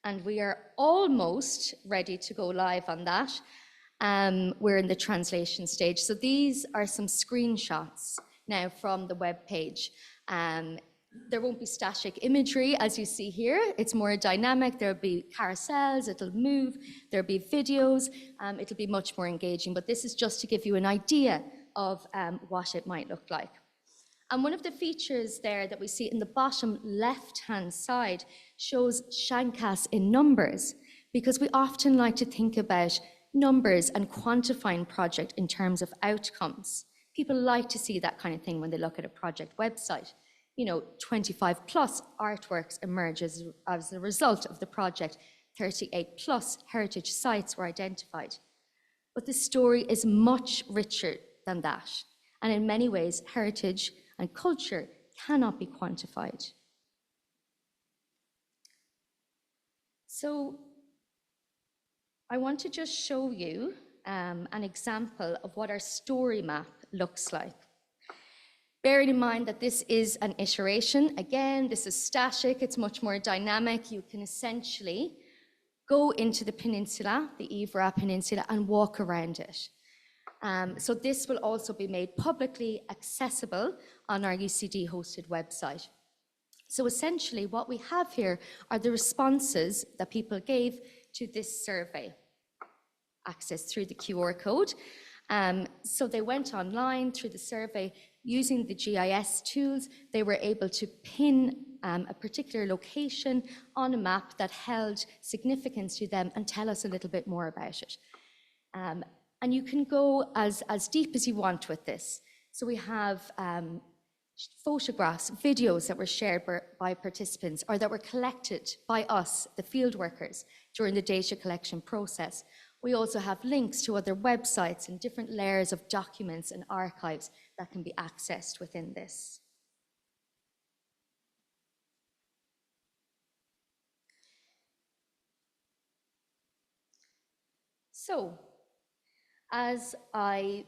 And we are almost ready to go live on that. We're in the translation stage. So these are some screenshots now from the web page. There won't be static imagery as you see here. It's more dynamic. There'll be carousels, it'll move, there'll be videos, it'll be much more engaging. But this is just to give you an idea of what it might look like. And one of the features there that we see in the bottom left-hand side shows Shankas in numbers, because we often like to think about numbers and quantifying project in terms of outcomes. People like to see that kind of thing when they look at a project website. You know, 25 plus artworks emerge as a result of the project. 38 plus heritage sites were identified. But the story is much richer than that. And in many ways, heritage and culture cannot be quantified. So I want to just show you an example of what our story map looks like. Bearing in mind that this is an iteration, again, this is static, it's much more dynamic. You can essentially go into the peninsula, the Ivra Peninsula, and walk around it. So this will also be made publicly accessible on our UCD hosted website. So essentially what we have here are the responses that people gave to this survey, accessed through the QR code. So they went online through the survey using the GIS tools. They were able to pin a particular location on a map that held significance to them and tell us a little bit more about it. And you can go as deep as you want with this. So we have photographs, videos that were shared by participants or that were collected by us, the field workers, during the data collection process. We also have links to other websites and different layers of documents and archives that can be accessed within this. So, as I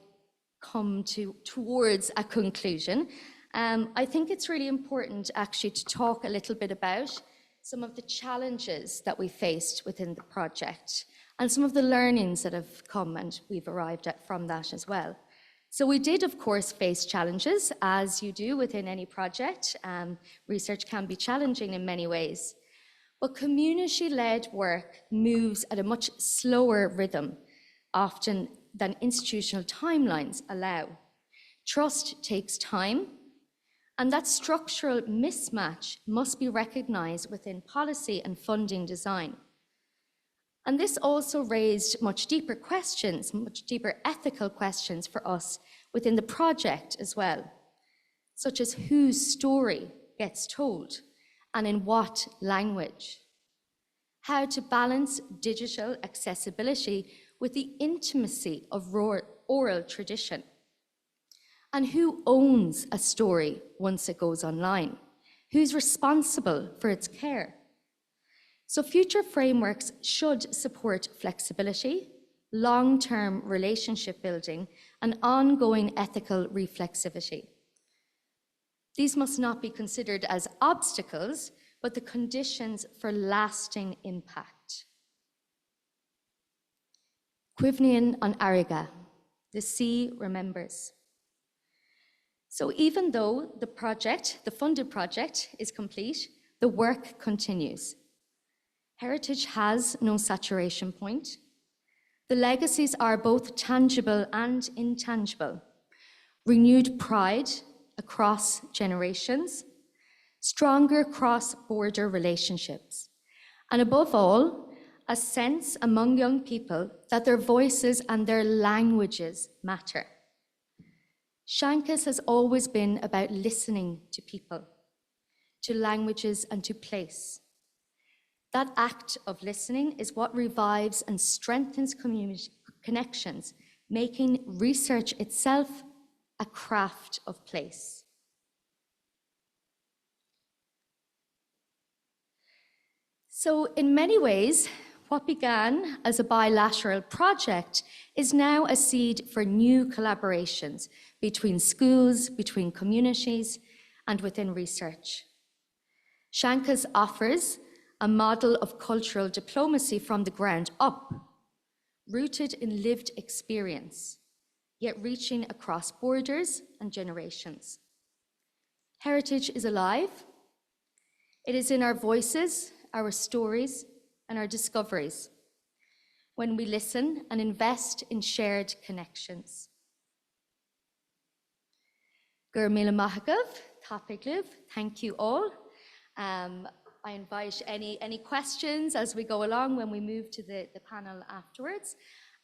come towards a conclusion, I think it's really important actually to talk a little bit about some of the challenges that we faced within the project and some of the learnings that have come and we've arrived at from that as well. So we did, of course, face challenges, as you do within any project. Research can be challenging in many ways, but community-led work moves at a much slower rhythm, often than institutional timelines allow. Trust takes time, and that structural mismatch must be recognized within policy and funding design. And this also raised much deeper questions, much deeper ethical questions for us within the project as well, such as whose story gets told and in what language. How to balance digital accessibility with the intimacy of oral tradition. And who owns a story once it goes online? Who's responsible for its care? So future frameworks should support flexibility, long-term relationship building, and ongoing ethical reflexivity. These must not be considered as obstacles, but the conditions for lasting impact. Cuimhneann an Airge, the sea remembers. So even though the project, the funded project, is complete, the work continues. Heritage has no saturation point. The legacies are both tangible and intangible. Renewed pride across generations, stronger cross-border relationships, and above all, a sense among young people that their voices and their languages matter. Seanchas has always been about listening to people, to languages and to place. That act of listening is what revives and strengthens community connections, making research itself a craft of place. So in many ways, what began as a bilateral project is now a seed for new collaborations between schools, between communities, and within research. Seanchas offers a model of cultural diplomacy from the ground up, rooted in lived experience, yet reaching across borders and generations. Heritage is alive. It is in our voices, our stories, and our discoveries, when we listen and invest in shared connections. Gur míle maith agaibh, tapigh, thank you all. I invite any questions as we go along when we move to the panel afterwards.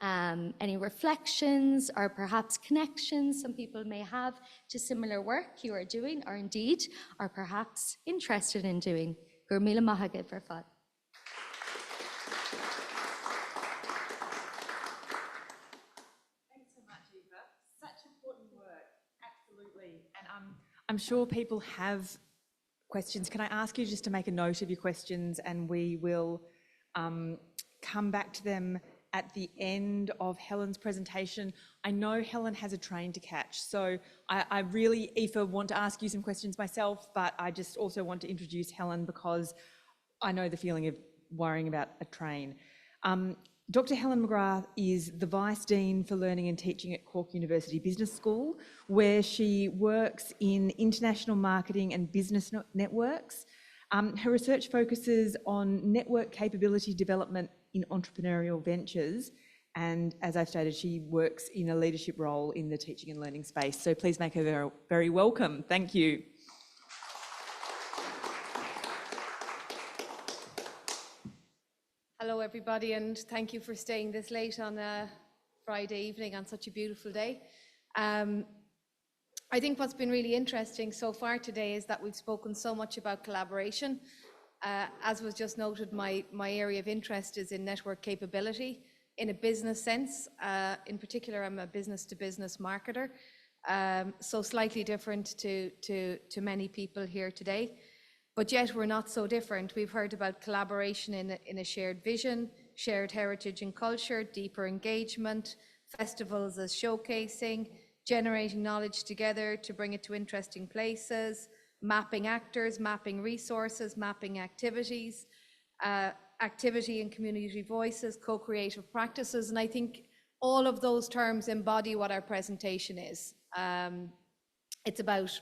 Any reflections or perhaps connections some people may have to similar work you are doing or indeed are perhaps interested in doing. Gur míle maith agaibh ar fad. Thanks so much, Eva. Such important work, absolutely. And I'm sure people have questions. Can I ask you just to make a note of your questions and we will come back to them at the end of Helen's presentation. I know Helen has a train to catch, so I really, Aoife, want to ask you some questions myself, but I just also want to introduce Helen because I know the feeling of worrying about a train. Dr. Helen McGrath is the Vice Dean for Learning and Teaching at Cork University Business School, where she works in international marketing and business networks. Her research focuses on network capability development in entrepreneurial ventures. And as I've stated, she works in a leadership role in the teaching and learning space. So please make her very, very welcome. Thank you. Hello everybody, and thank you for staying this late on a Friday evening on such a beautiful day. I think what's been really interesting so far today is that we've spoken so much about collaboration. As was just noted, my area of interest is in network capability in a business sense. In particular, I'm a business-to-business marketer, so slightly different to many people here today. But yet we're not so different. We've heard about collaboration in a shared vision, shared heritage and culture, deeper engagement, festivals as showcasing, generating knowledge together to bring it to interesting places, mapping actors, mapping resources, mapping activities, activity and community voices, co-creative practices. And I think all of those terms embody what our presentation is. It's about,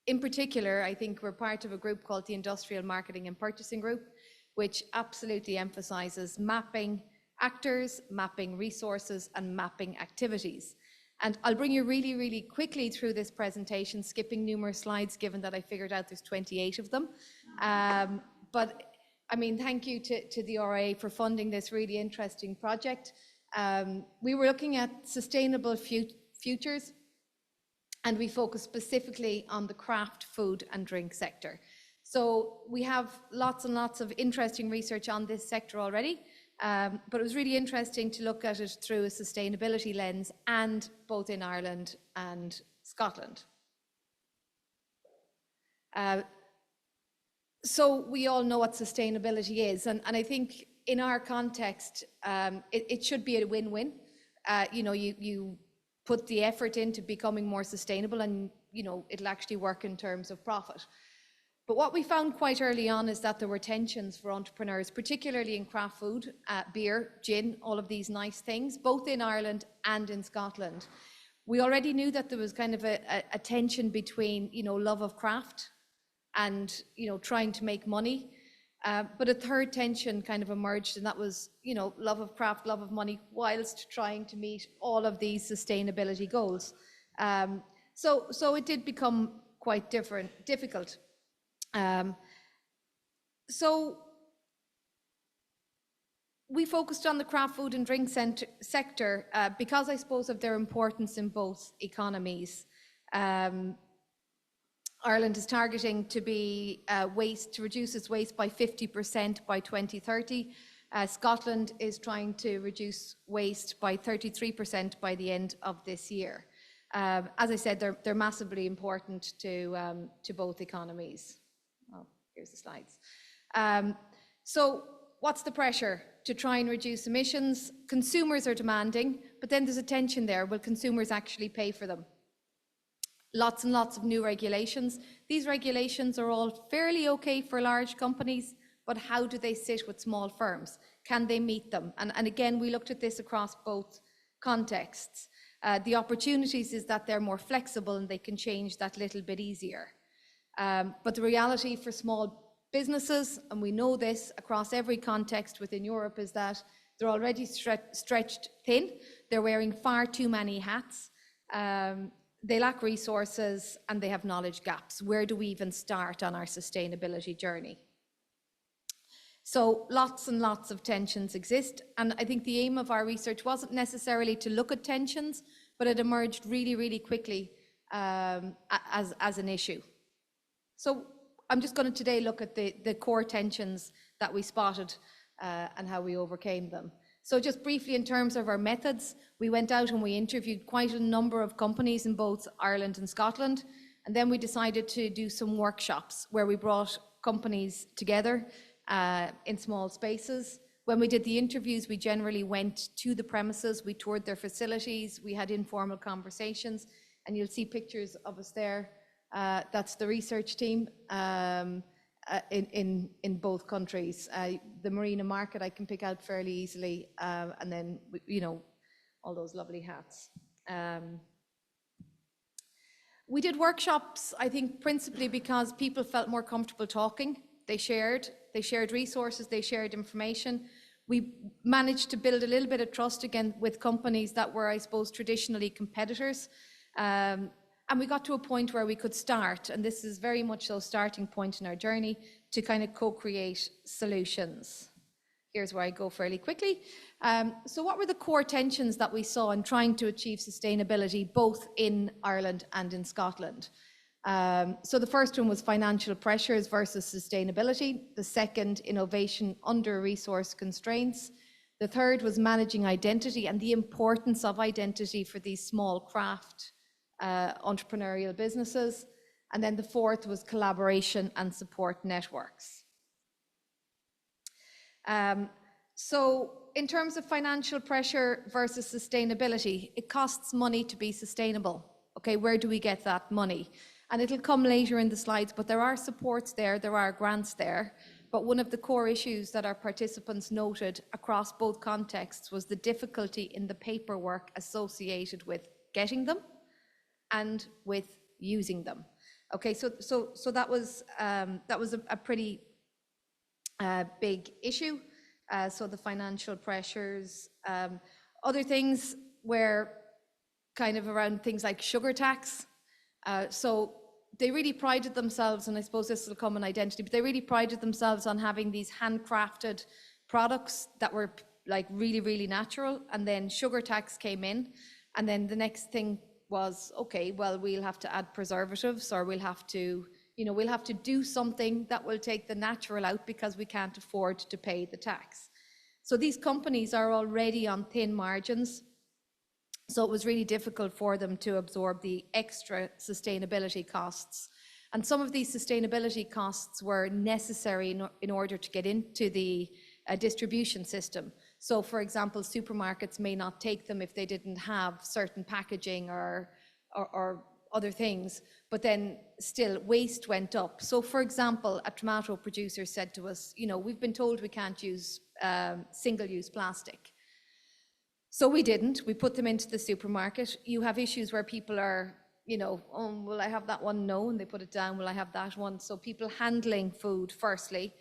in particular, I think we're part of a group called the Industrial Marketing and Purchasing Group, which absolutely emphasizes mapping actors, mapping resources, and mapping activities. And I'll bring you really, really quickly through this presentation, skipping numerous slides, given that I figured out there's 28 of them. But I mean, thank you to the RIA for funding this really interesting project. We were looking at sustainable futures, and we focused specifically on the craft, food, and drink sector. So we have lots and lots of interesting research on this sector already. But it was really interesting to look at it through a sustainability lens, and both in Ireland and Scotland. So we all know what sustainability is, and I think in our context, it should be a win-win. You know, you put the effort into becoming more sustainable, and you know, it'll actually work in terms of profit. But what we found quite early on is that there were tensions for entrepreneurs, particularly in craft food, beer, gin, all of these nice things, both in Ireland and in Scotland. We already knew that there was kind of a tension between, you know, love of craft and, you know, trying to make money. But a third tension kind of emerged, and that was, you know, love of craft, love of money, whilst trying to meet all of these sustainability goals. So it did become quite difficult. So we focused on the craft food and drink sector because I suppose of their importance in both economies. Ireland is targeting to be to reduce its waste by 50% by 2030. Scotland is trying to reduce waste by 33% by the end of this year. As I said, they're massively important to both economies. Oh, here's the slides. So what's the pressure to try and reduce emissions? Consumers are demanding, but then there's a tension there. Will consumers actually pay for them? Lots and lots of new regulations. These regulations are all fairly okay for large companies, but how do they sit with small firms? Can they meet them? And again, we looked at this across both contexts. The opportunities is that they're more flexible and they can change that little bit easier. But the reality for small businesses, and we know this across every context within Europe, is that they're already stretched thin. They're wearing far too many hats. They lack resources and they have knowledge gaps. Where do we even start on our sustainability journey? So lots and lots of tensions exist. And I think the aim of our research wasn't necessarily to look at tensions, but it emerged really, really quickly as an issue. So I'm just going to today look at the core tensions that we spotted and how we overcame them. So just briefly in terms of our methods, we went out and we interviewed quite a number of companies in both Ireland and Scotland. And then we decided to do some workshops where we brought companies together in small spaces. When we did the interviews, we generally went to the premises, we toured their facilities, we had informal conversations, and you'll see pictures of us there. That's the research team in both countries. The marina market I can pick out fairly easily, and then, you know, all those lovely hats. We did workshops, I think, principally because people felt more comfortable talking. They shared resources, they shared information. We managed to build a little bit of trust again with companies that were, I suppose, traditionally competitors. And we got to a point where we could start, and this is very much so starting point in our journey, to kind of co-create solutions. here's where I go fairly quickly. So what were the core tensions that we saw in trying to achieve sustainability both in Ireland and in Scotland? So the first one was financial pressures versus sustainability. The second, innovation under resource constraints. The third was managing identity and the importance of identity for these small craft entrepreneurial businesses. And then the fourth was collaboration and support networks. So in terms of financial pressure versus sustainability, it costs money to be sustainable. Okay, where do we get that money? And it'll come later in the slides, but there are supports there, there are grants there. But one of the core issues that our participants noted across both contexts was the difficulty in the paperwork associated with getting them and with using them. Okay, so that was a pretty big issue. So the financial pressures, other things were kind of around things like sugar tax. So they really prided themselves, and I suppose this will come in identity, but they really prided themselves on having these handcrafted products that were like really, really natural. And then sugar tax came in. And then the next thing was, okay, well, we'll have to add preservatives, or we'll have to, we'll have to do something that will take the natural out because we can't afford to pay the tax. So these companies are already on thin margins. So it was really difficult for them to absorb the extra sustainability costs. And some of these sustainability costs were necessary in order to get into the distribution system. So for example, supermarkets may not take them if they didn't have certain packaging or other things, but then still waste went up. So for example, a tomato producer said to us, we've been told we can't use single-use plastic. So we didn't. We put them into the supermarket. You have issues where people are, oh, will I have that one? No, and they put it down. Will I have that one? So people handling food, firstly.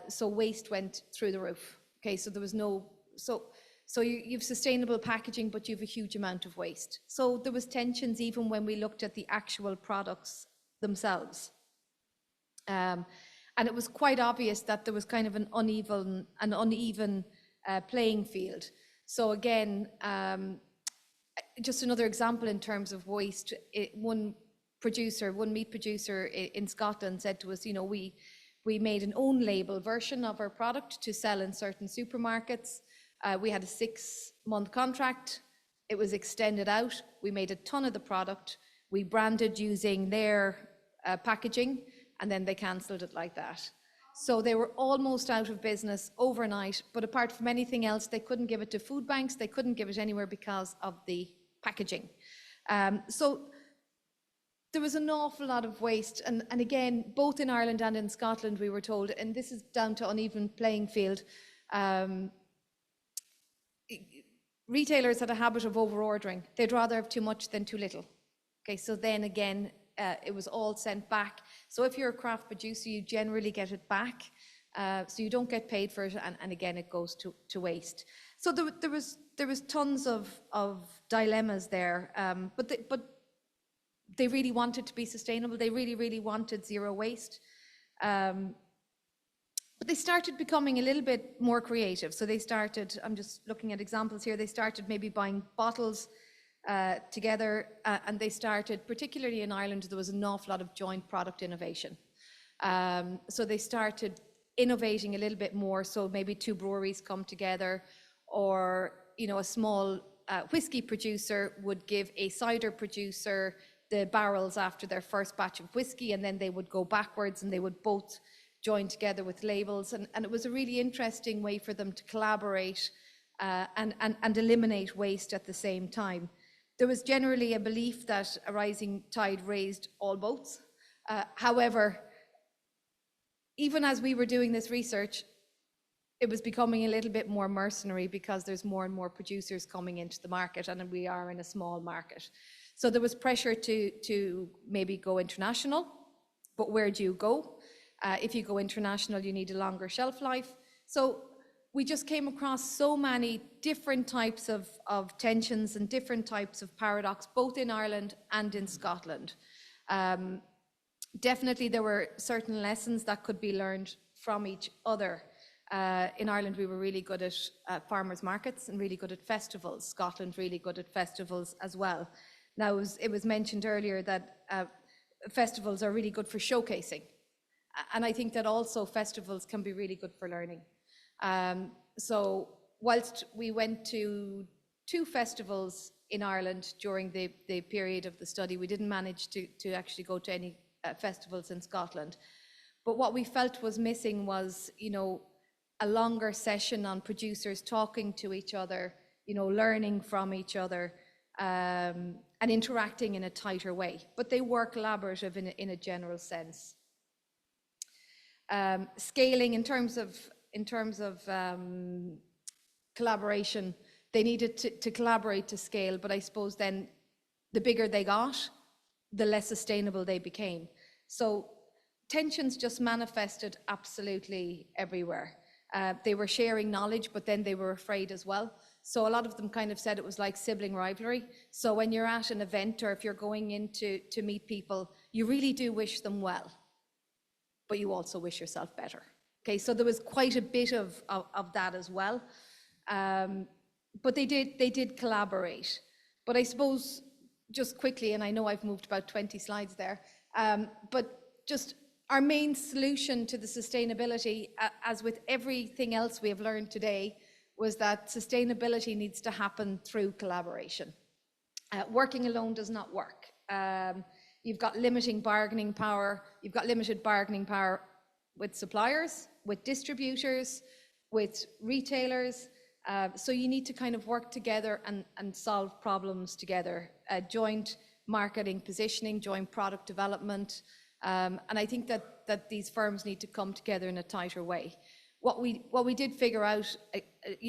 So waste went through the roof. Okay, so there was no, so you've sustainable packaging, but you have a huge amount of waste. So there was tensions even when we looked at the actual products themselves. And it was quite obvious that there was kind of an uneven playing field. So again, just another example in terms of waste, one meat producer in Scotland said to us, we made an own label version of our product to sell in certain supermarkets. We had a 6-month contract. It was extended out. We made a ton of the product. We branded using their packaging, and then they cancelled it like that. So they were almost out of business overnight, but apart from anything else, they couldn't give it to food banks, they couldn't give it anywhere because of the packaging. So there was an awful lot of waste, and again, both in Ireland and in Scotland, we were told, and this is down to uneven playing field, retailers had a habit of over-ordering. They'd rather have too much than too little. Okay, so then again, it was all sent back. So if you're a craft producer, you generally get it back. So you don't get paid for it, and again, it goes to waste. So there was tons of dilemmas there, but they really wanted to be sustainable. They really, really wanted zero waste. But they started becoming a little bit more creative. So they started, I'm just looking at examples here, they started maybe buying bottles together, and they started, particularly in Ireland, there was an awful lot of joint product innovation. So they started innovating a little bit more, so maybe 2 breweries come together, or a small whiskey producer would give a cider producer the barrels after their first batch of whiskey, and then they would go backwards and they would both join together with labels, and it was a really interesting way for them to collaborate and eliminate waste at the same time. There was generally a belief that a rising tide raised all boats. However, even as we were doing this research, it was becoming a little bit more mercenary because there's more and more producers coming into the market, and we are in a small market. So there was pressure to maybe go international, but where do you go? If you go international, you need a longer shelf life. So we just came across so many different types of tensions and different types of paradox, both in Ireland and in Scotland. Definitely there were certain lessons that could be learned from each other. In Ireland, we were really good at farmers markets and really good at festivals. Scotland really good at festivals as well. Now, it was mentioned earlier that festivals are really good for showcasing. And I think that also festivals can be really good for learning. So whilst we went to 2 festivals in Ireland during the period of the study, we didn't manage to actually go to any festivals in Scotland. But what we felt was missing was, a longer session on producers talking to each other, learning from each other, and interacting in a tighter way. But they were collaborative in a general sense. Scaling in terms of collaboration, they needed to collaborate to scale, but I suppose then the bigger they got, the less sustainable they became. So tensions just manifested absolutely everywhere. They were sharing knowledge, but then they were afraid as well. So a lot of them kind of said it was like sibling rivalry. So when you're at an event or if you're going in to meet people, you really do wish them well, but you also wish yourself better. Okay, so there was quite a bit of that as well. But they did collaborate. But I suppose just quickly, and I know I've moved about 20 slides there, but just our main solution to the sustainability, as with everything else we have learned today, was that sustainability needs to happen through collaboration. Working alone does not work. You've got limiting bargaining power. You've got limited bargaining power with suppliers, with distributors, with retailers. So you need to kind of work together and solve problems together. Joint marketing positioning, joint product development. And I think that these firms need to come together in a tighter way. What we did figure out,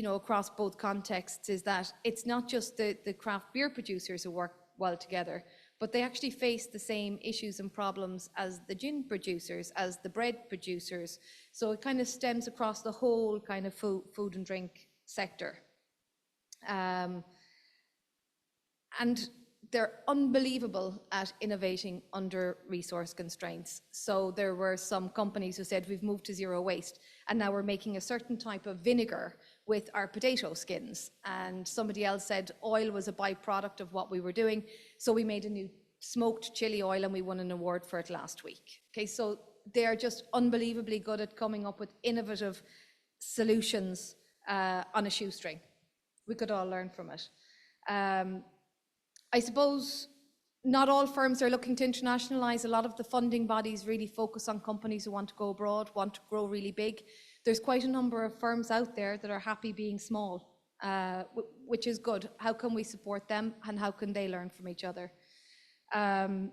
across both contexts is that it's not just the craft beer producers who work well together, but they actually face the same issues and problems as the gin producers, as the bread producers. So it kind of stems across the whole kind of food and drink sector. And they're unbelievable at innovating under resource constraints. So there were some companies who said, we've moved to zero waste, and now we're making a certain type of vinegar with our potato skins. And somebody else said oil was a byproduct of what we were doing, so we made a new smoked chili oil and we won an award for it last week. Okay, so they're just unbelievably good at coming up with innovative solutions on a shoestring. We could all learn from it. I suppose not all firms are looking to internationalize. A lot of the funding bodies really focus on companies who want to go abroad, want to grow really big. There's quite a number of firms out there that are happy being small, which is good. How can we support them and how can they learn from each other? The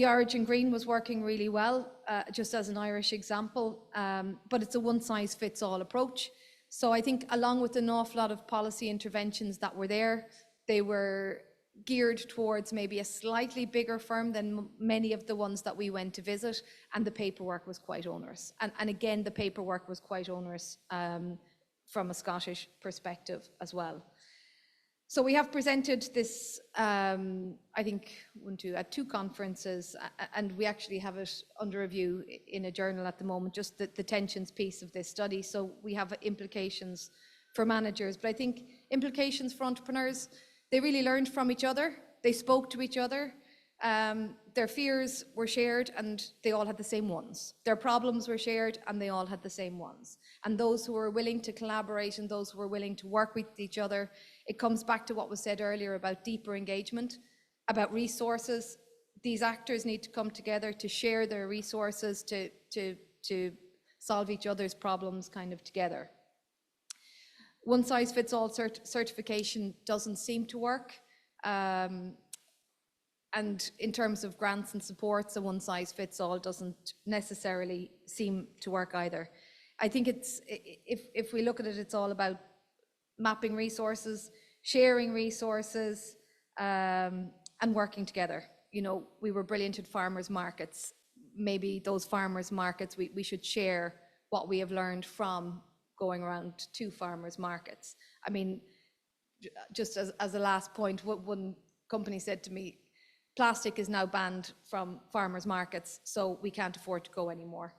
Origin Green was working really well, just as an Irish example, but it's a one-size-fits-all approach. So I think along with an awful lot of policy interventions that were there, they were geared towards maybe a slightly bigger firm than many of the ones that we went to visit, and the paperwork was quite onerous. And again, the paperwork was quite onerous from a Scottish perspective as well. So we have presented this, I think, at 2 conferences, and we actually have it under review in a journal at the moment, just the tensions piece of this study. So we have implications for managers, but I think implications for entrepreneurs. They really learned from each other. They spoke to each other. Their fears were shared and they all had the same ones. Their problems were shared and they all had the same ones. And those who were willing to collaborate and those who were willing to work with each other, it comes back to what was said earlier about deeper engagement, about resources. These actors need to come together to share their resources, to solve each other's problems kind of together. One-size-fits-all certification doesn't seem to work. And in terms of grants and supports, a one-size-fits-all doesn't necessarily seem to work either. I think it's, if we look at it, it's all about mapping resources, sharing resources, and working together. We were brilliant at farmers markets. Maybe those farmers markets, we should share what we have learned from going around to farmers markets. I mean, just as a last point, one company said to me, plastic is now banned from farmers markets, so we can't afford to go anymore.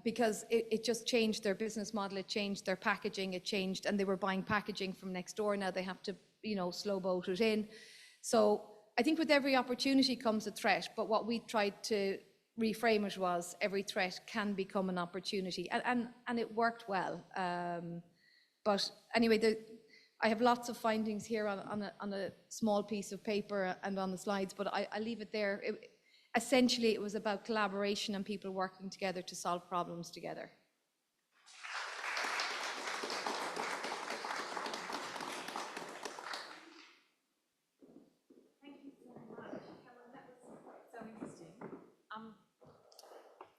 because it just changed their business model, it changed their packaging, it changed, and they were buying packaging from next door. Now they have to, slow boat it in. So I think with every opportunity comes a threat, but what we tried to reframe it was every threat can become an opportunity, and it worked well. But anyway, I have lots of findings here on a small piece of paper and on the slides, but I leave it there. Essentially, it was about collaboration and people working together to solve problems together.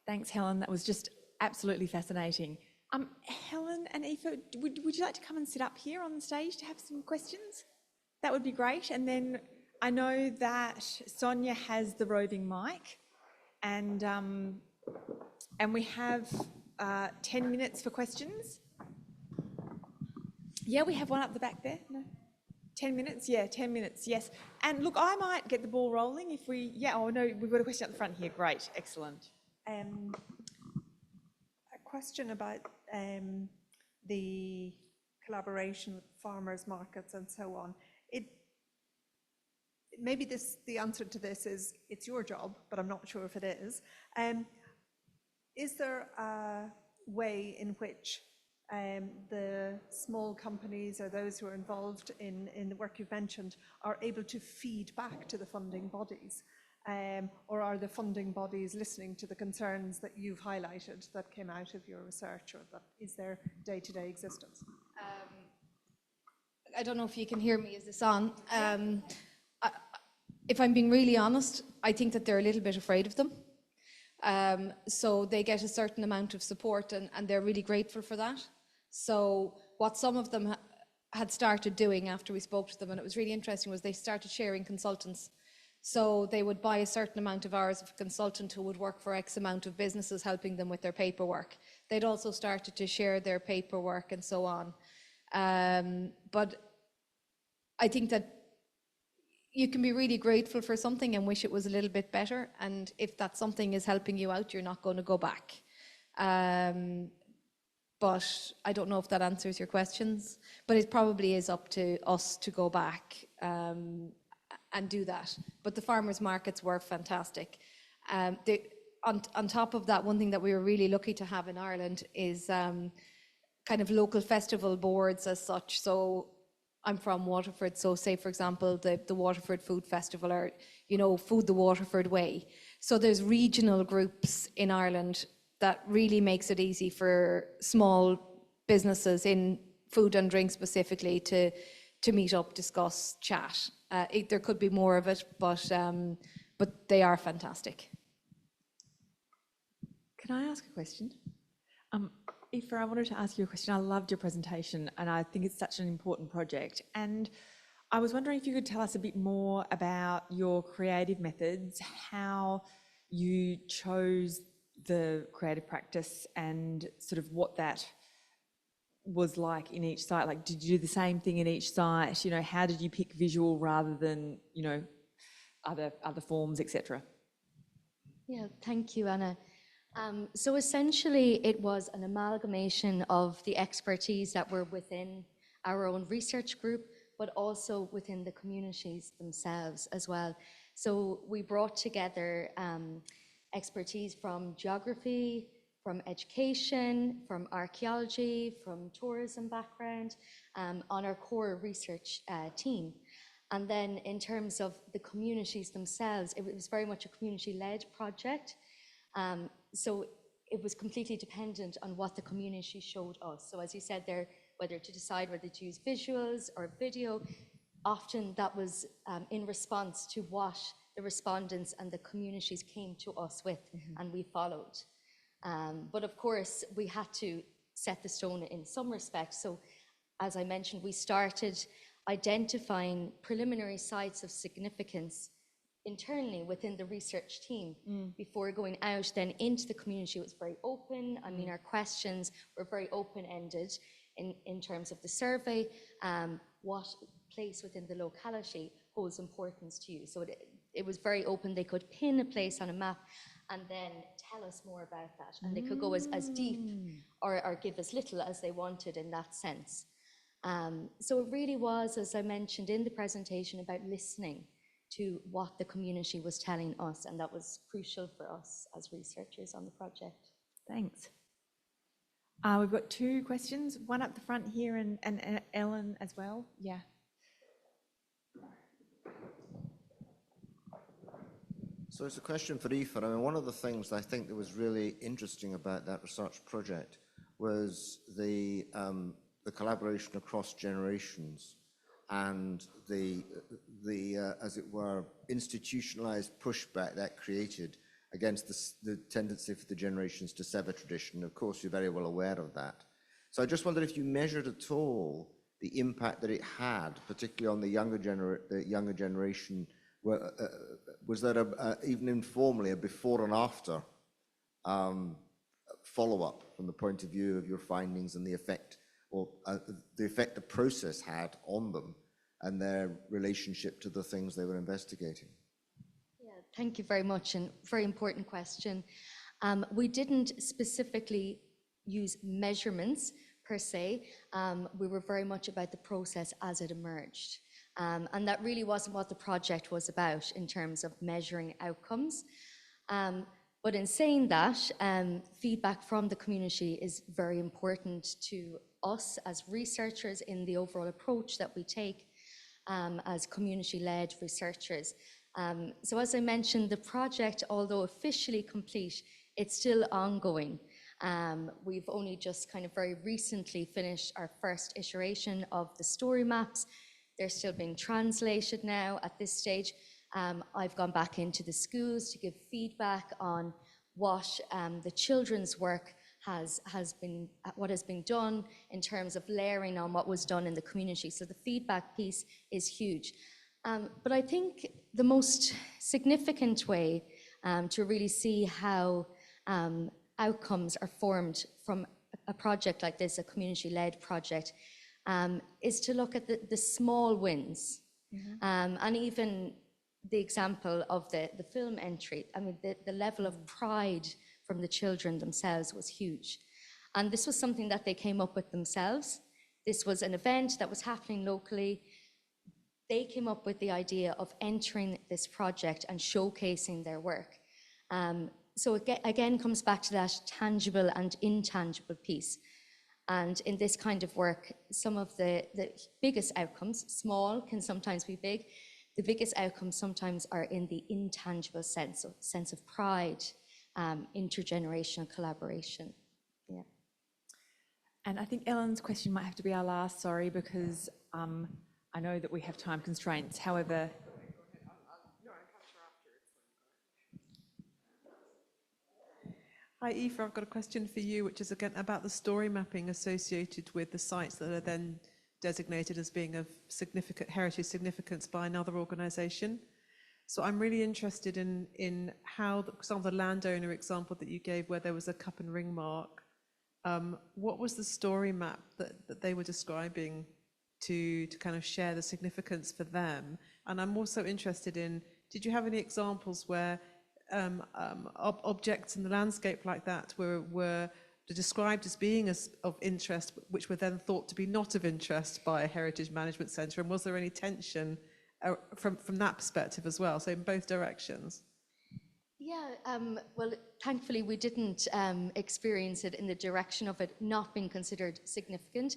Thanks, Helen. That was just absolutely fascinating. Helen and Aoife, would you like to come and sit up here on the stage to have some questions? That would be great. And then I know that Sonia has the roving mic, and we have 10 minutes for questions. Yeah, we have one up the back there. No? 10 minutes? Yeah, 10 minutes, yes. And look, I might get the ball rolling if we, oh no, we've got a question up the front here. Great, excellent. A question about the collaboration with farmers markets and so on. Maybe the answer to this is it's your job, but I'm not sure if it is. Is there a way in which the small companies or those who are involved in the work you've mentioned are able to feed back to the funding bodies? Or are the funding bodies listening to the concerns that you've highlighted that came out of your research, or that is their day-to-day existence? I don't know if you can hear me. Is this on? If I'm being really honest, I think that they're a little bit afraid of them. So they get a certain amount of support, and they're really grateful for that. So what some of them had started doing after we spoke to them, and it was really interesting, was they started sharing consultants. So they would buy a certain amount of hours of a consultant who would work for X amount of businesses, helping them with their paperwork. They'd also started to share their paperwork and so on. But I think that you can be really grateful for something and wish it was a little bit better. And if that something is helping you out, you're not going to go back. But I don't know if that answers your questions. But it probably is up to us to go back and do that. But the farmers markets were fantastic. On top of that, one thing that we were really lucky to have in Ireland is kind of local festival boards as such. So I'm from Waterford, so say for example the Waterford Food Festival, or Food the Waterford Way. So there's regional groups in Ireland that really makes it easy for small businesses in food and drink specifically to meet up, discuss, chat. There could be more of it, but they are fantastic. Can I ask a question? Aoife, I wanted to ask you a question. I loved your presentation, and I think it's such an important project. And I was wondering if you could tell us a bit more about your creative methods, how you chose the creative practice, and sort of what that was like in each site. Like, did you do the same thing in each site? How did you pick visual rather than, other forms, etc.? Yeah, thank you, Anna. So essentially, it was an amalgamation of the expertise that were within our own research group, but also within the communities themselves as well. So we brought together expertise from geography, from education, from archaeology, from tourism background, on our core research team. And then in terms of the communities themselves, it was very much a community-led project. So it was completely dependent on what the community showed us. So as you said there, whether to decide whether to use visuals or video, often that was in response to what the respondents and the communities came to us with, and we followed. But of course, we had to set the stone in some respects. So as I mentioned, we started identifying preliminary sites of significance internally within the research team before going out then into the community. It was very open. I mean, our questions were very open-ended in terms of the survey. What place within the locality holds importance to you? So it was very open. They could pin a place on a map and then tell us more about that. And they could go as deep or give as little as they wanted in that sense. So it really was, as I mentioned in the presentation, about listening to what the community was telling us, and that was crucial for us as researchers on the project. Thanks. We've got two questions, one up the front here and Ellen as well. Yeah. So it's a question for Aoife. I mean, one of the things I think that was really interesting about that research project was the collaboration across generations and the as it were, institutionalized pushback that created against the tendency for the generations to sever tradition. Of course, you're very well aware of that. So I just wondered if you measured at all the impact that it had, particularly on the younger generation. Was there even informally a before and after follow-up from the point of view of your findings and the effect, or the effect the process had on them and their relationship to the things they were investigating? Yeah, thank you very much, and very important question. We didn't specifically use measurements per se. We were very much about the process as it emerged. And that really wasn't what the project was about in terms of measuring outcomes. But in saying that, feedback from the community is very important to us as researchers in the overall approach that we take as community-led researchers. So as I mentioned, the project, although officially complete, it's still ongoing. We've only just kind of very recently finished our first iteration of the story maps. They're still being translated now at this stage. I've gone back into the schools to give feedback on what the children's work has been done in terms of layering on what was done in the community. So the feedback piece is huge. But I think the most significant way to really see how outcomes are formed from a project like this, a community-led project, is to look at the small wins. And even the example of the film entry. I mean, the level of pride from the children themselves was huge. And this was something that they came up with themselves. This was an event that was happening locally. They came up with the idea of entering this project and showcasing their work. So it again comes back to that tangible and intangible piece. And in this kind of work, some of the biggest outcomes, small can sometimes be big, the biggest outcomes sometimes are in the intangible sense, so sense of pride, intergenerational collaboration. Yeah. And I think Ellen's question might have to be our last, sorry, because I know that we have time constraints. However, hi, Aoife, I've got a question for you, which is again about the story mapping associated with the sites that are then designated as being of significant heritage significance by another organisation. So I'm really interested in how, for example, the landowner example that you gave where there was a cup and ring mark, what was the story map that they were describing to kind of share the significance for them? And I'm also interested in, did you have any examples where objects in the landscape like that were described as being of interest, which were then thought to be not of interest by a heritage management centre? And was there any tension from that perspective as well, so in both directions? Yeah, well, thankfully we didn't experience it in the direction of it not being considered significant.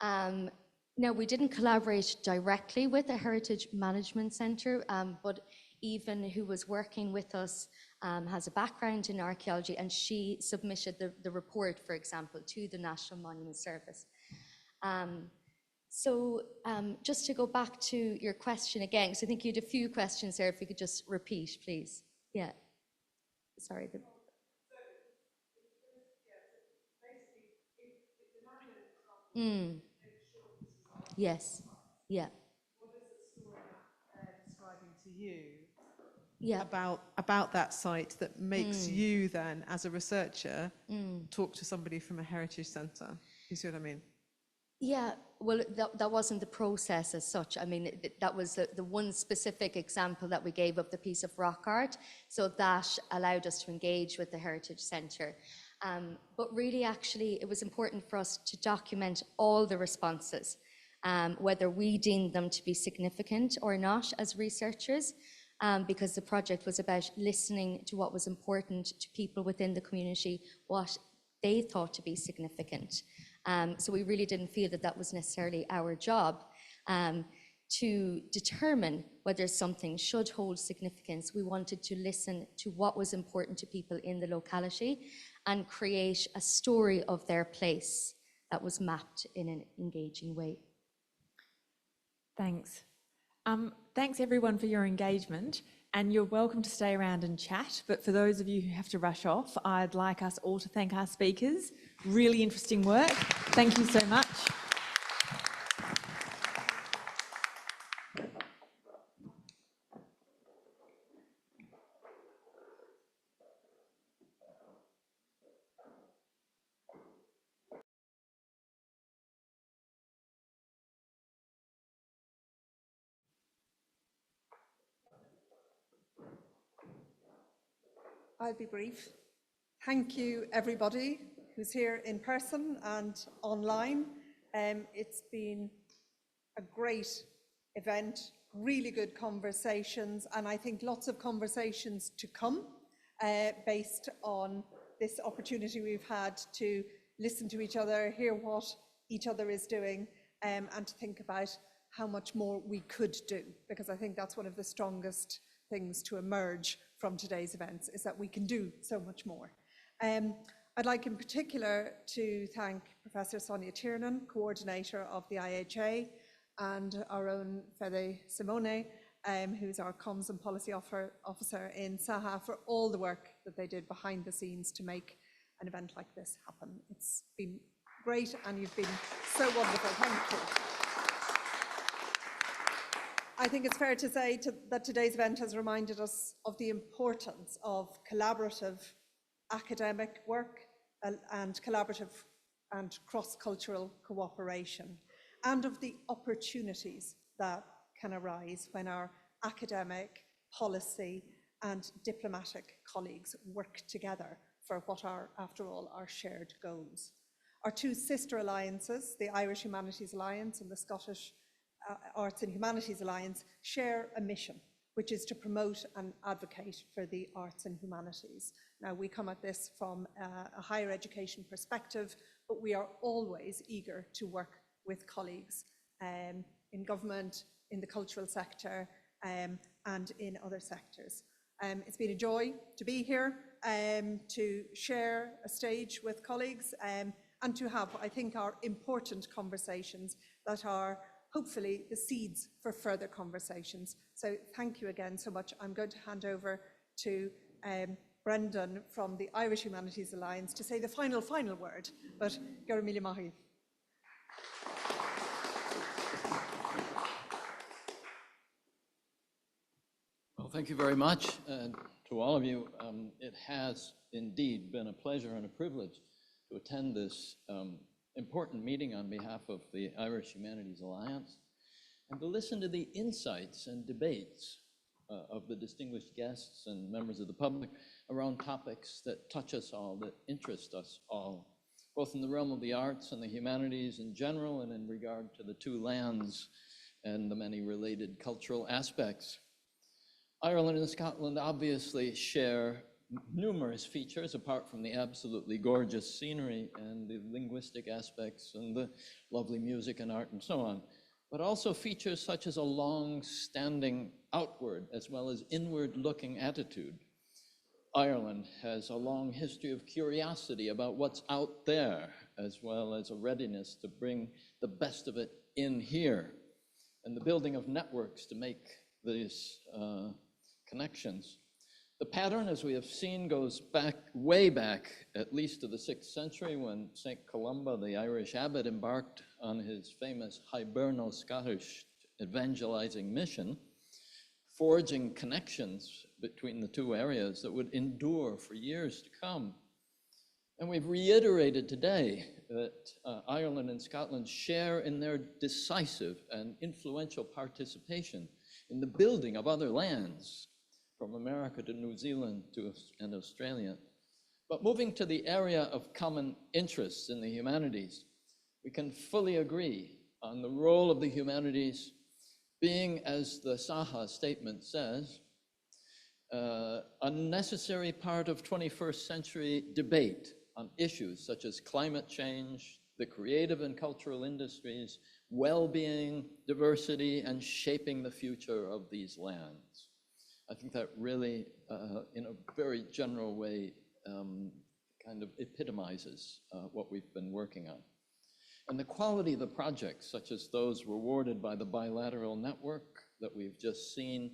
Now, we didn't collaborate directly with a heritage management centre, but Even, who was working with us, has a background in archaeology, and she submitted the report, for example, to the National Monument Service. Just to go back to your question again, because I think you had a few questions there, if you could just repeat, please. Yeah, sorry. Yes, yeah. Describing to you yeah. about that site that makes you then, as a researcher, talk to somebody from a heritage centre. You see what I mean? Yeah, well, that wasn't the process as such. I mean, that was the one specific example that we gave of the piece of rock art. So that allowed us to engage with the Heritage Centre. But really, actually, it was important for us to document all the responses, whether we deemed them to be significant or not as researchers, because the project was about listening to what was important to people within the community, what they thought to be significant. So we really didn't feel that that was necessarily our job to determine whether something should hold significance. We wanted to listen to what was important to people in the locality and create a story of their place that was mapped in an engaging way. Thanks. Thanks everyone for your engagement, and you're welcome to stay around and chat, but for those of you who have to rush off, I'd like us all to thank our speakers. Really interesting work. Thank you so much. I'll be brief. Thank you, everybody who's here in person and online. It's been a great event, really good conversations, and I think lots of conversations to come based on this opportunity we've had to listen to each other, hear what each other is doing, and to think about how much more we could do, because I think that's one of the strongest things to emerge from today's events, is that we can do so much more. I'd like in particular to thank Professor Sonia Tiernan, coordinator of the IHA, and our own Fede Simone, who's our comms and policy officer in SAHA, for all the work that they did behind the scenes to make an event like this happen. It's been great, and you've been so wonderful. Thank you. I think it's fair to say that today's event has reminded us of the importance of collaborative academic work and collaborative and cross-cultural cooperation, and of the opportunities that can arise when our academic, policy and diplomatic colleagues work together for what are, after all, our shared goals. Our two sister alliances, the Irish Humanities Alliance and the Scottish Arts and Humanities Alliance, share a mission, which is to promote and advocate for the arts and humanities. Now, we come at this from a higher education perspective, but we are always eager to work with colleagues in government, in the cultural sector, and in other sectors. It's been a joy to be here, to share a stage with colleagues, and to have, I think, our important conversations that are hopefully the seeds for further conversations. So thank you again so much. I'm going to hand over to Brendan from the Irish Humanities Alliance to say the final word, but Garamili Mahi. Well, thank you very much to all of you. It has indeed been a pleasure and a privilege to attend this important meeting on behalf of the Irish Humanities Alliance, and to listen to the insights and debates of the distinguished guests and members of the public around topics that touch us all, that interest us all, both in the realm of the arts and the humanities in general, and in regard to the two lands and the many related cultural aspects. Ireland and Scotland obviously share numerous features, apart from the absolutely gorgeous scenery and the linguistic aspects and the lovely music and art and so on, but also features such as a long-standing outward as well as inward-looking attitude. Ireland has a long history of curiosity about what's out there, as well as a readiness to bring the best of it in here, and the building of networks to make these connections. The pattern, as we have seen, goes back, way back, at least to the 6th century, when St. Columba, the Irish abbot, embarked on his famous Hiberno-Scottish evangelizing mission, forging connections between the two areas that would endure for years to come. And we've reiterated today that Ireland and Scotland share in their decisive and influential participation in the building of other lands, from America to New Zealand and Australia. But moving to the area of common interests in the humanities, we can fully agree on the role of the humanities being, as the SAHA statement says, a necessary part of 21st century debate on issues such as climate change, the creative and cultural industries, well-being, diversity, and shaping the future of these lands. I think that really, in a very general way, kind of epitomizes what we've been working on. And the quality of the projects, such as those rewarded by the bilateral network that we've just seen,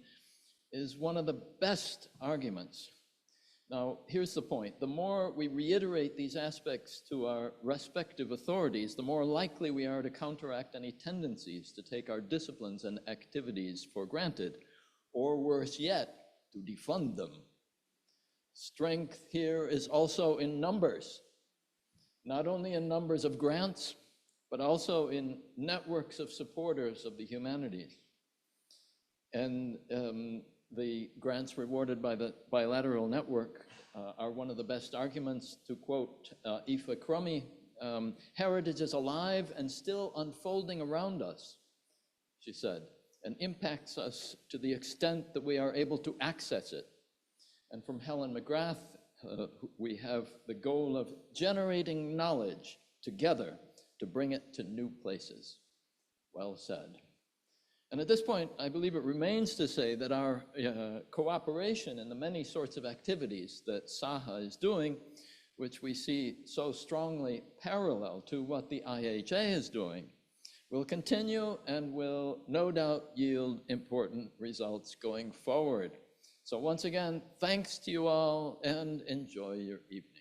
is one of the best arguments. Now, here's the point. The more we reiterate these aspects to our respective authorities, the more likely we are to counteract any tendencies to take our disciplines and activities for granted, or worse yet, to defund them. Strength here is also in numbers, not only in numbers of grants, but also in networks of supporters of the humanities. And the grants rewarded by the bilateral network are one of the best arguments. To quote Aoife Crummy, heritage is alive and still unfolding around us, she said, and impacts us to the extent that we are able to access it. And from Helen McGrath, we have the goal of generating knowledge together to bring it to new places. Well said. And at this point, I believe it remains to say that our cooperation in the many sorts of activities that SAHA is doing, which we see so strongly parallel to what the IHA is doing, will continue and will no doubt yield important results going forward. So once again, thanks to you all and enjoy your evening.